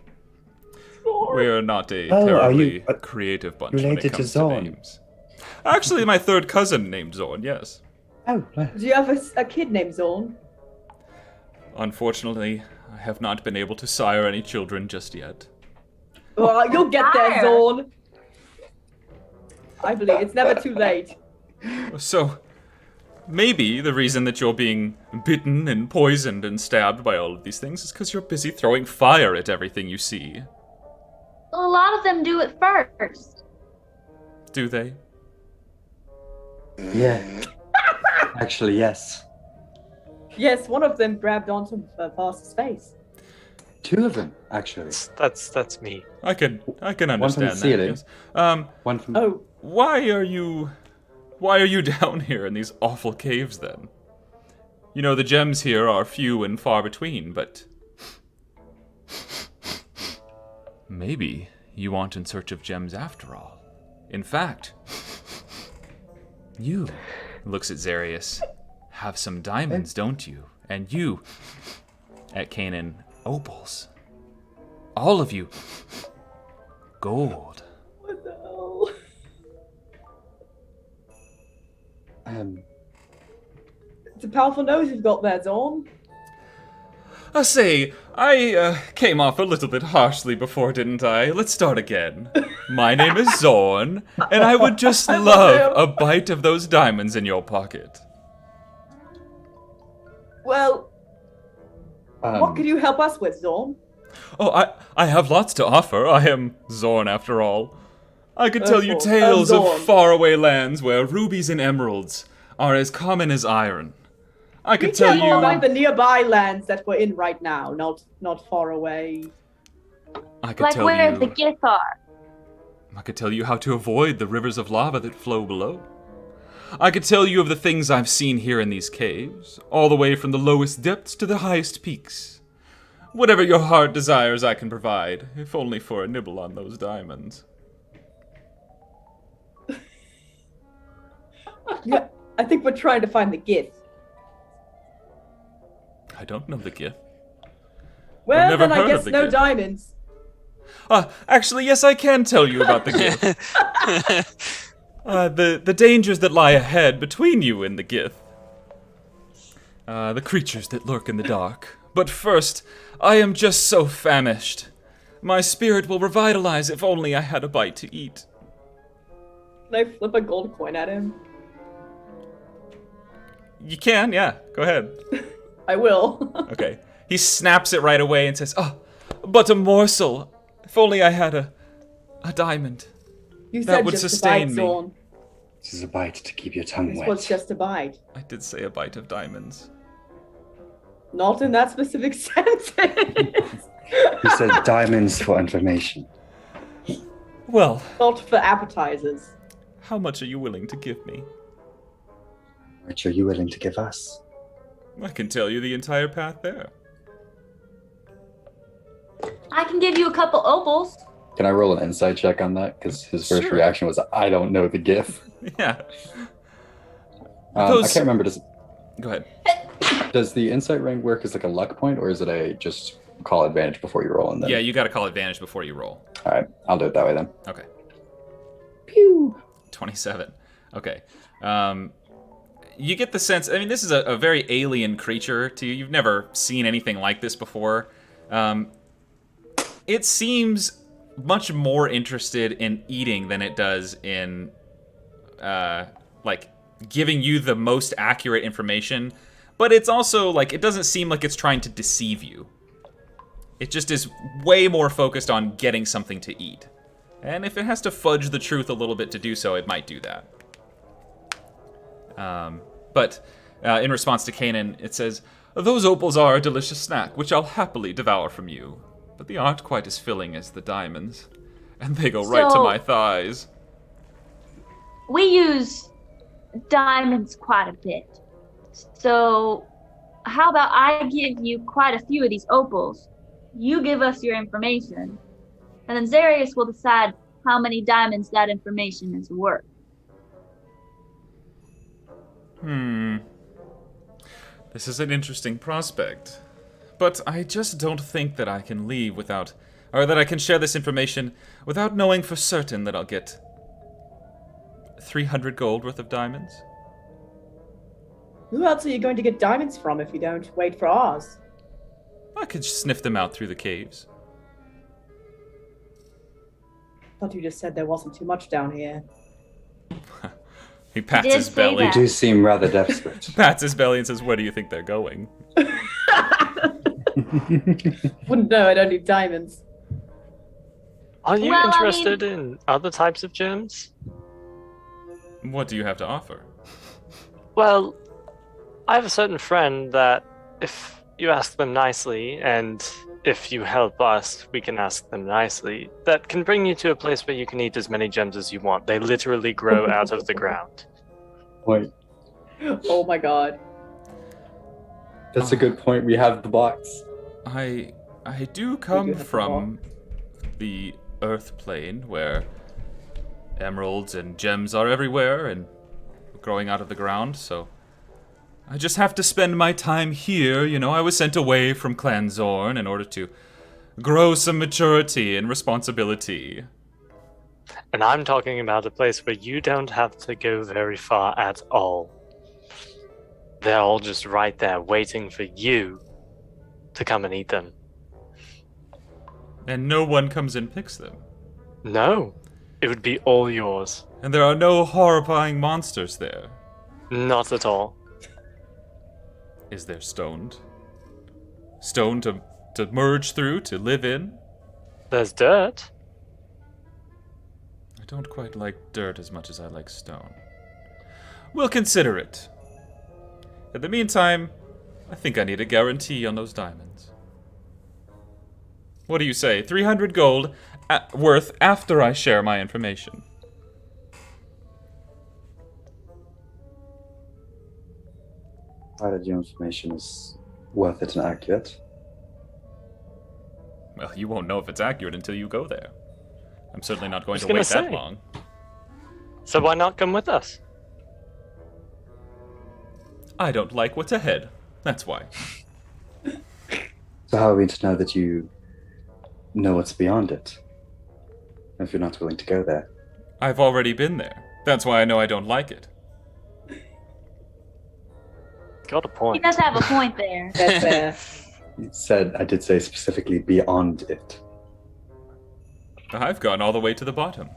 We're not a Oh, are terribly you, creative bunch when it related to comes to Zorn? names. Actually, my third cousin named Zorn, yes. Oh, well, Do you have a kid named Zorn? Unfortunately, I have not been able to sire any children just yet. Oh, you'll get there, Sire. Zorn. I believe it's never too late. So, maybe the reason that you're being bitten and poisoned and stabbed by all of these things is because you're busy throwing fire at everything you see. Well, a lot of them do it first. Do they? yeah. Actually, yes. Yes, one of them grabbed onto Vars's face. 2 of them, actually. That's me. I can One from understand the that. ceiling. Yes. One from. Oh, Why are you down here in these awful caves then? You know, the gems here are few and far between, but maybe you aren't in search of gems after all. In fact, you, looks at Zarius, have some diamonds, don't you? And you, at Kanan, opals. All of you, gold. what the hell? It's a powerful nose you've got there, Zorn. I say, I came off a little bit harshly before, didn't I? Let's start again. My name is Zorn, and I would just I love love a bite of those diamonds in your pocket. Well, what could you help us with, Zorn? Oh, I have lots to offer. I am Zorn, after all. I could tell you tales of Zorn. faraway lands where rubies and emeralds are as common as iron. I We could tell can you... find the nearby lands that we're in right now, not far away. I could Like tell where you... the gifts are. I could tell you how to avoid the rivers of lava that flow below. I could tell you of the things I've seen here in these caves, all the way from the lowest depths to the highest peaks. Whatever your heart desires, I can provide, if only for a nibble on those diamonds. Yeah, I think we're trying to find the gift. I don't know the gift. Well, never then I heard of guess the no gift. diamonds. Actually, yes, I can tell you about the gift. The dangers that lie ahead between you and the Gith. The creatures that lurk in the dark. But first, I am just so famished. My spirit will revitalize if only I had a bite to eat. Can I flip a gold coin at him? You can, yeah. Go ahead. I will. Okay. He snaps it right away and says, "Oh, but a morsel. If only I had a diamond." You That said would just sustain a bite, me. Zorn. This is a bite to keep your tongue This wet. was just a bite. I did say a bite of diamonds. Not in that specific sentence. You said diamonds for information. Well, Not for appetizers. how much are you willing to give me? How much are you willing to give us? I can tell you the entire path there. I can give you a couple opals. Can I roll an insight check on that? Because his first Sure. reaction was, I don't know the GIF. Yeah. I Those- can't remember. Go ahead. Does the insight rank work as like a luck point, or is it a just call advantage before you roll? And then Yeah, you got to call advantage before you roll. All right, I'll do it that way then. Okay. Pew. 27. Okay. You get the sense, I mean, this is a very alien creature to you. You've never seen anything like this before. It seems much more interested in eating than it does in, like, giving you the most accurate information. But it's also, like, it doesn't seem like it's trying to deceive you. It just is way more focused on getting something to eat. And if it has to fudge the truth a little bit to do so, it might do that. But in response to Kanan, it says, "Those opals are a delicious snack, which I'll happily devour from you. But they aren't quite as filling as the diamonds. And they go right to So- my thighs." We use diamonds quite a bit. So, how about I give you quite a few of these opals? You give us your information, and then Zarius will decide how many diamonds that information is worth. This is an interesting prospect. But I just don't think that I can leave without... or that I can share this information without knowing for certain that I'll get 300 gold worth of diamonds. Who else are you going to get diamonds from if you don't wait for ours? I could sniff them out through the caves. I thought you just said there wasn't too much down here. He pats Did his say belly. You that. do seem rather desperate. Pats his belly and says, "Where do you think they're going?" Wouldn't know, I don't need diamonds. Are you Well, I interested in other types of gems? What do you have to offer? Well, I have a certain friend that if you ask them nicely, and if you help us, we can ask them nicely, that can bring you to a place where you can eat as many gems as you want. They literally grow out of the ground. Wait, Oh my god. that's a good point. We have the box. I do come have the from the Earth plane where emeralds and gems are everywhere and growing out of the ground, so I just have to spend my time here. You know, I was sent away from Clan Zorn in order to grow some maturity and responsibility. And I'm talking about a place where you don't have to go very far at all. They're all just right there waiting for you to come and eat them. And no one comes and picks them. No, it would be all yours. And there are no horrifying monsters there. Not at all. Is there stoned? Stone to merge through, to live in? There's dirt. I don't quite like dirt as much as I like stone. We'll consider it. In the meantime, I think I need a guarantee on those diamonds. What do you say? 300 gold worth after I share my information. Provided your information is worth it and accurate. Well, you won't know if it's accurate until you go there. I'm certainly not going was to gonna wait that say. long. So why not come with us? I don't like what's ahead. That's why. So how are we to know that you know what's beyond it? If you're not willing to go there. I've already been there. That's why I know I don't like it. Got a He point. does have a point there. That's fair. You said, I did say specifically beyond it. I've gone all the way to the bottom.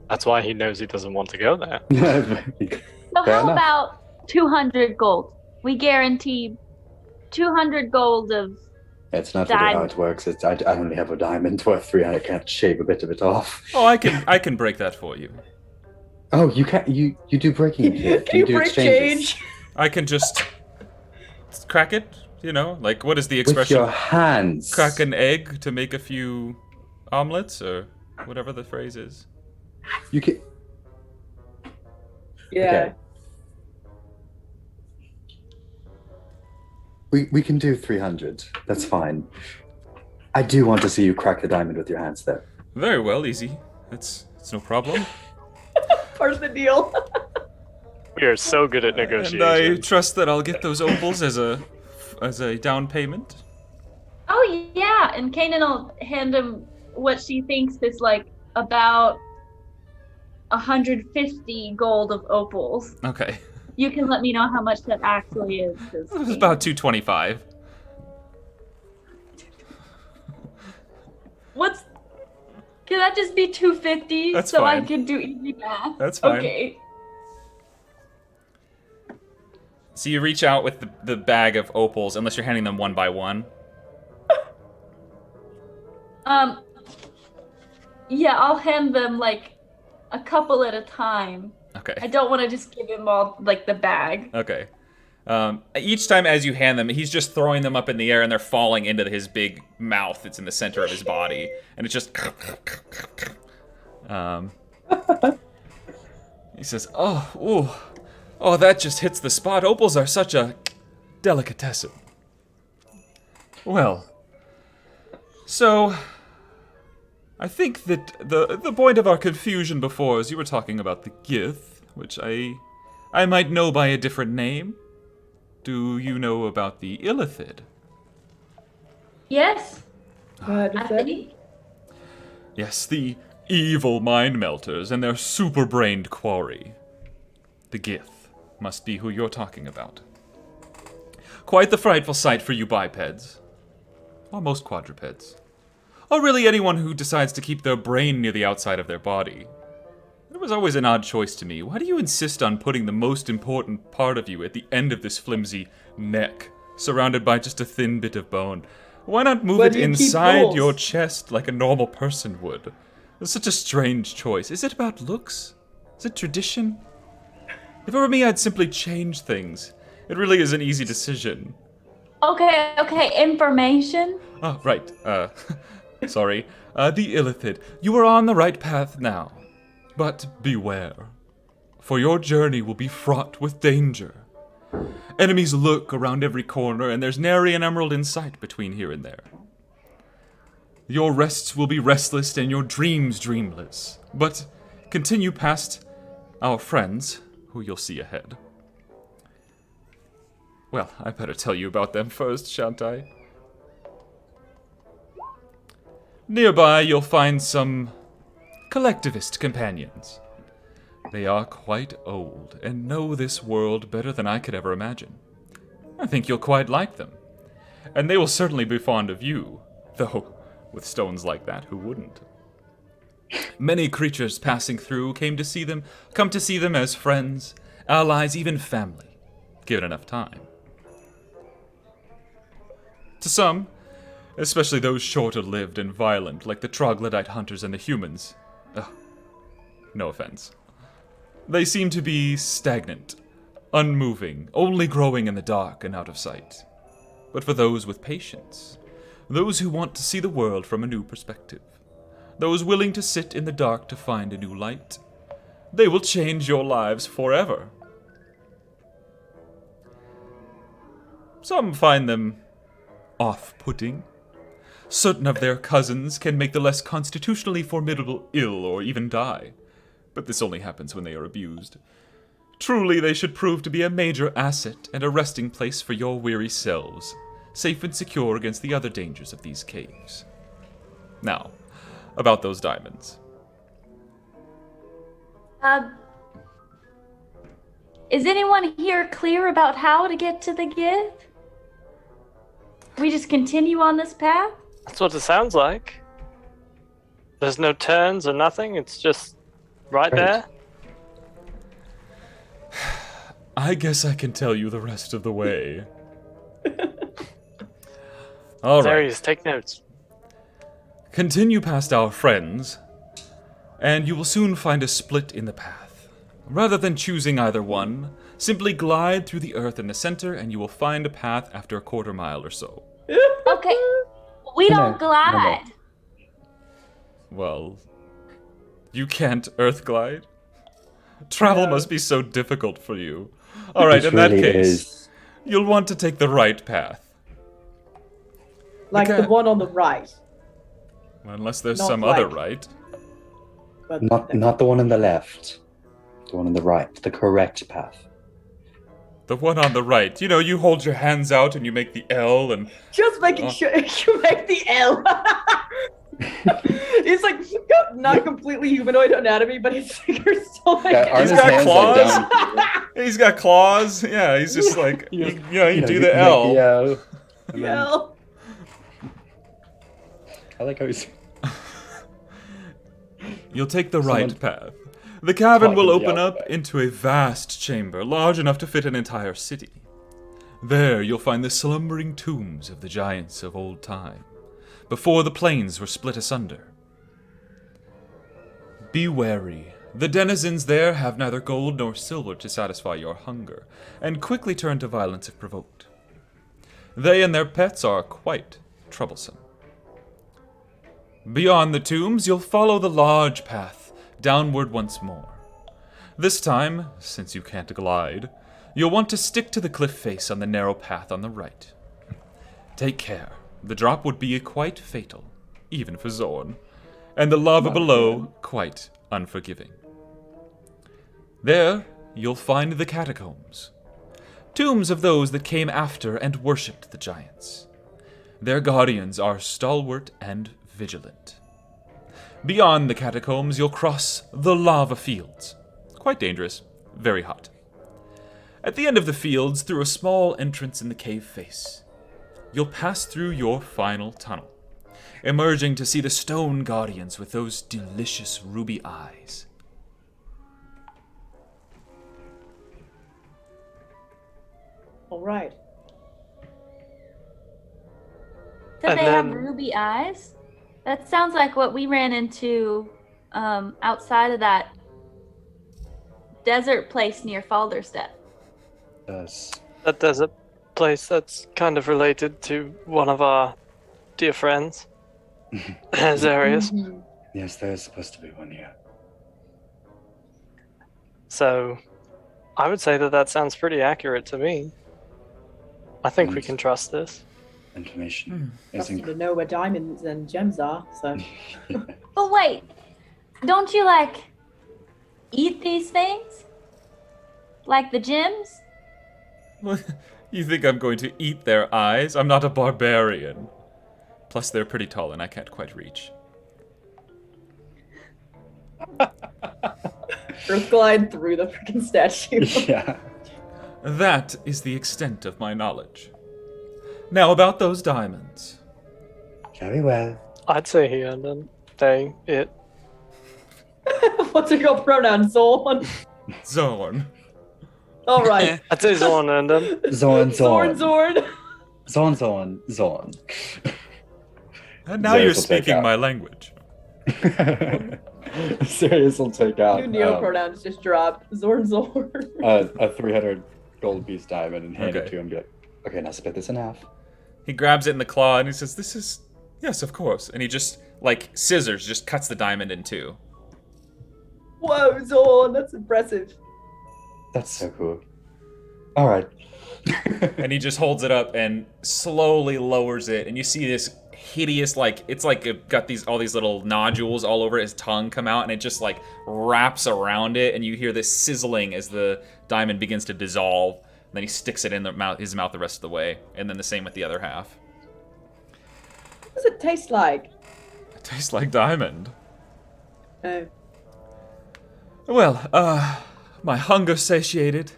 That's why he knows he doesn't want to go there. So Fair how enough. about 200 gold? We guarantee 200 gold of... It's not really how Diamond. it works. I only have a diamond worth 300. I can't shave a bit of it off. Oh, I can break that for you. Oh, you can't. You do breaking here. Can you do break exchanges change? I can just crack it, you know? Like, what is the with expression? your hands. Crack an egg to make a few omelets, or whatever the phrase is. You can. Yeah. Okay. We can do 300. That's fine. I do want to see you crack the diamond with your hands, though. Very well, easy. It's no problem. Part of the deal. We are so good at And I negotiating. trust that I'll get those opals as a down payment. Oh, yeah, and Kanan will hand him what she thinks is, like, about 150 gold of opals. Okay. You can let me know how much that actually is. 'cause It was about 225. What's... Can that just be 250? That's so fine. I can do easy math? That's fine. Okay. So you reach out with the bag of opals, unless you're handing them one by one. Yeah, I'll hand them, like, a couple at a time. I Okay. don't want to just give him all, like, the bag. Okay. Each time as you hand them, he's just throwing them up in the air and they're falling into his big mouth that's in the center of his body. And it's just... He says, oh, that just hits the spot. Opals are such a delicatessen. Well, so... I think that the point of our confusion before is you were talking about the Gith, which I might know by a different name. Do you know about the Illithid? Yes, What is I that? think. Yes, the evil mind melters and their super-brained quarry. The Gith must be who you're talking about. Quite the frightful sight for you bipeds. Or most quadrupeds. Or really anyone who decides to keep their brain near the outside of their body. It was always an odd choice to me. Why do you insist on putting the most important part of you at the end of this flimsy neck, surrounded by just a thin bit of bone? Why not move it inside your chest like a normal person would? It's such a strange choice. Is it about looks? Is it tradition? If it were me, I'd simply change things. It really is an easy decision. Okay, information. Oh, right. Sorry. The Illithid. You are on the right path now. But beware, for your journey will be fraught with danger. Enemies lurk around every corner, and there's nary an emerald in sight between here and there. Your rests will be restless and your dreams dreamless. But continue past our friends, who you'll see ahead. Well, I better tell you about them first, shan't I? Nearby, you'll find some collectivist companions. They are quite old and know this world better than I could ever imagine. I think you'll quite like them. And they will certainly be fond of you, though with stones like that, who wouldn't? Many creatures passing through come to see them as friends, allies, even family, given enough time. To some, especially those shorter-lived and violent, like the Troglodyte hunters and the humans, no offense, they seem to be stagnant, unmoving, only growing in the dark and out of sight. But for those with patience, those who want to see the world from a new perspective, those willing to sit in the dark to find a new light, they will change your lives forever. Some find them off-putting. Certain of their cousins can make the less constitutionally formidable ill or even die, but this only happens when they are abused. Truly, they should prove to be a major asset and a resting place for your weary selves, safe and secure against the other dangers of these caves. Now, about those diamonds. Is anyone here clear about how to get to the Gith? We just continue on this path? That's what it sounds like. There's no turns or nothing, it's just right there. I guess I can tell you the rest of the way. All right. Darius, take notes. Continue past our friends, and you will soon find a split in the path. Rather than choosing either one, simply glide through the earth in the center, and you will find a path after a quarter mile or so. Okay, we don't glide. Well, you can't earth glide? Travel must be so difficult for you. All right, in that case, you'll want to take the right path. Like the one on the right. Unless there's Not some like- other right. But Not the one on the left. The one on the right. The correct path. The one on the right. You know, you hold your hands out and you make the L and... just making sure you make the L. He's like not completely humanoid anatomy, but his fingers still like Yeah, He's Arna's got hands, like, claws. down. He's got claws. Yeah, he's just like... you do the make L. the L, and then- L. I like how he's... You'll take the right path. The cavern will Talking open the up alphabet. into a vast chamber, large enough to fit an entire city. There you'll find the slumbering tombs of the giants of old time, before the plains were split asunder. Be wary. The denizens there have neither gold nor silver to satisfy your hunger, and quickly turn to violence if provoked. They and their pets are quite troublesome. Beyond the tombs, you'll follow the large path, downward once more. This time, since you can't glide, you'll want to stick to the cliff face on the narrow path on the right. Take care. The drop would be quite fatal, even for Zorn, and the lava below quite unforgiving. There, you'll find the Catacombs, tombs of those that came after and worshipped the giants. Their guardians are stalwart and vigilant. Beyond the catacombs, you'll cross the lava fields. Quite dangerous, very hot. At the end of the fields, through a small entrance in the cave face, you'll pass through your final tunnel, emerging to see the stone guardians with those delicious ruby eyes. All right. Did And they have then- ruby eyes? That sounds like what we ran into outside of that desert place near Falderstedt. Yes. That desert place that's kind of related to one of our dear friends. Zarius. Mhm. Yes, there is supposed to be one here. So I would say that sounds pretty accurate to me. I think we can trust this. Information is Trust you to know where diamonds and gems are, so. But wait, don't you eat these things? Like the gems? You think I'm going to eat their eyes? I'm not a barbarian. Plus, they're pretty tall and I can't quite reach. Earth glide through the freaking statue. Yeah. That is the extent of my knowledge. Now about those diamonds. Very well. I'd say he and then they, it. What's your pronoun, Zorn? Zorn. All right. I'd say Zorn and then. Zorn. Zorn. Zorn. And now Zeus you're will take speaking out. my language. Sirius will take out New neo pronouns just dropped. Zorn. a 300 gold piece diamond and hand it Okay. to him. Be like, okay, now split this in half. He grabs it in the claw and he says, "This is... Yes, of course." And he just, like scissors, just cuts the diamond in two. Whoa, Zorn, that's impressive. That's so cool. All right. And he just holds it up and slowly lowers it. And you see this hideous, it's like it got all these little nodules all over his tongue come out. And it just wraps around it. And you hear this sizzling as the diamond begins to dissolve. And then he sticks it in his mouth the rest of the way. And then the same with the other half. What does it taste like? It tastes like diamond. Oh. Well, my hunger satiated.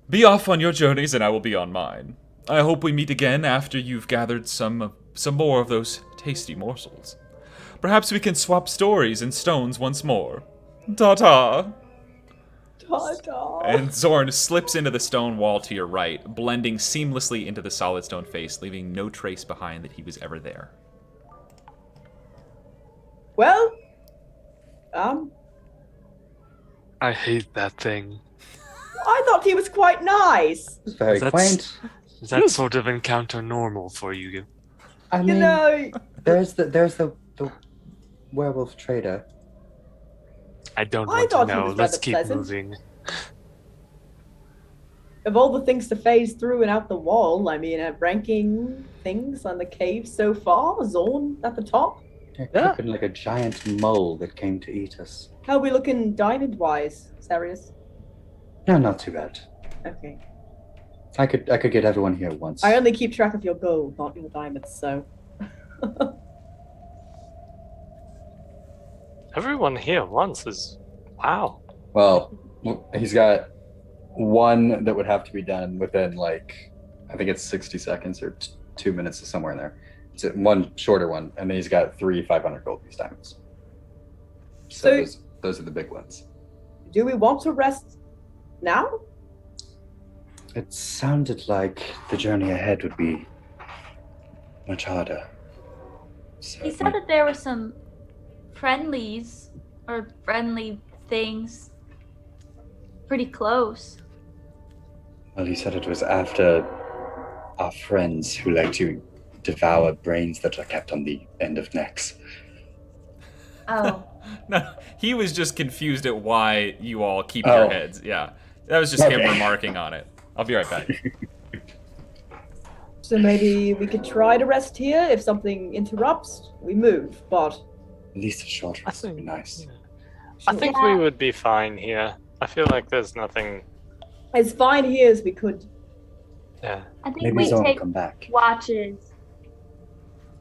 Be off on your journeys and I will be on mine. I hope we meet again after you've gathered some more of those tasty morsels. Perhaps we can swap stories and stones once more. Ta-ta! Ta-ta. And Zorn slips into the stone wall to your right, blending seamlessly into the solid stone face, leaving no trace behind that he was ever there. Well, I hate that thing. I thought he was quite nice. It's very That's- quaint. Is that sort of encounter normal for you? I You mean, know, there's the werewolf trader. I don't I want to thought he know. was Let's rather keep pleasant. moving. of all the things to phase through and out the wall, I mean, ranking things on the cave so far, Zorn at the top. They're Yeah. cooking like a giant mole that came to eat us. How are we looking diamond-wise, Sarius? No, not too bad. Okay. I could get everyone here once. I only keep track of your gold, not your diamonds, so. Everyone here once is. Wow. Well, he's got one that would have to be done within I think it's 60 seconds or 2 minutes or somewhere in there. It's one shorter one, and then he's got 3 500 gold piece diamonds. So those are the big ones. Do we want to rest now? It sounded like the journey ahead would be much harder. So He said that there were some friendlies or friendly things pretty close. Well, he said it was after our friends who like to devour brains that are kept on the end of necks. Oh. No, he was just confused at why you all keep Oh. your heads. Yeah, that was just him Okay. remarking on it. I'll be right back. So maybe we could try to rest here. If something interrupts, we move, but. At least a short I rest would be think- nice. I think Yeah. we would be fine here. I feel like there's nothing. As fine here as we could. Yeah. I think Maybe we Zorn will take come back. watches.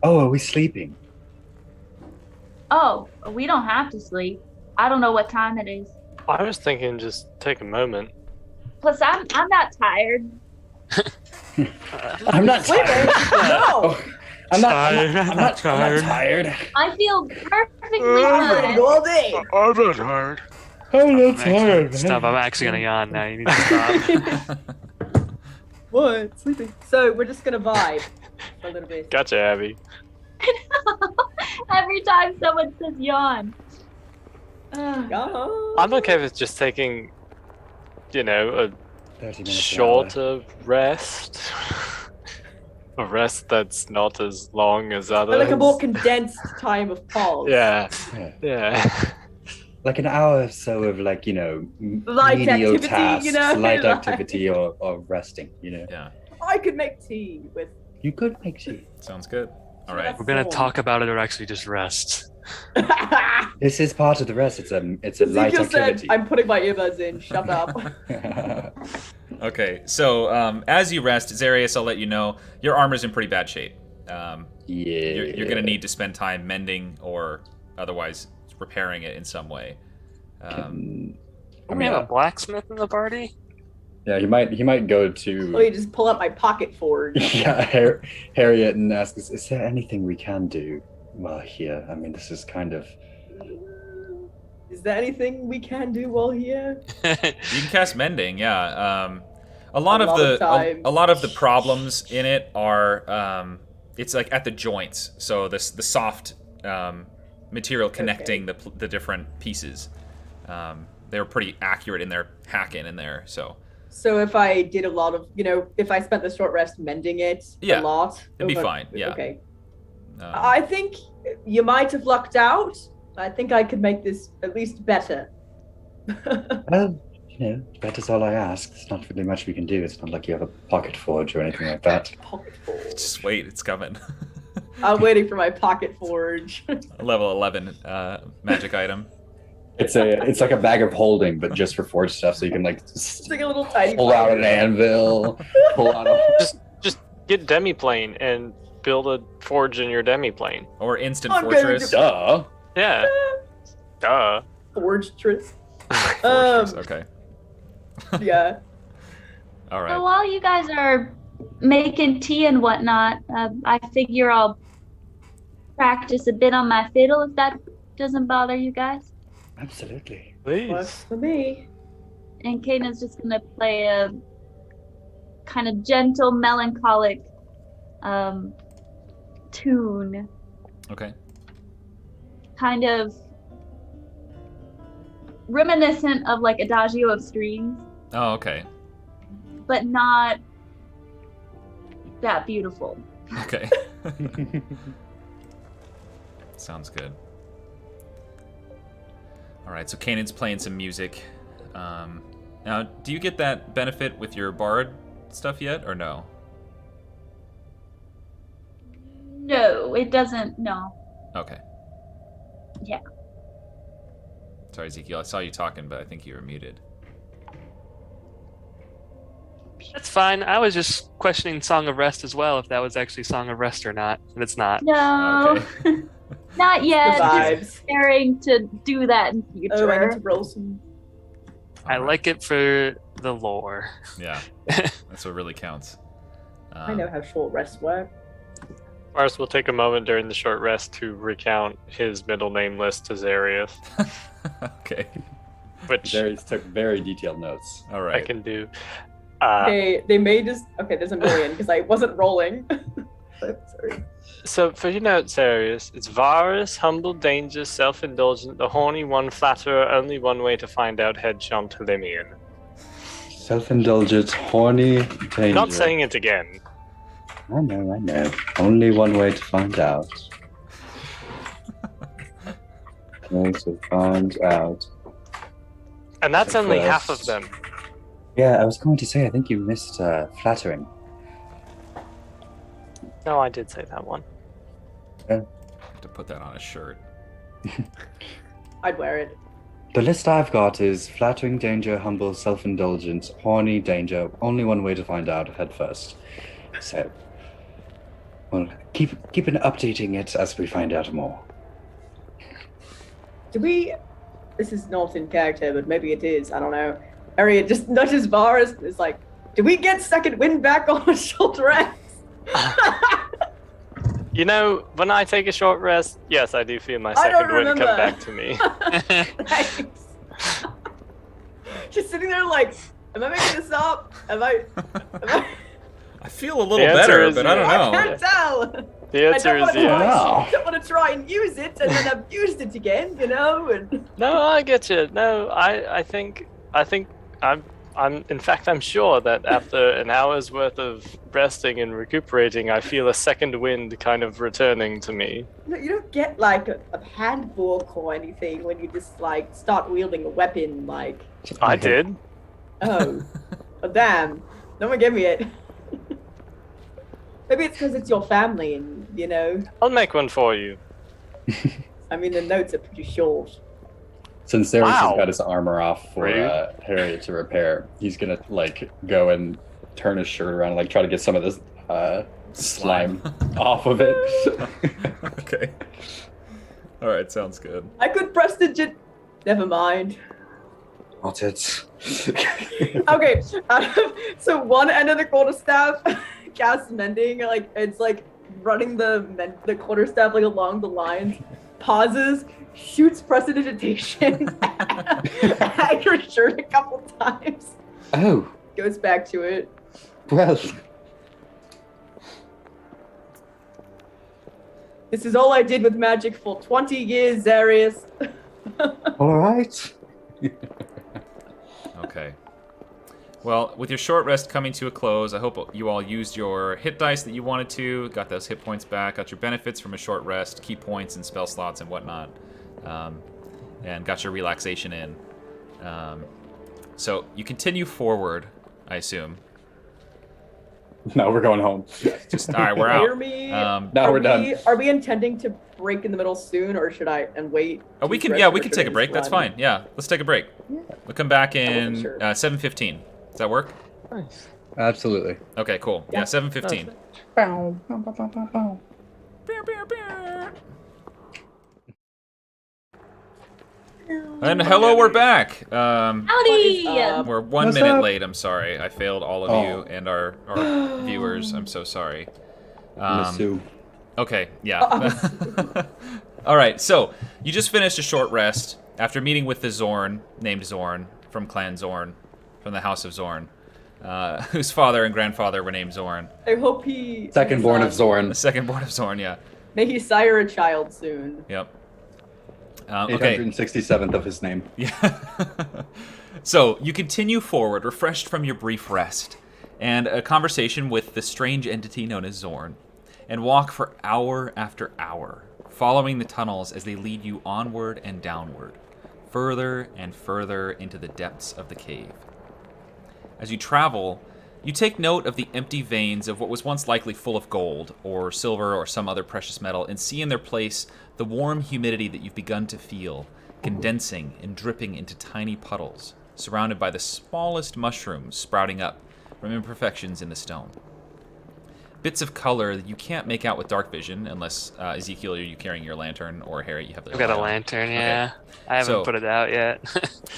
Oh, are we sleeping? Oh, we don't have to sleep. I don't know what time it is. I was thinking just take a moment. Plus, I'm not tired. I'm not tired. No. I'm not tired. I feel perfectly I'm ready to good. go all day. I'm not tired. I'm not tired, man. Stop, I'm actually gonna yawn now. You need to stop. What? Sleeping. So we're just gonna vibe for a little bit. Gotcha, Abby. Every time someone says yawn. Uh-huh. I'm okay with just taking, a 30 minutes an hour. shorter rest. A rest that's not as long as others. But like a more condensed time of pause. Yeah. Yeah. Yeah. Like an hour or so of Light menial activity, tasks, light like- activity or resting, Yeah, I could make tea with. You could make tea. sounds good. All right. We're gonna talk about it or actually just rest. This is part of the rest. It's a light Ezekiel said, activity. "I'm putting my earbuds in. Shut up." Okay, so as you rest, Zarius, I'll let you know your armor's in pretty bad shape. Yeah. You're going to need to spend time mending or otherwise repairing it in some way. Do we have a blacksmith in the party? Yeah, he might go Let to me just pull out my pocket forge. Harriet and ask us. Is there anything we can do while here? I mean, this is kind of. Is there anything we can do while here? You can cast mending, yeah. A lot A of lot the of times. a lot of the problems in it are it's like at the joints, so the soft material connecting the different pieces. They were pretty accurate in their hacking in there, so. So if I did a lot of, if I spent the short rest mending it Yeah, a lot, it'd be fine, yeah. Okay. Um, I think you might have lucked out. I think I could make this at least better. Well, that is all I ask. There's not really much we can do. It's not like you have a pocket forge or anything like that. Pocket forge. just wait, it's coming. I'm waiting for my pocket forge. Level 11 magic item. It's like a bag of holding, but just for forge stuff, so you can It's like a little tiny. pull out an anvil, pull out a. Just get demiplane and build a forge in your demiplane. Or instant I'm going fortress. to- Duh. Yeah. Duh. Fortress. Fortress, okay. Yeah. All So right. while you guys are making tea and whatnot, I figure I'll practice a bit on my fiddle if that doesn't bother you guys. Absolutely. Please. Works for me. And Kaden's just gonna play a kind of gentle, melancholic tune, Okay. kind of reminiscent of like Adagio of Strings, Oh, okay. but not that beautiful. Okay. Sounds good. All right, so Kanan's playing some music. Now, do you get that benefit with your bard stuff yet, or no? No, it doesn't. No. Okay. Yeah. Sorry, Ezekiel. I saw you talking, but I think you were muted. That's fine. I was just questioning Song of Rest as well, if that was actually Song of Rest or not. And it's not. No. Okay. Not yet. The vibes. Just preparing to do that in future. Oh, I need to roll some. I All right. like it for the lore. Yeah, that's what really counts. I know how short rests work. Mars will take a moment during the short rest to recount his middle name list to Zarius, Okay. which Darius took very detailed notes. All I right. can do. Okay, they may just. Okay, there's a million because I wasn't rolling. Sorry. So for your notes, Zarius, it's Varus, humble, dangerous, self-indulgent, the horny one, flatterer, only one way to find out, head Chantelimian. Self-indulgent, horny, dangerous. Not saying it again. I know. Only one way to find out. Okay, so find out. And that's only half of First. them. Yeah, I was going to say, I think you missed flattering. No, I did say that one. Have to put that on a shirt. I'd wear it. The list I've got is flattering, danger, humble, self-indulgent, horny, danger. Only one way to find out, head first. So, well, keep updating it as we find out more. This is not in character, but maybe it is. I don't know. Harriet just nudges Varus and is like, "Do we get second wind back on a short rest?" You know, when I take a short rest, yes, I do feel my second wind come back to me. Thanks. Just sitting there like, am I making this up? Am I I feel a little better, but I don't know. I can't tell. The answer is yes. I don't want to try and use it, and then I've used it again, you know. And No, I get you. No, I think in fact I'm sure that after an hour's worth of resting and recuperating, I feel a second wind kind of returning to me. you don't get like a handbook or anything when you just like start wielding a weapon. Like, I did. oh damn, no one gave me it. Maybe it's because it's your family, and you know. I'll make one for you. I mean, the notes are pretty short. Since Darius Wow. has got his armor off for Rude. Harriet to repair, he's gonna like go and turn his shirt around and like try to get some of this slime off of it. Okay. All right, sounds good. I could prestige. Never mind. Not it. Okay, so one end of the quarterstaff casts mending, like it's like running the quarterstaff like along the lines, pauses, shoots prestidigitation at your shirt a couple times, Oh, goes back to it. well. This is all I did with magic for 20 years, Zarius. All right. Okay. Well, with your short rest coming to a close, I hope you all used your hit dice that you wanted to, got those hit points back, got your benefits from a short rest, key points and spell slots and whatnot, and got your relaxation in. So you continue forward, I assume. No, we're going home. Just all right, we're Hear out. me? Now we're done. Are we intending to break in the middle soon, or should I wait? Oh, we to can. rest, Yeah, or we can should take I a break. just That's run? fine. Yeah, let's take a break. We'll come back in sure. 7:15. Does that work? Nice. Absolutely. Okay, cool. Yeah, 7:15. And hello, we're back. Howdy! We're 1 What's minute up? late. I'm sorry. I failed all of you and our viewers. I'm so sorry. Miss Sue. Okay, yeah. All right, so you just finished a short rest after meeting with the Zorn, named Zorn, from Clan Zorn, from the House of Zorn, whose father and grandfather were named Zorn. I hope he. Second born of The Zorn. second born of Zorn, yeah. May he sire a child soon. Yep. Okay. 867th of his name. Yeah. So you continue forward, refreshed from your brief rest, and a conversation with the strange entity known as Zorn, and walk for hour after hour, following the tunnels as they lead you onward and downward, further and further into the depths of the cave. As you travel, you take note of the empty veins of what was once likely full of gold, or silver, or some other precious metal, and see in their place the warm humidity that you've begun to feel, condensing and dripping into tiny puddles, surrounded by the smallest mushrooms sprouting up from imperfections in the stone. Bits of color that you can't make out with dark vision, unless, Ezekiel, are you carrying your lantern, or Harriet, you have the I've got a light on? lantern, yeah. I haven't So- put it out yet.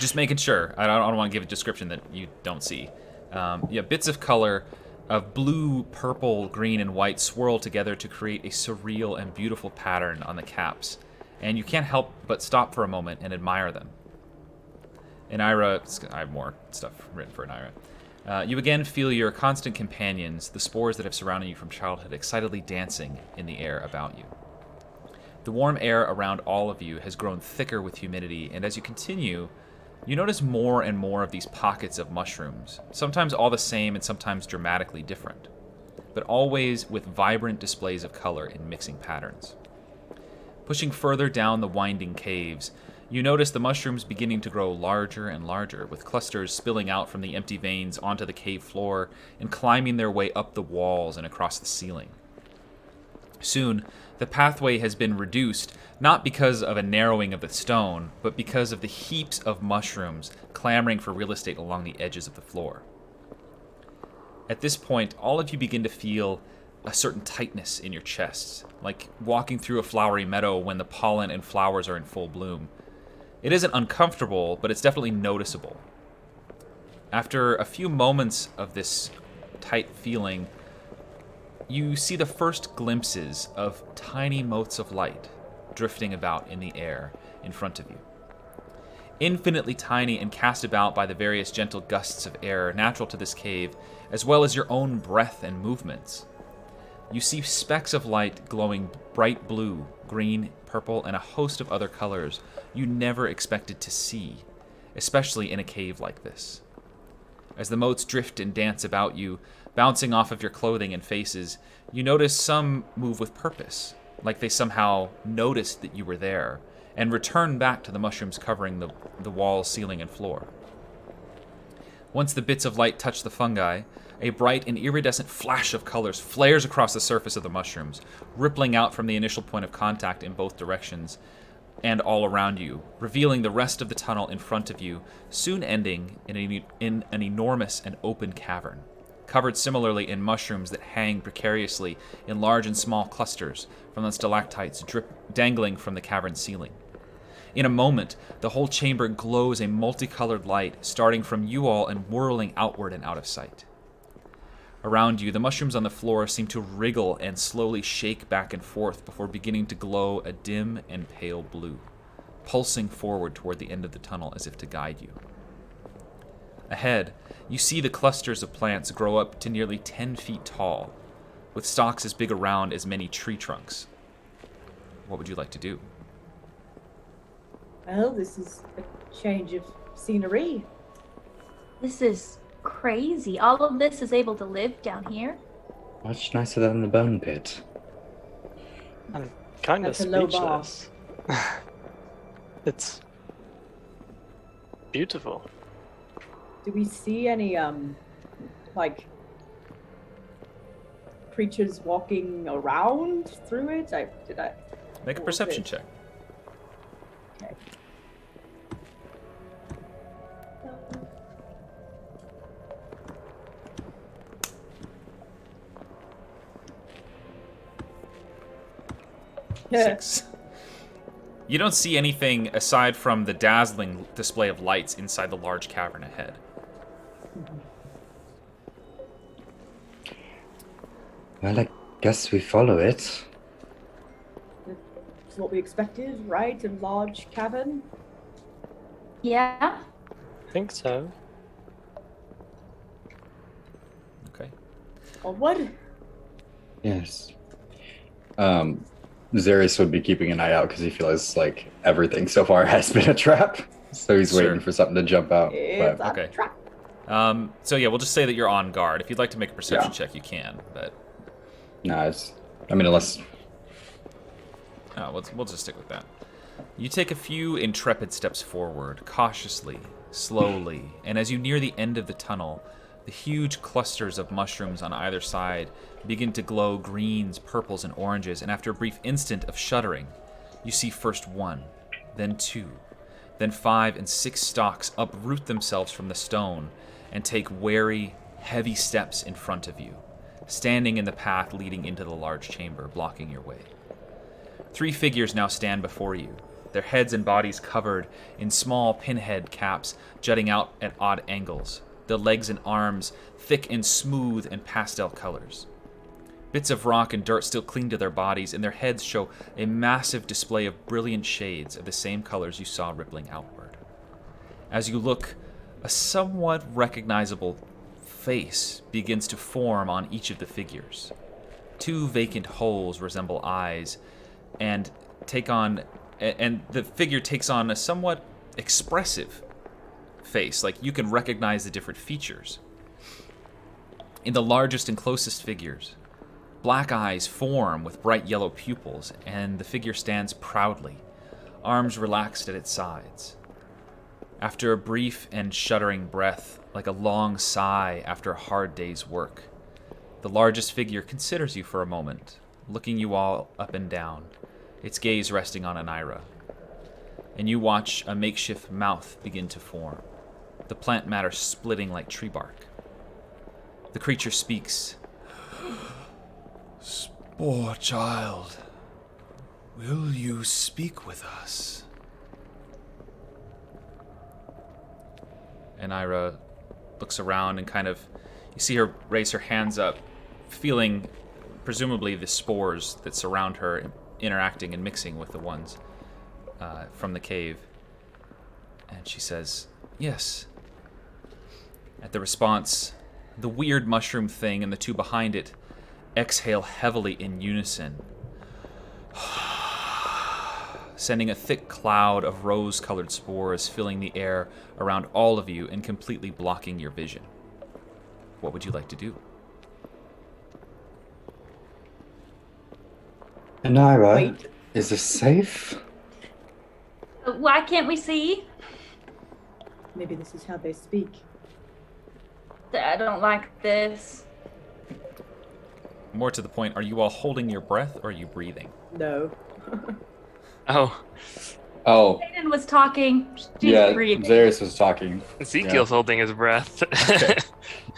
Just making sure. I don't want to give a description that you don't see. Bits of color of blue, purple, green, and white swirl together to create a surreal and beautiful pattern on the caps. And you can't help but stop for a moment and admire them. Inira, I have more stuff written for Inira. You again feel your constant companions, the spores that have surrounded you from childhood, excitedly dancing in the air about you. The warm air around all of you has grown thicker with humidity, and as you continue, you notice more and more of these pockets of mushrooms, sometimes all the same and sometimes dramatically different, but always with vibrant displays of color in mixing patterns. Pushing further down the winding caves, you notice the mushrooms beginning to grow larger and larger, with clusters spilling out from the empty veins onto the cave floor and climbing their way up the walls and across the ceiling. Soon, the pathway has been reduced, not because of a narrowing of the stone, but because of the heaps of mushrooms clamoring for real estate along the edges of the floor. At this point, all of you begin to feel a certain tightness in your chests, like walking through a flowery meadow when the pollen and flowers are in full bloom. It isn't uncomfortable, but it's definitely noticeable. After a few moments of this tight feeling, you see the first glimpses of tiny motes of light drifting about in the air in front of you. Infinitely tiny and cast about by the various gentle gusts of air natural to this cave, as well as your own breath and movements. You see specks of light glowing bright blue, green, purple, and a host of other colors you never expected to see, especially in a cave like this. As the motes drift and dance about you, bouncing off of your clothing and faces, you notice some move with purpose, like they somehow noticed that you were there, and return back to the mushrooms covering the walls, ceiling, and floor. Once the bits of light touch the fungi, a bright and iridescent flash of colors flares across the surface of the mushrooms, rippling out from the initial point of contact in both directions and all around you, revealing the rest of the tunnel in front of you, soon ending in an enormous and open cavern, covered similarly in mushrooms that hang precariously in large and small clusters from the stalactites dangling from the cavern ceiling. In a moment, the whole chamber glows a multicolored light, starting from you all and whirling outward and out of sight. Around you, the mushrooms on the floor seem to wriggle and slowly shake back and forth before beginning to glow a dim and pale blue, pulsing forward toward the end of the tunnel as if to guide you. Ahead, you see the clusters of plants grow up to nearly 10 feet tall, with stalks as big around as many tree trunks. What would you like to do? Well, this is a change of scenery. This is crazy. All of this is able to live down here. Much nicer than the bone pit. I'm kind of That's a low bar. speechless. It's beautiful. Do we see any, like, creatures walking around through it? Make a perception check. Okay. Yeah. 6. You don't see anything aside from the dazzling display of lights inside the large cavern ahead. Well, I guess we follow it. It's what we expected, right? A large cavern? Yeah. I think so. Okay. Onward? Yes. Zarius would be keeping an eye out because he feels like everything so far has been a trap. So he's Sure. waiting for something to jump out. It's But a okay. trap. So yeah, we'll just say that you're on guard. If you'd like to make a perception Yeah. check, you can. But no, unless we'll just stick with that. You take a few intrepid steps forward, cautiously, slowly, and as you near the end of the tunnel, the huge clusters of mushrooms on either side begin to glow greens, purples, and oranges, and after a brief instant of shuddering, you see first 1, then 2, then 5 and 6 stalks uproot themselves from the stone and take wary, heavy steps in front of you, standing in the path leading into the large chamber, blocking your way. 3 figures now stand before you, their heads and bodies covered in small pinhead caps jutting out at odd angles, the legs and arms thick and smooth in pastel colors. Bits of rock and dirt still cling to their bodies, and their heads show a massive display of brilliant shades of the same colors you saw rippling outward. As you look, a somewhat recognizable face begins to form on each of the figures. 2 vacant holes resemble eyes, and the figure takes on a somewhat expressive face, like you can recognize the different features. In the largest and closest figures, black eyes form with bright yellow pupils, and the figure stands proudly, arms relaxed at its sides. After a brief and shuddering breath, like a long sigh after a hard day's work, the largest figure considers you for a moment, looking you all up and down, its gaze resting on Anira. And you watch a makeshift mouth begin to form, the plant matter splitting like tree bark. The creature speaks. "Spore child, will you speak with us?" And Ira looks around and kind of, you see her raise her hands up, feeling presumably the spores that surround her interacting and mixing with the ones from the cave. And she says, yes. At the response, the weird mushroom thing and the two behind it exhale heavily in unison, sending a thick cloud of rose-colored spores filling the air around all of you and completely blocking your vision. What would you like to do? Anira, Wait. is this safe? Why can't we see? Maybe this is how they speak. I don't like this. More to the point, are you all holding your breath or are you breathing? No. Oh, Aiden was talking. She's yeah, breathing. Zarius was talking. Ezekiel's holding his breath. Okay.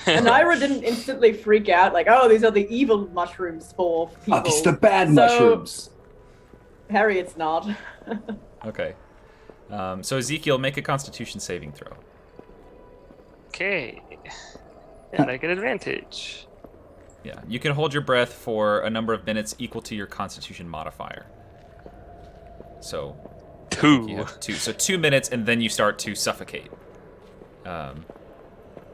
And Ira didn't instantly freak out, like, oh, these are the evil mushroom spore people. Oh, these are the bad So- mushrooms. Harriet's not. Okay. So Ezekiel, make a Constitution saving throw. Okay. And I get advantage. Yeah, you can hold your breath for a number of minutes equal to your Constitution modifier. So 2. you have 2. So 2 minutes, and then you start to suffocate.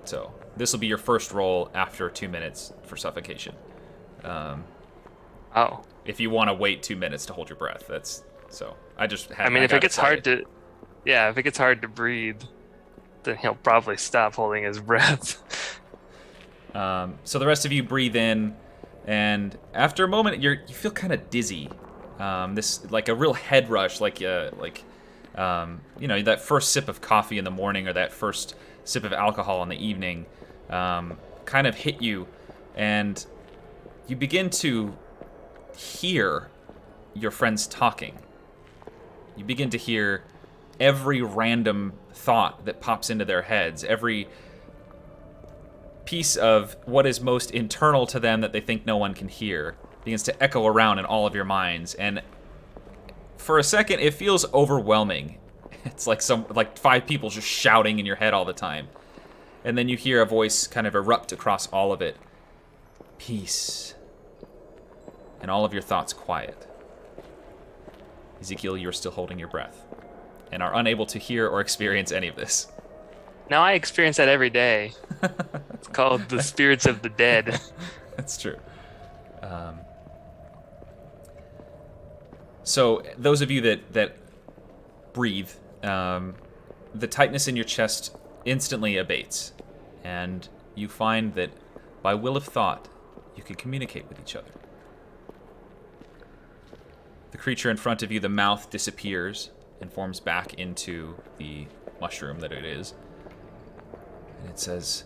So this will be your first roll after 2 minutes for suffocation. Oh. If you want to wait 2 minutes to hold your breath, that's so. I just had. I mean, if it gotta gets say hard to, if it gets hard to breathe, then he'll probably stop holding his breath. So the rest of you breathe in, and after a moment, you feel kind of dizzy. This like a real head rush, like that first sip of coffee in the morning or that first sip of alcohol in the evening, kind of hit you, and you begin to hear your friends talking. You begin to hear every random thought that pops into their heads, every piece of what is most internal to them that they think no one can hear begins to echo around in all of your minds, and for a second it feels overwhelming. It's like 5 people just shouting in your head all the time, and then you hear a voice kind of erupt across all of it. Peace. And all of your thoughts quiet. Ezekiel, you're still holding your breath and are unable to hear or experience any of this. Now I experience that every day. It's called the spirits of the dead. That's true. So those of you that breathe, the tightness in your chest instantly abates, and you find that by will of thought, you can communicate with each other. The creature in front of you, the mouth disappears and forms back into the mushroom that it is. And it says,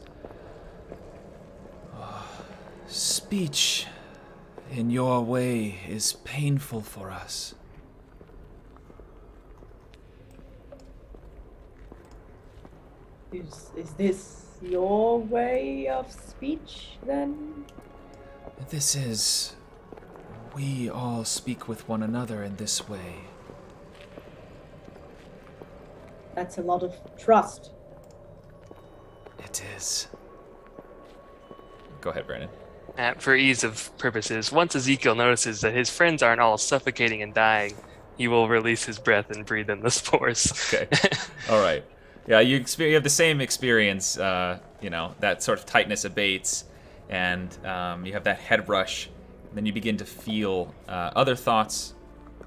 speech in your way is painful for us. Is this your way of speech, then? This is... We all speak with one another in this way. That's a lot of trust. It is. Go ahead, Brandon. For ease of purposes, once Ezekiel notices that his friends aren't all suffocating and dying, he will release his breath and breathe in the spores. Okay. All right. Yeah, you have the same experience. That sort of tightness abates, and you have that head rush. Then you begin to feel other thoughts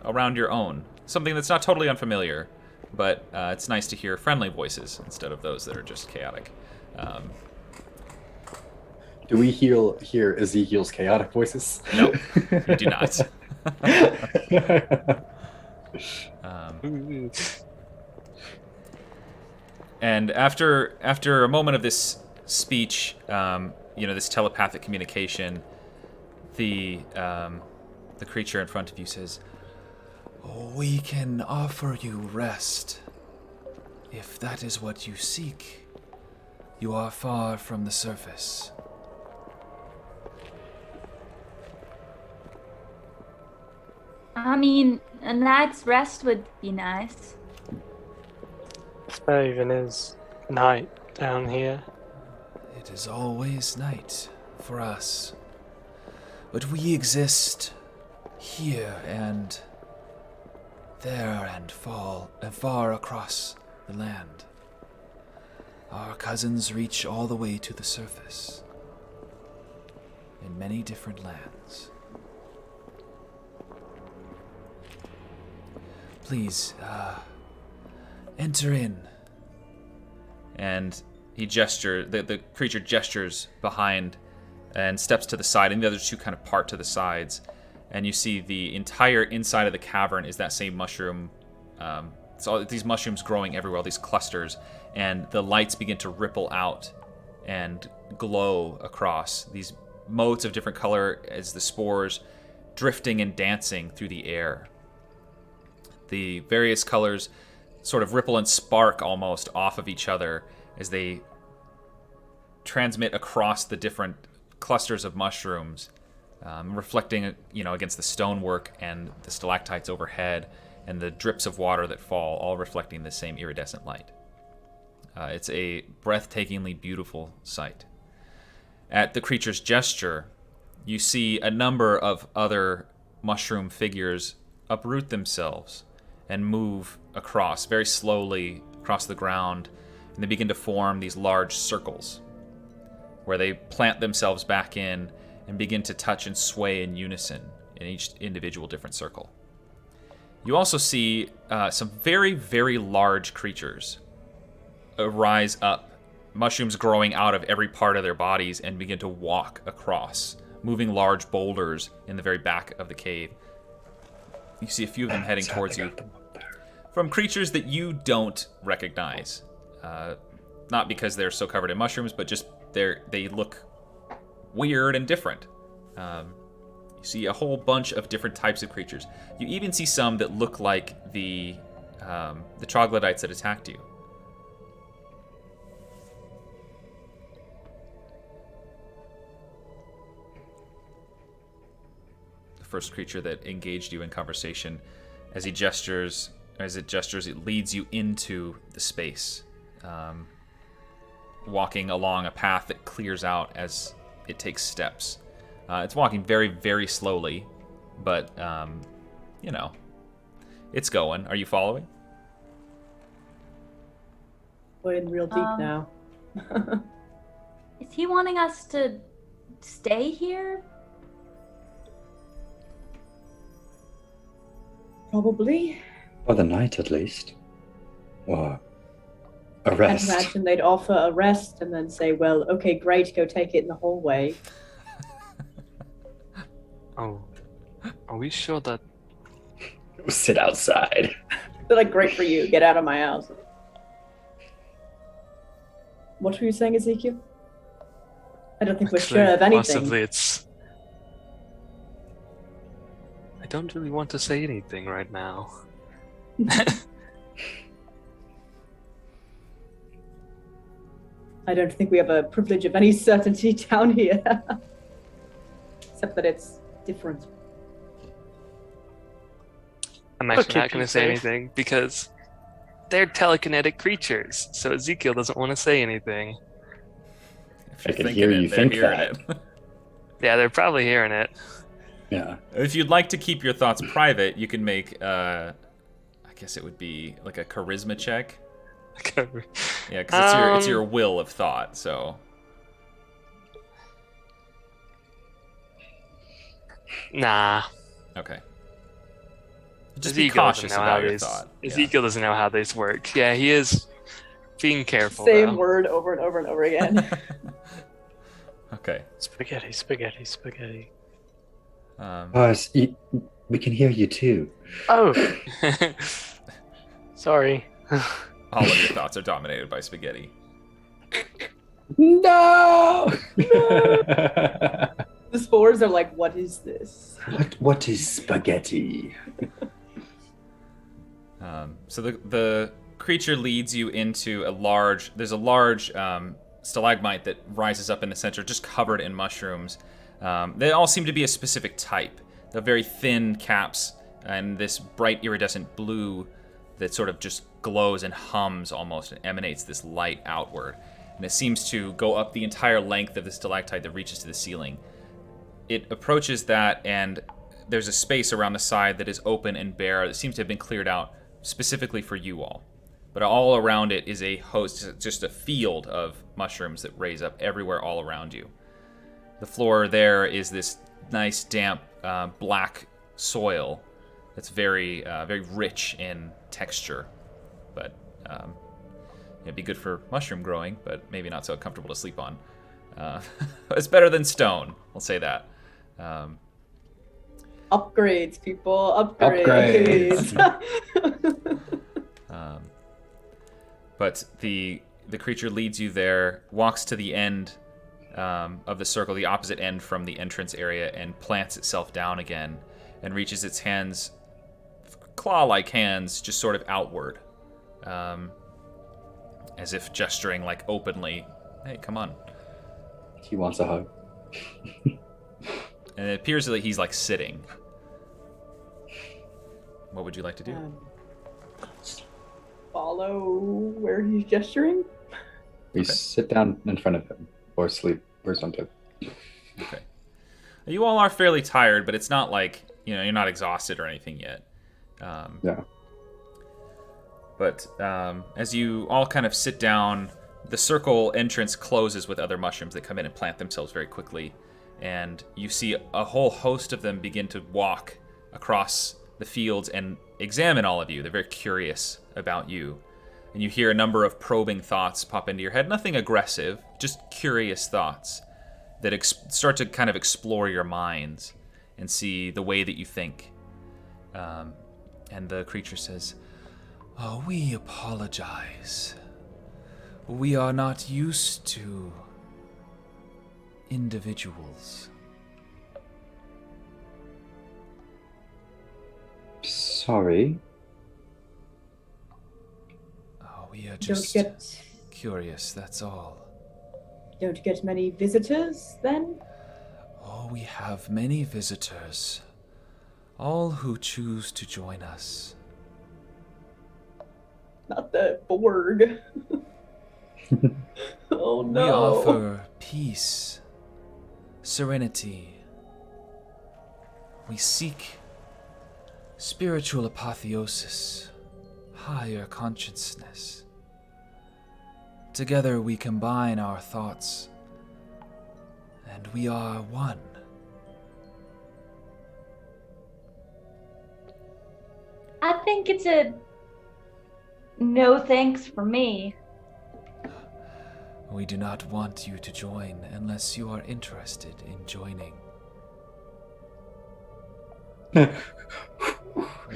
around your own. Something that's not totally unfamiliar, but it's nice to hear friendly voices instead of those that are just chaotic. Do we hear Ezekiel's chaotic voices? No, you do not. And after a moment of this speech, this telepathic communication, the creature in front of you says, "We can offer you rest. If that is what you seek, you are far from the surface." I mean, a night's rest would be nice. It's not even his night. down here? It is always night for us. But we exist here and there and far across the land. Our cousins reach all the way to the surface in many different lands. Please, enter in. And the creature gestures behind and steps to the side, and the other two kind of part to the sides. And you see the entire inside of the cavern is that same mushroom. So these mushrooms growing everywhere, all these clusters, and the lights begin to ripple out and glow across these motes of different color as the spores drifting and dancing through the air. The various colors sort of ripple and spark almost off of each other as they transmit across the different clusters of mushrooms, reflecting, against the stonework and the stalactites overhead and the drips of water that fall, all reflecting the same iridescent light. It's a breathtakingly beautiful sight. At the creature's gesture, you see a number of other mushroom figures uproot themselves and move across, very slowly across the ground, and they begin to form these large circles where they plant themselves back in and begin to touch and sway in unison in each individual different circle. You also see some very, very large creatures rise up, mushrooms growing out of every part of their bodies, and begin to walk across, moving large boulders in the very back of the cave. You see a few of them heading towards you from creatures that you don't recognize. Not because they're so covered in mushrooms, but just they look weird and different. You see a whole bunch of different types of creatures. You even see some that look like the troglodytes that attacked you. The first creature that engaged you in conversation, as it gestures, it leads you into the space, walking along a path that clears out as it takes steps. It's walking very, very slowly, but, it's going. Are you following? We're in real deep now. Is he wanting us to stay here? Probably. For the night, at least. Or a I'd rest. imagine they'd offer a rest and then say, well, okay, great, go take it in the hallway. Oh, are we sure that... Sit outside. They're like, great for you, get out of my house. What were you saying, Ezekiel? I don't think we're sure of anything. Possibly it's... I don't really want to say anything right now. I don't think we have a privilege of any certainty down here. Except that it's different. I'm actually Okay, not going to be say safe. anything because they're telekinetic creatures, so Ezekiel doesn't want to say anything. If I you're can thinking hear you they're think hearing that. it. Yeah, they're probably hearing it. Yeah. If you'd like to keep your thoughts private, you can make, I guess it would be like a charisma check. Yeah, because it's your will of thought, so. Nah. Okay. Just be Ezekiel cautious doesn't know how about your these. thought. Yeah. Ezekiel doesn't know how these work. Yeah, he is being careful. Same though. word over and over and over again. Okay. Spaghetti, spaghetti, spaghetti. Boris, we can hear you too. Oh, sorry. All of your thoughts are dominated by spaghetti. No! The spores are like, what is this? What is spaghetti? So the creature leads you into a large stalagmite that rises up in the center, just covered in mushrooms. They all seem to be a specific type. They're very thin caps and this bright iridescent blue that sort of just glows and hums almost and emanates this light outward. and it seems to go up the entire length of the stalactite that reaches to the ceiling. It approaches that, and there's a space around the side that is open and bare that seems to have been cleared out specifically for you all. But all around it is a host, just a field of mushrooms that raise up everywhere all around you. The floor there is this nice, damp, black soil that's very, very rich in texture. But it'd be good for mushroom growing, but maybe not so comfortable to sleep on. It's better than stone, I'll say that. Upgrades, people. Upgrades. But the creature leads you there, walks to the end of the circle, the opposite end from the entrance area, and plants itself down again, and reaches its hands, claw-like hands, just sort of outward, as if gesturing like openly, "Hey, come on." He wants a hug. And it appears that he's like sitting. What would you like to do? Follow where he's gesturing. We sit down in front of him, or sleep, or something. Okay. You all are fairly tired, but it's not like, you're not exhausted or anything yet. Yeah. But as you all kind of sit down, the circle entrance closes with other mushrooms that come in and plant themselves very quickly. And you see a whole host of them begin to walk across the fields and examine all of you. They're very curious about you. And you hear a number of probing thoughts pop into your head. Nothing aggressive, just curious thoughts that start to kind of explore your minds and see the way that you think. And the creature says, "Oh, we apologize. We are not used to individuals." Sorry. Oh, we are just curious, that's all. Don't get many visitors, then? Oh, we have many visitors. All who choose to join us. Not the Borg. Oh no. We offer peace, serenity. We seek spiritual apotheosis, higher consciousness. Together we combine our thoughts, and we are one. I think it's a no thanks for me. We do not want you to join unless you are interested in joining.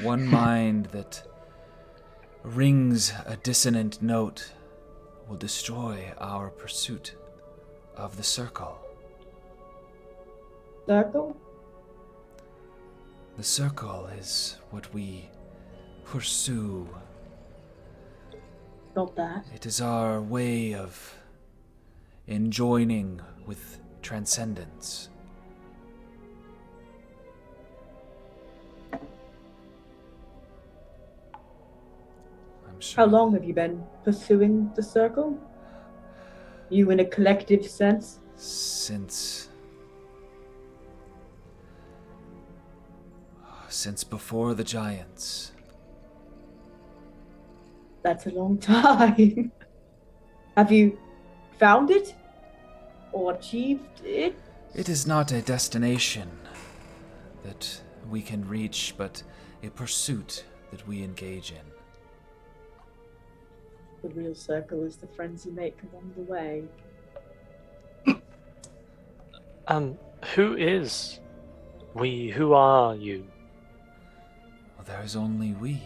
One mind that rings a dissonant note will destroy our pursuit of the circle. Circle? The circle is what we pursue. Got that. It is our way of enjoining with transcendence. I'm sure. How long have you been pursuing the circle? You in a collective sense? Since before the giants. That's a long time. Have you found it? Or achieved it? It is not a destination that we can reach, but a pursuit that we engage in. The real circle is the friends you make along the way. Who is we? Who are you? Well, there is only we.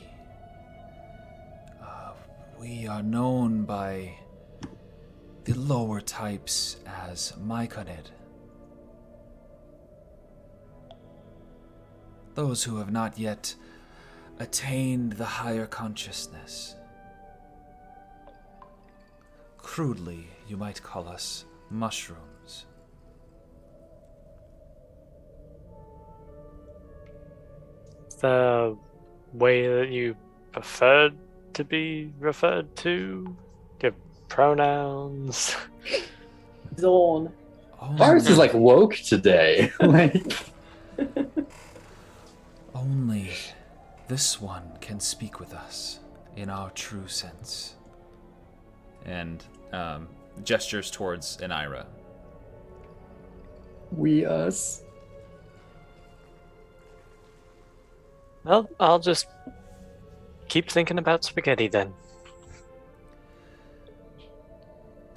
We are known by the lower types as Myconid. Those who have not yet attained the higher consciousness. Crudely, you might call us mushrooms. The way that you preferred to be referred to? Do you have Pronouns. Zone. Ours is like woke today. Like, Only this one can speak with us in our true sense. And gestures towards Anira. we us. Well, I'll just keep thinking about spaghetti then.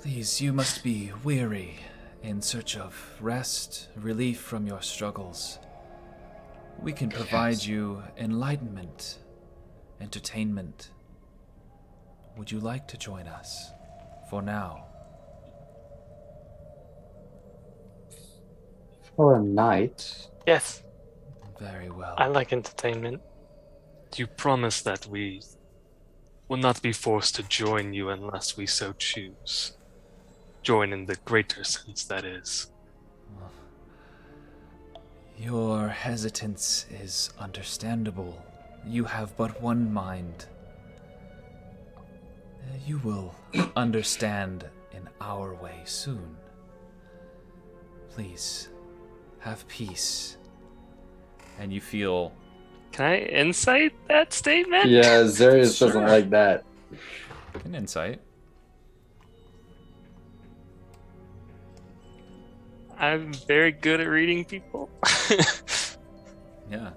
Please, you must be weary, in search of rest, relief from your struggles. We can provide you enlightenment, entertainment. Would you like to join us? For now. For a night. Yes, Very well. I like entertainment. Do you promise that we will not be forced to join you unless we so choose? Join in the greater sense, that is. Your hesitance is understandable. You have but one mind. You will understand in our way soon. Please, have peace. And you feel... Can I insight that statement? Yeah, Zarius doesn't Sure. like that. an insight. I'm very good at reading people. Yeah.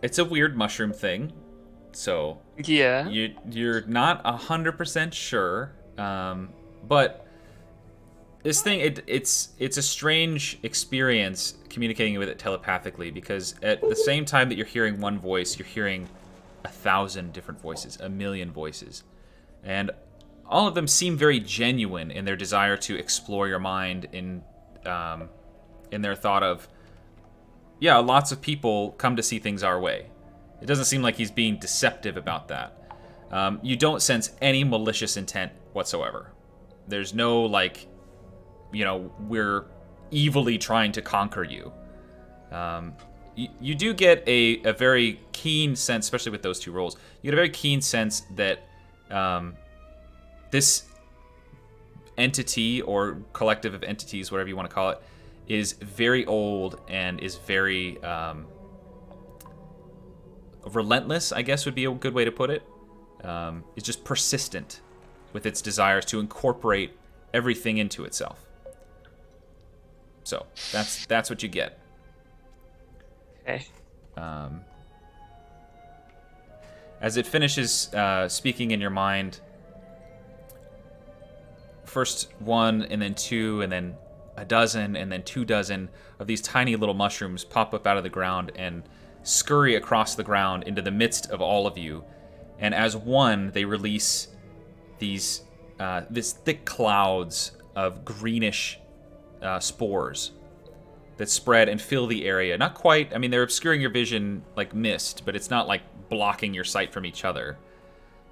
It's a weird mushroom thing. So Yeah. you're not 100% sure. But this thing, it's a strange experience communicating with it telepathically, because at the same time that you're hearing one voice, you're hearing 1,000 different voices, 1,000,000 voices. And all of them seem very genuine in their desire to explore your mind in their thought of, yeah, lots of people come to see things our way. It doesn't seem like he's being deceptive about that. You don't sense any malicious intent whatsoever. There's no, like, we're evilly trying to conquer you. You do get a very keen sense, especially with those two rolls, you get a very keen sense that this entity or collective of entities, whatever you want to call it, is very old and is very relentless, I guess would be a good way to put it. It's just persistent with its desires to incorporate everything into itself. So that's what you get. Okay. As it finishes speaking in your mind, first one, and then two, and then a dozen, and then 24 of these tiny little mushrooms pop up out of the ground and scurry across the ground into the midst of all of you. And as one, they release these thick clouds of greenish spores that spread and fill the area. Not quite, I mean, they're obscuring your vision like mist, but it's not like blocking your sight from each other.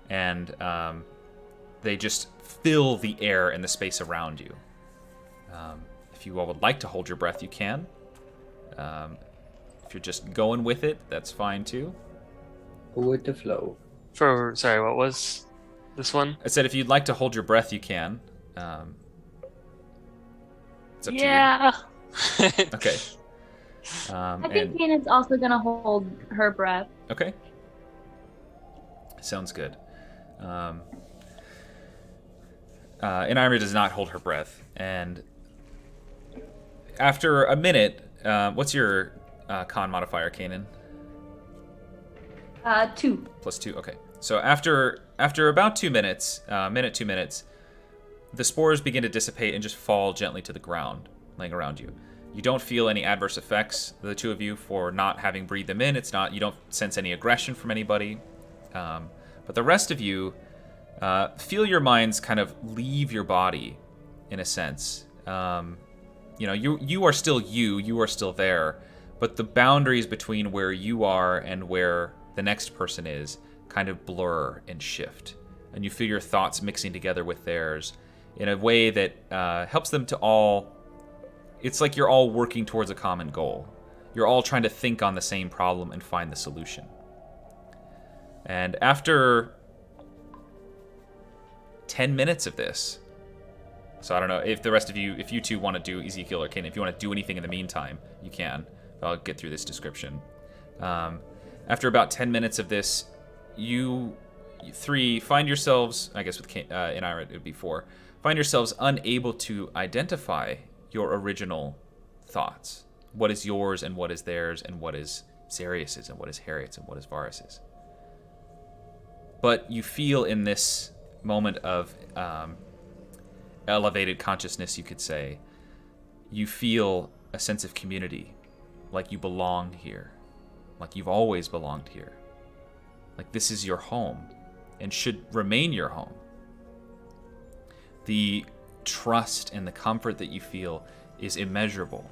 And they just fill the air and the space around you. If you all would like to hold your breath, you can. If you're just going with it, that's fine too. With the flow. Sorry, what was this one? I said if you'd like to hold your breath, you can. It's up Yeah. to you. Okay. I think Kanan's also gonna hold her breath. Okay. Sounds good. Inira does not hold her breath, and after a minute, what's your con modifier, Kanan? 2. +2. Okay. So after about 2 minutes, 2 minutes, the spores begin to dissipate and just fall gently to the ground, laying around you. You don't feel any adverse effects, the two of you, for not having breathed them in. You don't sense any aggression from anybody. But the rest of you feel your minds kind of leave your body, in a sense. You are still you are still there, but the boundaries between where you are and where the next person is kind of blur and shift. And you feel your thoughts mixing together with theirs in a way that helps them to all... It's like you're all working towards a common goal. You're all trying to think on the same problem and find the solution. And after 10 minutes of this. So I don't know if the rest of you, if you two want to do Ezekiel or Kanan, if you want to do anything in the meantime, you can. I'll get through this description. After about 10 minutes of this, you three find yourselves, I guess with in Ira it would be 4, find yourselves unable to identify your original thoughts. What is yours and what is theirs, and what is Sirius's and what is Harriet's and what is Varus's. But you feel in this moment of elevated consciousness, you could say, you feel a sense of community, like you belong here, like you've always belonged here, like this is your home and should remain your home. The trust and the comfort that you feel is immeasurable.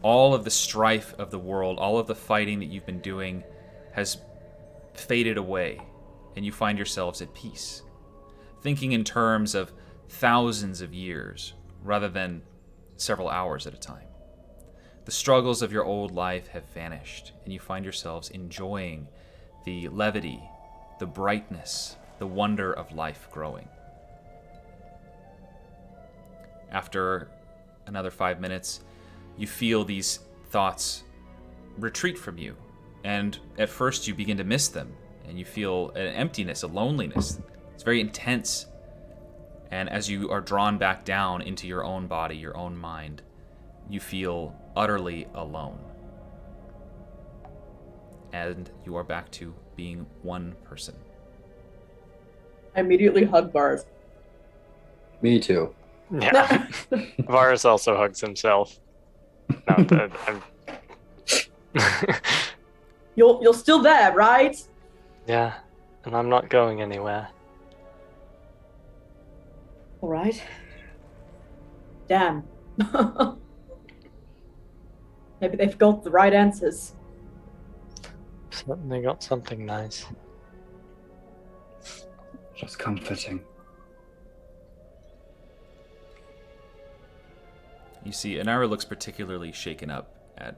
All of the strife of the world, all of the fighting that you've been doing has faded away, and you find yourselves at peace, thinking in terms of thousands of years rather than several hours at a time. The struggles of your old life have vanished, and you find yourselves enjoying the levity, the brightness, the wonder of life growing. After another 5 minutes, you feel these thoughts retreat from you, and at first you begin to miss them, and you feel an emptiness, a loneliness. It's very intense. And as you are drawn back down into your own body, your own mind, you feel utterly alone. And you are back to being one person. I immediately hug Varus. Me too. Yeah. Varus also hugs himself. Not that I'm... You're still there, right? Yeah, and I'm not going anywhere. All right. Damn. Maybe they've got the right answers. Certainly got something nice. Just comforting. You see, Inara looks particularly shaken up at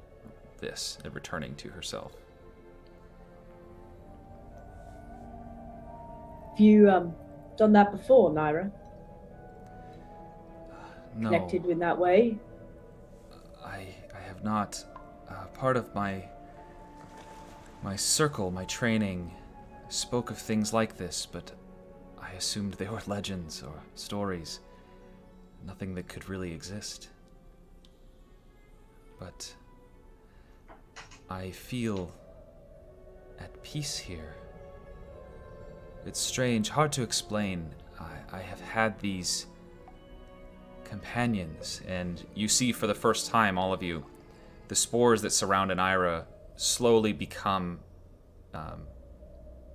this, at returning to herself. Have you done that before, Naira? No, Connected in that way? I have not. Part of my circle, my training, spoke of things like this, but I assumed they were legends or stories. Nothing that could really exist. But I feel at peace here. It's strange, hard to explain. I have had these companions, and you see for the first time, all of you, the spores that surround Inira slowly become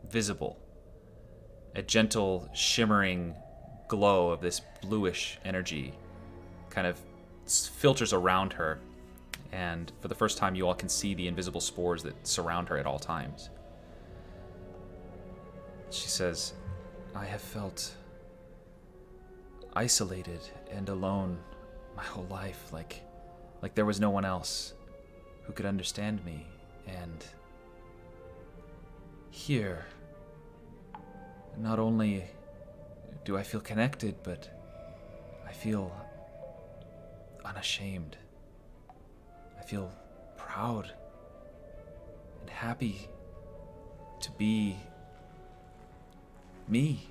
visible. A gentle, shimmering glow of this bluish energy kind of filters around her, and for the first time you all can see the invisible spores that surround her at all times. She says, I have felt isolated and alone my whole life, like there was no one else who could understand me, and here, not only do I feel connected, but I feel unashamed. I feel proud and happy to be me.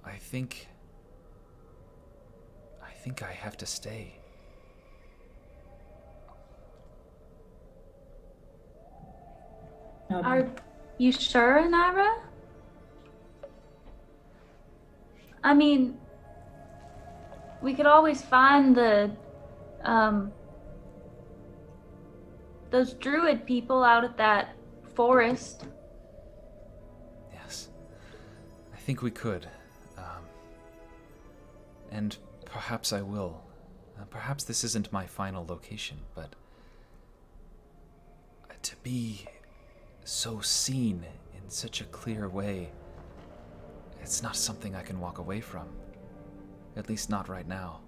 I think I have to stay. Are you sure, Naira? I mean, we could always find the, those druid people out at that forest. Yes, I think we could. And perhaps I will. Perhaps this isn't my final location, but to be so seen in such a clear way, it's not something I can walk away from. At least not right now.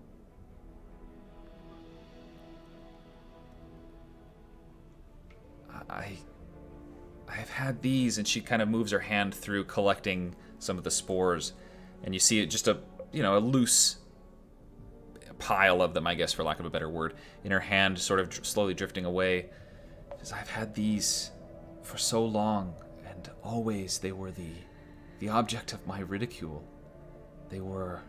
I've had these, and she kind of moves her hand through collecting some of the spores, and you see it just a loose pile of them, I guess, for lack of a better word, in her hand, sort of slowly drifting away. Because I've had these for so long, and always they were the object of my ridicule. They were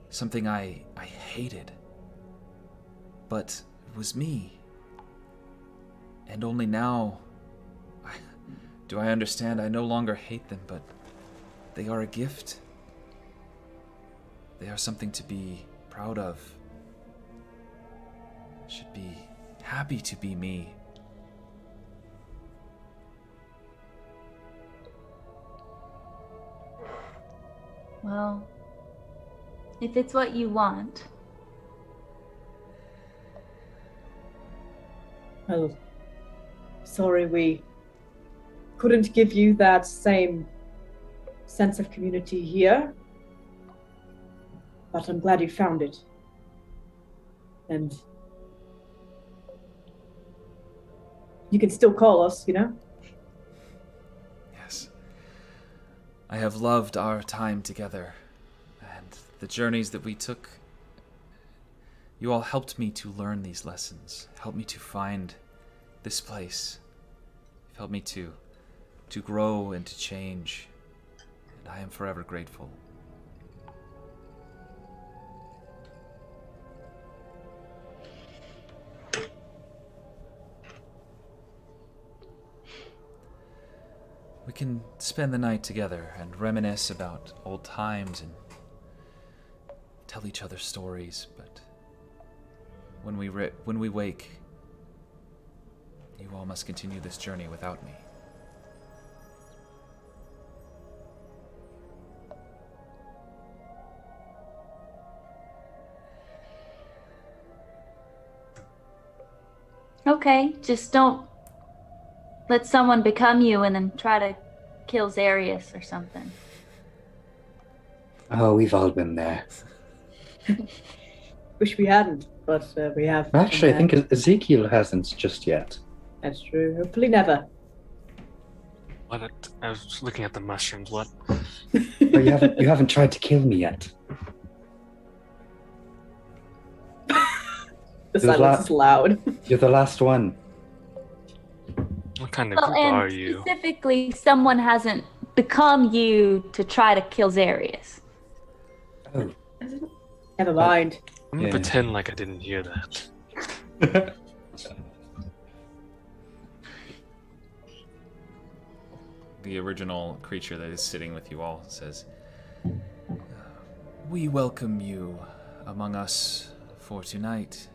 something I hated. But it was me. And only now do I understand I no longer hate them, but they are a gift. They are something to be proud of. I should be happy to be me. Well, if it's what you want. Well, sorry we couldn't give you that same sense of community here. But I'm glad you found it. And you can still call us, you know? Yes. I have loved our time together, and the journeys that we took. You all helped me to learn these lessons, helped me to find this place. You've helped me to grow and to change, and I am forever grateful. We can spend the night together and reminisce about old times and tell each other stories, but when we wake, you all must continue this journey without me. Okay, just don't let someone become you and then try to kill Zarius or something. Oh, we've all been there. Wish we hadn't, but we have. Actually, I think Ezekiel hasn't just yet. That's true. Hopefully never. What? I was looking at the mushrooms. What? Oh, you haven't tried to kill me yet. The silence is loud. You're the last one. What kind of group are you? Specifically, someone hasn't become you to try to kill Zarius. Oh. Never mind. I'm gonna pretend like I didn't hear that. The original creature that is sitting with you all says, "We welcome you among us for tonight,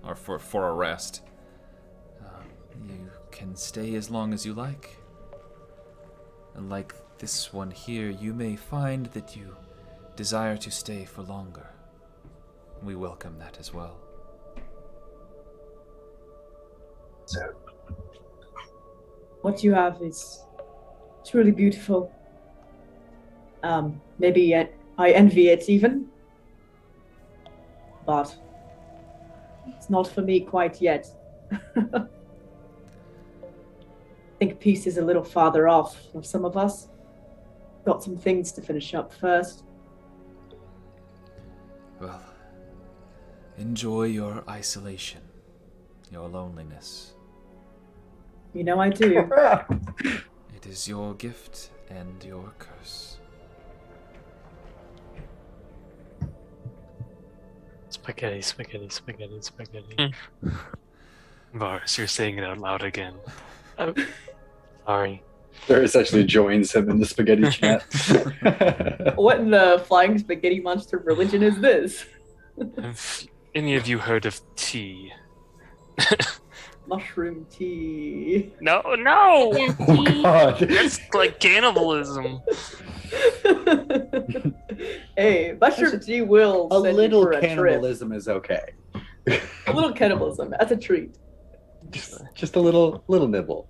or for a rest. You can stay as long as you like. And like this one here, you may find that you desire to stay for longer. We welcome that as well." So, What you have is truly beautiful. Maybe I envy it even. But it's not for me quite yet. I think peace is a little farther off of some of us. Got some things to finish up first. Well, enjoy your isolation, your loneliness. You know I do. It is your gift and your curse. Spaghetti, spaghetti, spaghetti, spaghetti. Varus, you're saying it out loud again. Oh, sorry. Darius actually joins him in the spaghetti chat. What in the flying spaghetti monster religion is this? Have any of you heard of tea? Mushroom tea. No! Yeah, see? God. That's like cannibalism. Hey, mushroom tea will A send little you for a trip. cannibalism is okay. A little cannibalism. That's a treat. Just a little nibble.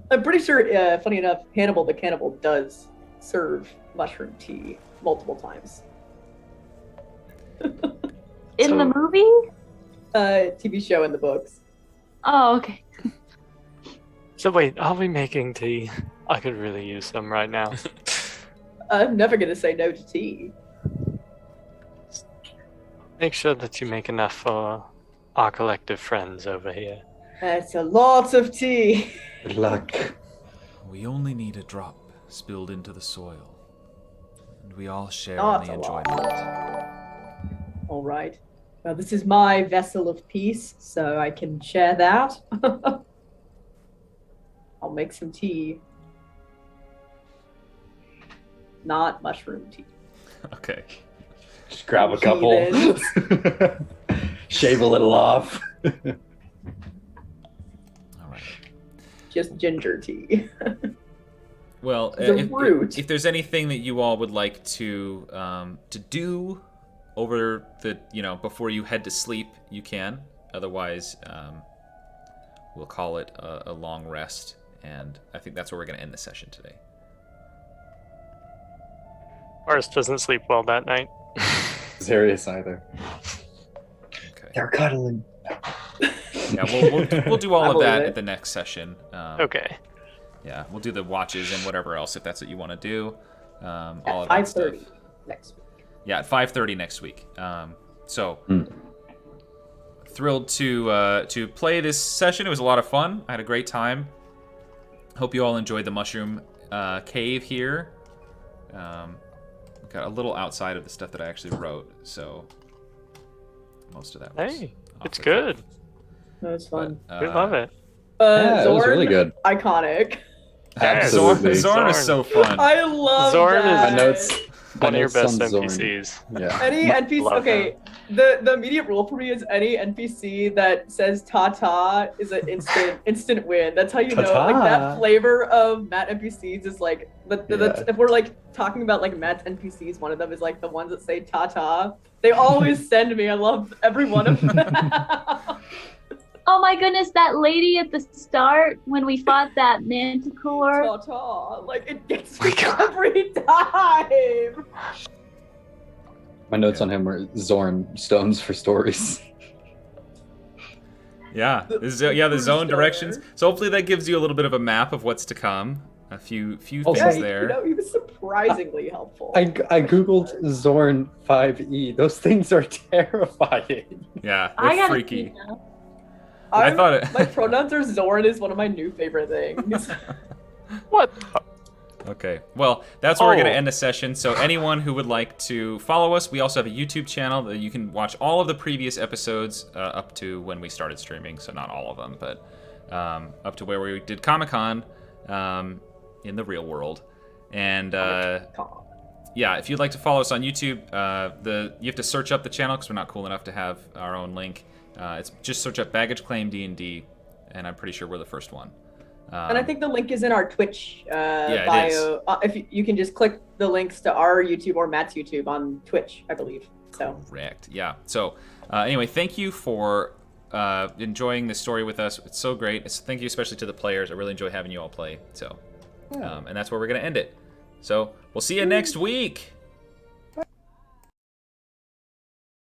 I'm pretty sure, funny enough, Hannibal the Cannibal does serve mushroom tea multiple times. In the movie? TV show and the books. Oh, okay. So wait, are we making tea? I could really use some right now. I'm never gonna say no to tea. Make sure that you make enough for our collective friends over here. That's a lot of tea. Good luck. We only need a drop spilled into the soil, and we all share Not in the a lot. enjoyment. All right. Well, this is my vessel of peace, so I can share that. I'll make some tea. Not mushroom tea. Okay. Just grab a couple. Heathens. Shave a little off. All right. Just ginger tea. Well, The root. if there's anything that you all would like to do over the before you head to sleep, you can. Otherwise, we'll call it a long rest, and I think that's where we're going to end the session today. Ours doesn't sleep well that night. Serious either. Okay. They're cuddling. Yeah, we'll do all I of that believe it. at the next session. Okay. Yeah, we'll do the watches and whatever else if that's what you want to do. All At of that stuff. 5:30 next week. Yeah, at 5:30 next week. Thrilled to play this session. It was a lot of fun. I had a great time. Hope you all enjoyed the mushroom cave here. Got a little outside of the stuff that I actually wrote, so most of that was Hey, off it's the good. cuff. That was fun. But, We love it. Yeah, it was Zorn, really good. iconic. Absolutely. Zorn is so fun. I love Zorn is- that. My notes. One of your best on Zorn. NPCs. Yeah. Any NPC, Love okay, the immediate rule for me is any NPC that says ta-ta is an instant win. That's how you know, like, that Ta-ta. flavor of Matt NPCs is like, that's, Yeah. if we're like talking about like Matt's NPCs, one of them is like the ones that say ta-ta. They always send me, I love every one of them. Oh my goodness, that lady at the start when we fought that manticore. Ta-ta, like it gets me every time. My notes on him were Zorn stones for stories. Yeah, The the first zone door. directions. So hopefully that gives you a little bit of a map of what's to come. A few Oh, Yeah, things there. he was surprisingly helpful. I googled Zorn 5e. Those things are terrifying. Yeah, I they're gotta freaky. see now. I thought it. My pronouns are Zorn is one of my new favorite things. What? Okay, well, that's where we're going to Oh. end the session. So anyone who would like to follow us, we also have a YouTube channel that you can watch all of the previous episodes up to when we started streaming. So not all of them, but up to where we did Comic-Con in the real world. And yeah, if you'd like to follow us on YouTube, you have to search up the channel because we're not cool enough to have our own link. It's just search up Baggage Claim D&D, and I'm pretty sure we're the first one. And I think the link is in our Twitch it bio. If you can just click the links to our YouTube or Matt's YouTube on Twitch, I believe. So Correct. Yeah. So anyway, thank you for enjoying this story with us. It's so great. Thank you especially to the players. I really enjoy having you all play. So, and that's where we're gonna end it. So we'll see you next week.